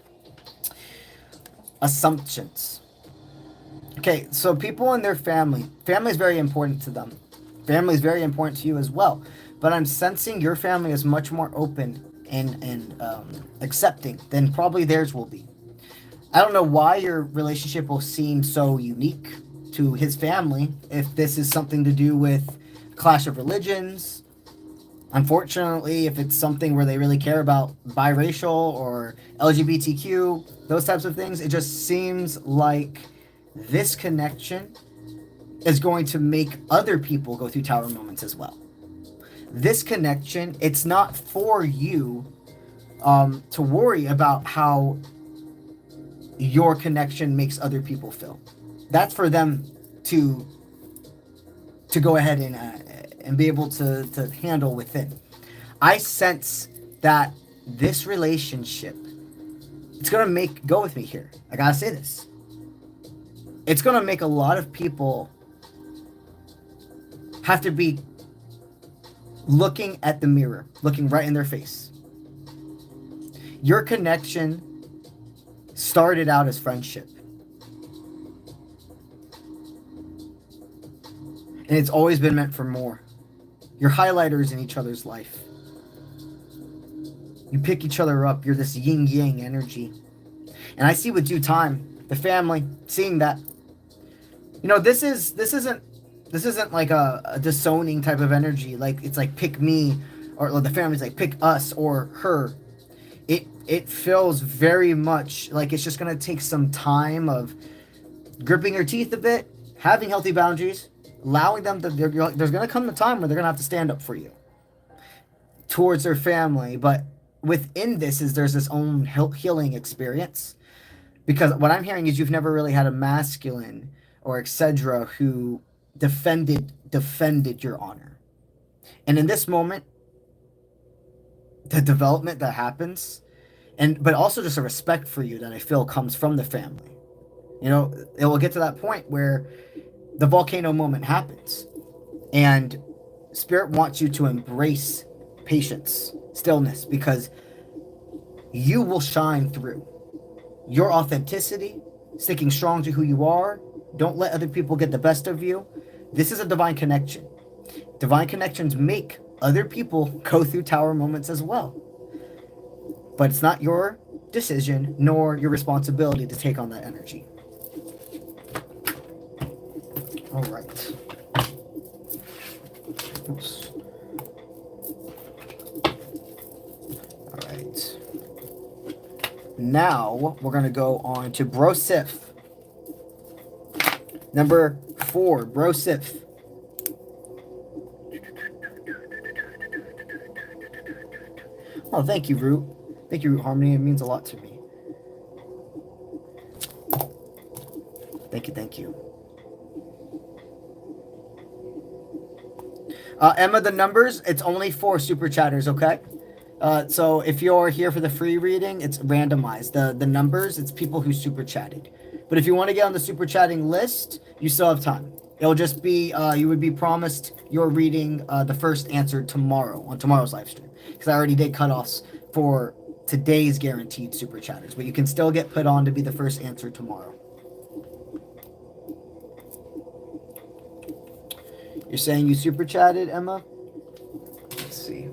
Speaker 1: assumptions. Okay, so people in their family is very important to them. Family is very important to you as well. But I'm sensing your family is much more open and accepting than probably theirs will be. I don't know why your relationship will seem so unique to his family, if this is something to do with clash of religions. Unfortunately, if it's something where they really care about biracial or LGBTQ, those types of things, it just seems like this connection is going to make other people go through tower moments as well. This connection, it's not for you to worry about how your connection makes other people feel. That's for them to go ahead and be able to handle within. I sense that this relationship, it's going to make, go with me here, I gotta say this, it's going to make a lot of people have to be looking at the mirror, looking right in their face. Your connection started out as friendship. And it's always been meant for more. You're highlighters in each other's life. You pick each other up. You're this yin-yang energy. And I see with due time, the family seeing that. You know, this isn't like a disowning type of energy. Like, it's like pick me, or the family's like pick us or her. It feels very much like it's just going to take some time of gripping your teeth a bit, having healthy boundaries, allowing them to, there's going to come a time where they're going to have to stand up for you towards their family. But within this there's this own healing experience, because what I'm hearing is you've never really had a masculine or 𝗟𝗓𝗏 who defended your honor. And in this moment, the development that happens, but also just a respect for you that I feel comes from the family. You know, it will get to that point where the volcano moment happens, and Spirit wants you to embrace patience, stillness, because you will shine through your authenticity, sticking strong to who you are. Don't let other people get the best of you. This is a divine connection. Divine connections make other people go through tower moments as well. But it's not your decision nor your responsibility to take on that energy. All right. Oops. All right. Now we're going to go on to 𝗨𝗧𝗧. Number 4, 𝗨𝗧𝗧. Oh, thank you, Root. Thank you, Root Harmony. It means a lot to me. Thank you, thank you. Emma, the numbers, it's only for super chatters, okay? So if you're here for the free reading, it's randomized. The numbers, it's people who super chatted. But if you want to get on the super chatting list, you still have time. It'll just be, you would be promised your reading, the first answer tomorrow, on tomorrow's live stream. Because I already did cutoffs for today's guaranteed super chatters. But you can still get put on to be the first answer tomorrow. You're saying you super chatted, Emma? Let's see.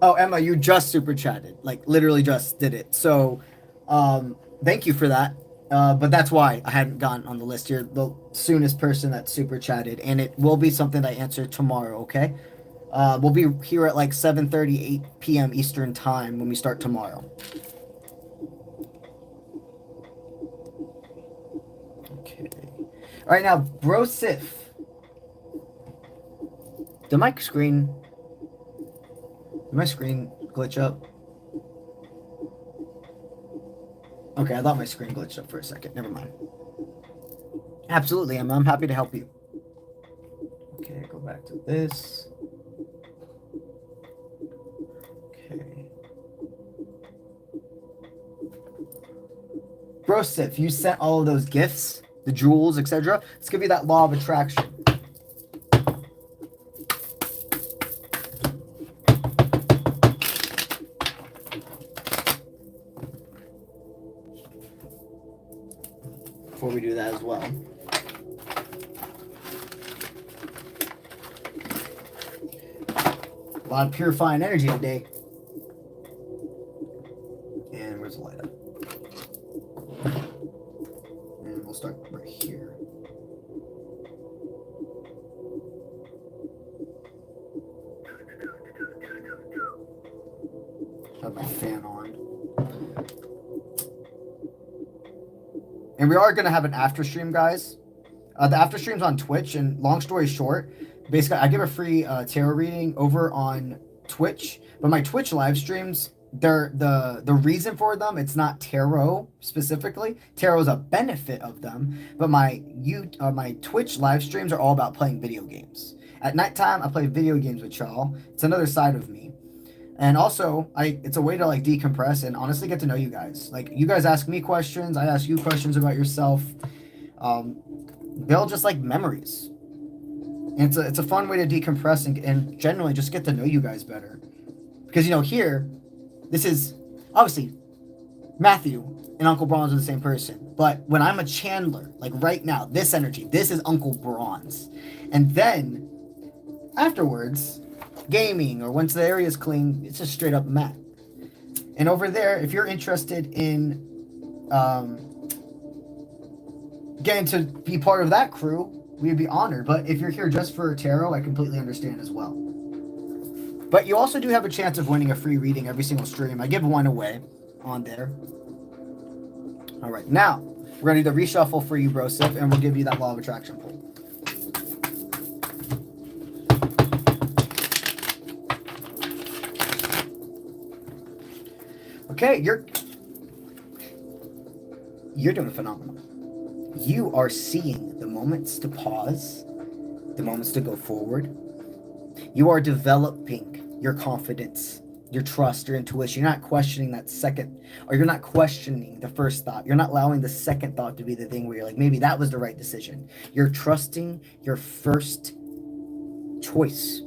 Speaker 1: Oh, Emma, you just super chatted. Like, literally just did it. So, thank you for that. But that's why I hadn't gotten on the list. You're the soonest person that super chatted. And it will be something I answer tomorrow, okay? We'll be here at like 7:30, 8 p.m. Eastern time when we start tomorrow. Okay. All right, now, 𝗨𝗧𝗧. Did my screen glitch up? Okay, I thought my screen glitched up for a second. Never mind. Absolutely, Emma. I'm happy to help you. Okay, go back to this. Okay. 𝗨𝗧𝗧, you sent all of those gifts, the jewels, etc. Let's give you that law of attraction. Before we do that as well. A lot of purifying energy today. And where's the light up? And we'll start right here. Have my fan on. And we are going to have an after stream, guys. The after stream's on Twitch, and long story short, basically I give a free tarot reading over on Twitch, but my Twitch live streams, they're the reason for them, it's not tarot specifically. Tarot is a benefit of them, but my Twitch live streams are all about playing video games. At nighttime, I play video games with y'all. It's another side of me. And also, it's a way to like decompress and honestly get to know you guys. Like, you guys ask me questions, I ask you questions about yourself. Build just like memories. And it's a fun way to decompress and generally just get to know you guys better. Because, you know, here, this is obviously Matthew and UncleBronze are the same person. But when I'm a Chandler, like right now, this energy, this is UncleBronze. And then afterwards, gaming, or once the area is clean, it's just straight up Matt. And over there, if you're interested in getting to be part of that crew, we'd be honored. But if you're here just for tarot, I completely understand as well. But you also do have a chance of winning a free reading every single stream. I give one away on there. All right, now we're going to do the reshuffle for you, Brosif, and we'll give you that law of attraction pull. Okay, you're doing phenomenal. You are seeing the moments to pause, the moments to go forward. You are developing your confidence, your trust, your intuition. You're not questioning that second, or you're not questioning the first thought. You're not allowing the second thought to be the thing where you're like, maybe that was the right decision. You're trusting your first choice.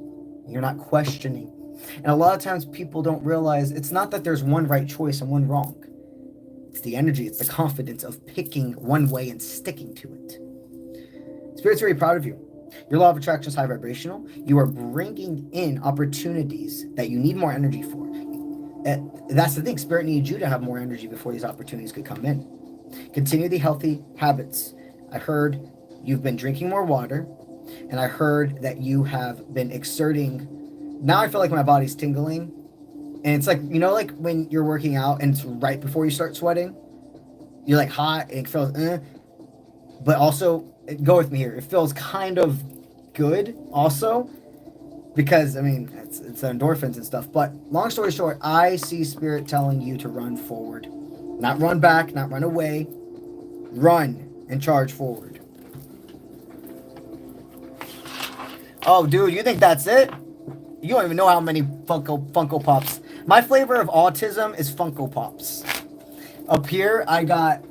Speaker 1: You're not questioning. And a lot of times people don't realize it's not that there's one right choice and one wrong. It's the energy, it's the confidence of picking one way and sticking to it. Spirit's very proud of you. Your law of attraction is high vibrational. You are bringing in opportunities that you need more energy for. That's the thing. Spirit needs you to have more energy before these opportunities could come in. Continue the healthy habits. I heard you've been drinking more water, and I heard that you have been exerting. Now I feel like my body's tingling. And it's like, you know, like when you're working out and it's right before you start sweating, you're like hot and it feels, but also, go with me here, it feels kind of good also, because I mean it's the endorphins and stuff. But long story short, I see Spirit telling you to run forward, not run back, not run away, run and charge forward. Oh dude, you think that's it? You don't even know how many Funko Pops. My flavor of autism is Funko Pops. Up here I got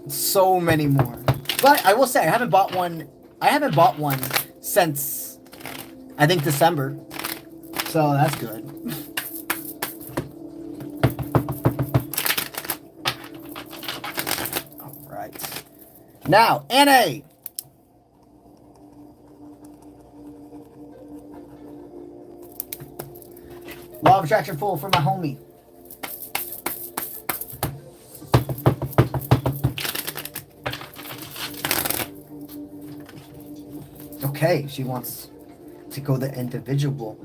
Speaker 1: so many more. But I will say, I haven't bought one since, I think, December. So that's good. All right. Now, Anna. Law of attraction pull for my homie. Okay, she wants to go the individual,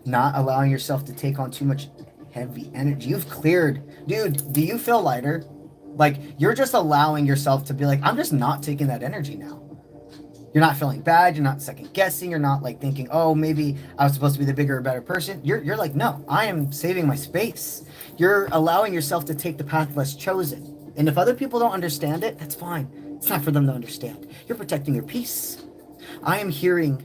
Speaker 1: not allowing yourself to take on too much heavy energy. You've cleared. Dude, do you feel lighter? Like, you're just allowing yourself to be like, I'm just not taking that energy now. You're not feeling bad. You're not second guessing. You're not like thinking, oh, maybe I was supposed to be the bigger or better person. You're like, no, I am saving my space. You're allowing yourself to take the path less chosen. And if other people don't understand it, that's fine. It's not for them to understand. You're protecting your peace. I am hearing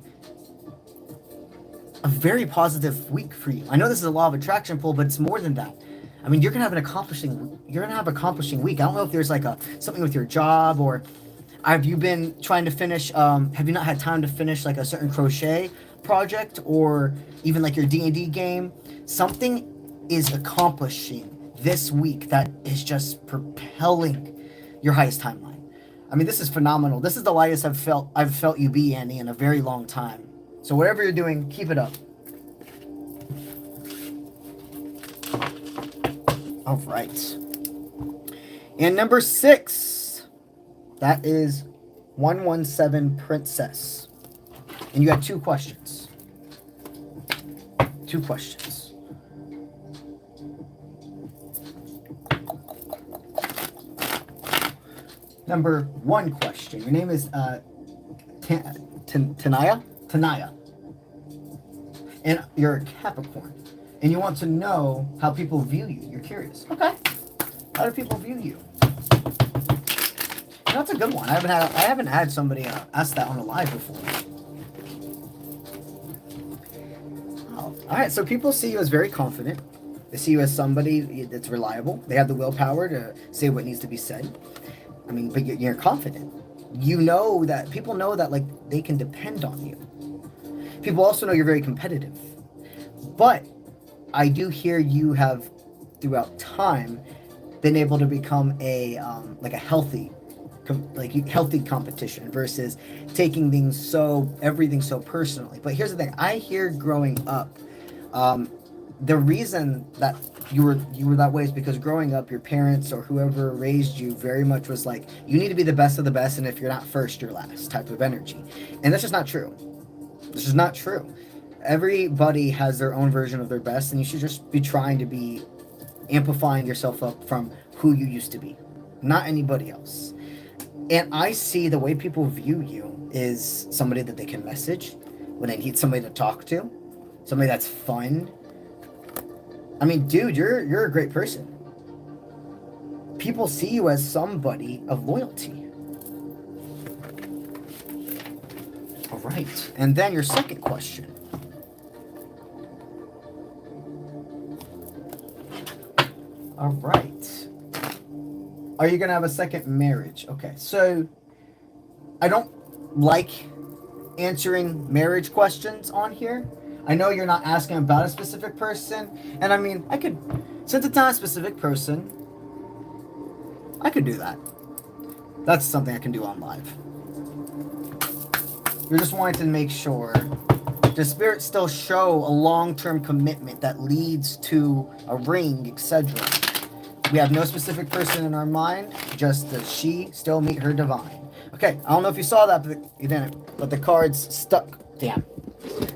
Speaker 1: a very positive week for you. I know this is a law of attraction pull, but it's more than that. I mean, you're gonna have an accomplishing week. I don't know if there's like something with your job, or have you been trying to finish? Have you not had time to finish like a certain crochet project, or even like your D&D game? Something is accomplishing this week that is just propelling your highest timeline. I mean, this is phenomenal. This is the lightest I've felt you be, Annie, in a very long time. So whatever you're doing, keep it up. All right. And number 6, that is 117 Princess. And you got 2 questions. 2 questions. Number 1 question. Your name is Tanaya? Tanaya. And you're a Capricorn. And you want to know how people view you. You're curious. Okay. How do people view you? That's a good one. I haven't had somebody ask that on a live before. All right, so people see you as very confident. They see you as somebody that's reliable. They have the willpower to say what needs to be said. I mean, but you're confident. You know that people know that like they can depend on you. People also know you're very competitive. But I do hear you have, throughout time, been able to become a like a healthy competition versus taking everything so personally. But here's the thing: I hear growing up, the reason that you were that way is because growing up, your parents or whoever raised you very much was like, you need to be the best of the best, and if you're not first, you're last type of energy, and that's just not true. This is not true. Everybody has their own version of their best, and you should just be trying to be amplifying yourself up from who you used to be, not anybody else. And I see the way people view you is somebody that they can message when they need somebody to talk to, somebody that's fun. I mean, dude, you're a great person. People see you as somebody of loyalty. All right. And then your second question. All right. Are you going to have a second marriage? Okay. So I don't like answering marriage questions on here. I know you're not asking about a specific person. And I mean, since it's not a specific person, I could do that. That's something I can do on live. You're just wanting to make sure the spirits still show a long-term commitment that leads to a ring, etc. We have no specific person in our mind, just does she still meet her divine. Okay, I don't know if you saw that, but you didn't. But the card's stuck. Damn.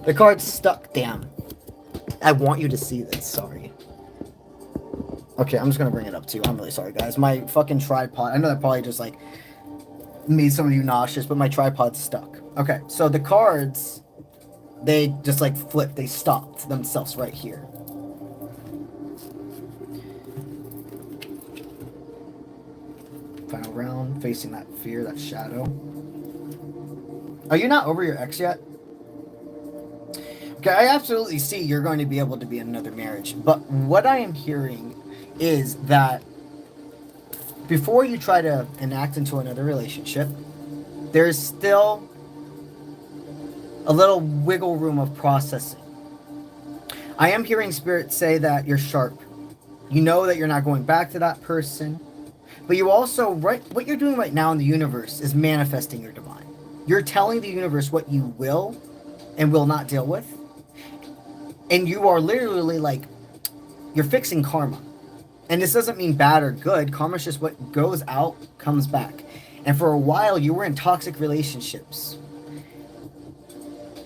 Speaker 1: The card's stuck. Damn. I want you to see this. Sorry. Okay, I'm just going to bring it up to you. I'm really sorry, guys. My fucking tripod. I know that probably just, like, made some of you nauseous, but my tripod's stuck. Okay, so the cards, they just, like, flipped. They stopped themselves right here. Final round, facing that fear, that shadow. Are you not over your ex yet? Okay, I absolutely see you're going to be able to be in another marriage. But what I am hearing is that before you try to enact into another relationship, there's still a little wiggle room of processing. I am hearing Spirit say that you're sharp. You know that you're not going back to that person. But you also, what you're doing right now in the universe is manifesting your divine. You're telling the universe what you will and will not deal with. And you are literally like, you're fixing karma. And this doesn't mean bad or good. Karma is just what goes out, comes back. And for a while, you were in toxic relationships.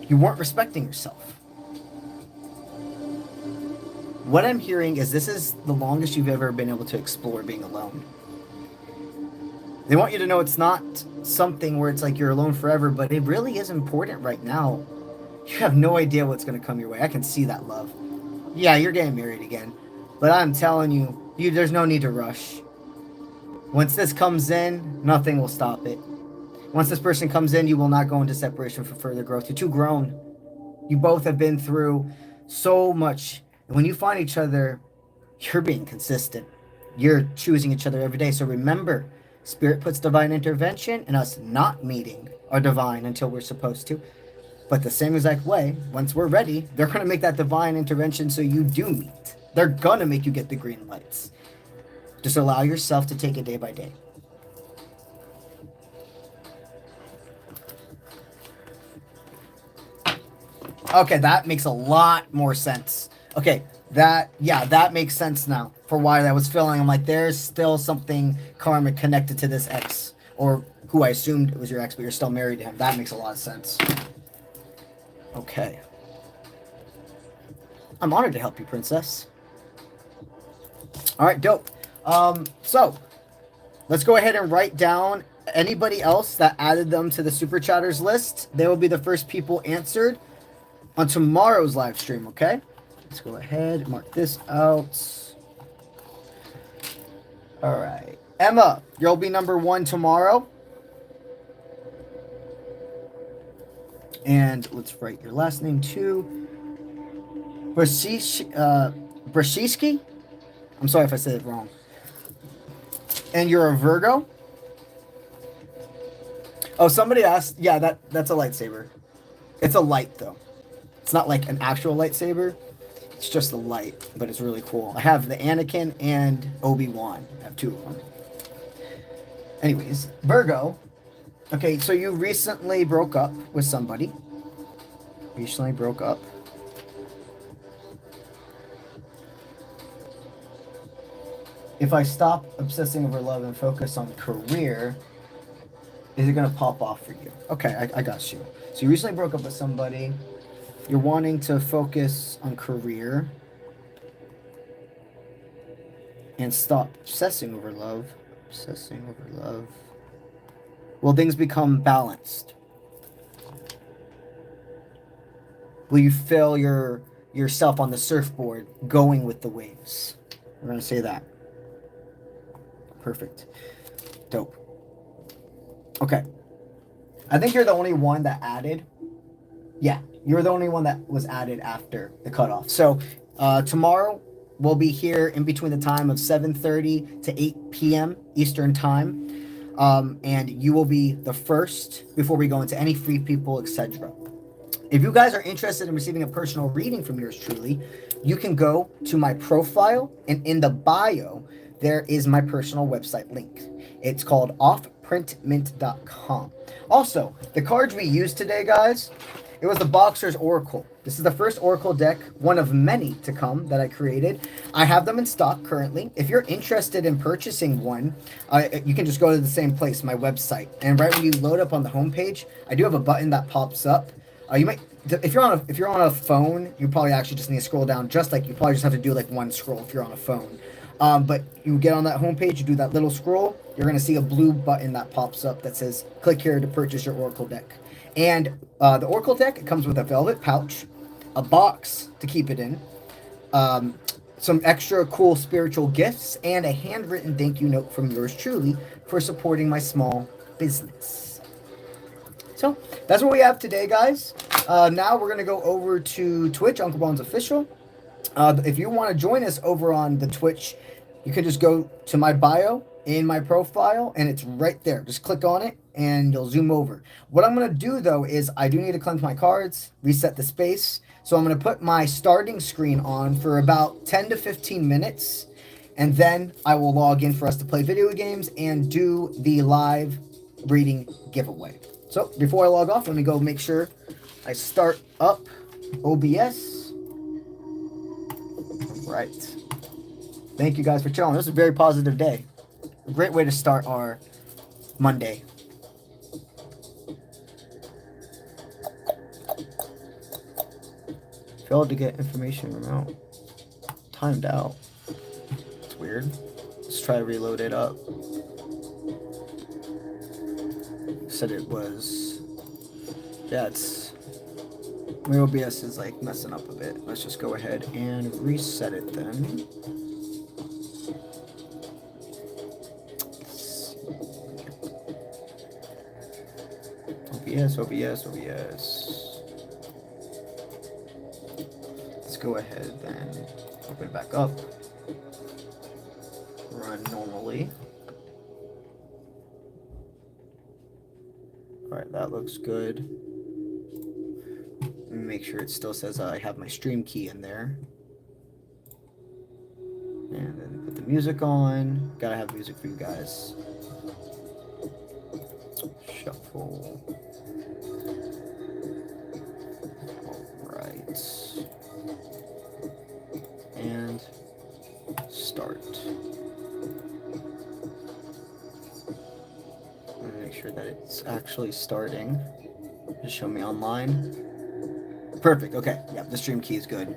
Speaker 1: You weren't respecting yourself. What I'm hearing is this is the longest you've ever been able to explore being alone. They want you to know it's not something where it's like you're alone forever, but it really is important right now. You have no idea what's going to come your way. I can see that, love. Yeah, you're getting married again. But I'm telling you, there's no need to rush. Once this comes in, nothing will stop it. Once this person comes in, you will not go into separation for further growth. You're too grown. You both have been through so much. And when you find each other, you're being consistent. You're choosing each other every day. So remember, Spirit puts divine intervention in us not meeting our divine until we're supposed to. But the same exact way, once we're ready, they're going to make that divine intervention so you do meet. They're going to make you get the green lights. Just allow yourself to take it day by day. Okay, that makes a lot more sense. Okay, that makes sense now for why I was feeling. I'm like, there's still something karmic connected to this ex, or who I assumed was your ex, but you're still married to him. That makes a lot of sense. Okay. I'm honored to help you, princess. All right, dope. So let's go ahead and write down anybody else that added them to the super chatters list. They will be the first people answered on tomorrow's live stream, okay? Let's go ahead and mark this out. All right. Emma, you'll be number 1 tomorrow. And let's write your last name too. Brzezinski. I'm sorry if I said it wrong. And you're a Virgo? Oh, somebody asked. Yeah, that's a lightsaber. It's a light, though. It's not like an actual lightsaber. It's just a light, but it's really cool. I have the Anakin and Obi-Wan. I have two of them. Anyways, Virgo. Okay, so you recently broke up with somebody. Recently broke up. If I stop obsessing over love and focus on career, is it going to pop off for you? Okay, I got you. So you recently broke up with somebody. You're wanting to focus on career and stop obsessing over love. Obsessing over love. Will things become balanced? Will you feel yourself on the surfboard going with the waves? We're going to say that. Perfect. Dope. Okay. I think you're the only one that added. Yeah, you're the only one that was added after the cutoff. So tomorrow we'll be here in between the time of 7:30 to 8 p.m. Eastern time. And you will be the first before we go into any free people, etc. If you guys are interested in receiving a personal reading from yours truly, you can go to my profile, and in the bio, there is my personal website link. It's called offprintmint.com. Also, the cards we used today, guys, it was the Boxer's Oracle. This is the first Oracle deck, one of many to come that I created. I have them in stock currently. If you're interested in purchasing one, you can just go to the same place, my website. And right when you load up on the homepage, I do have a button that pops up. You might, if you're on a phone, you probably actually just need to scroll down. Just like you probably just have to do like one scroll if you're on a phone. But you get on that homepage, you do that little scroll, you're going to see a blue button that pops up that says, click here to purchase your Oracle deck. And the Oracle deck, it comes with a velvet pouch, a box to keep it in, some extra cool spiritual gifts, and a handwritten thank you note from yours truly for supporting my small business. So that's what we have today, guys. Now we're going to go over to Twitch, UncleBronze Official. If you want to join us over on the Twitch, you can just go to my bio in my profile, and it's right there. Just click on it, and you'll zoom over. What I'm going to do, though, is I do need to cleanse my cards, reset the space. So I'm going to put my starting screen on for about 10 to 15 minutes, and then I will log in for us to play video games and do the live reading giveaway. So before I log off, let me go make sure I start up OBS. Right. Thank you guys for chilling. This is a very positive day. A great way to start our Monday. Failed to get information remote. Timed out. It's weird. Let's try to reload it up. Said it was. Yeah, it's. My OBS is like messing up a bit. Let's just go ahead and reset it then. OBS. Let's go ahead and open it back up. Run normally. Alright, that looks good. Let me make sure it still says I have my stream key in there. And then put the music on. Gotta have music for you guys. Shuffle. Alright. And start. Let me make sure that it's actually starting. Just show me online. Perfect. Okay. Yep. The stream key is good.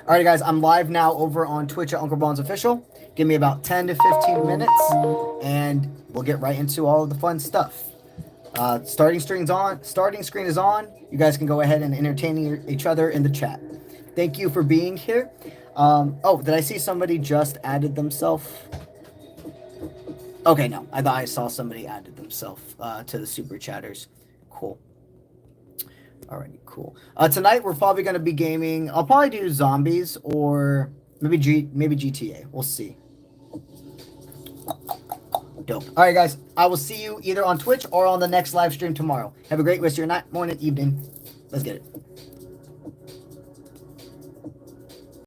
Speaker 1: All right, guys. I'm live now over on Twitch at UncleBronze Official. Give me about 10 to 15 minutes, and we'll get right into all of the fun stuff. Starting screen is on. You guys can go ahead and entertain each other in the chat. Thank you for being here. Oh, did I see somebody just added themselves? Okay, no. I thought I saw somebody added themselves to the super chatters. Cool. Alrighty, cool. Tonight we're probably going to be gaming. I'll probably do zombies or maybe GTA. We'll see. Dope. All right, guys. I will see you either on Twitch or on the next live stream tomorrow. Have a great rest of your night, morning, evening. Let's get it.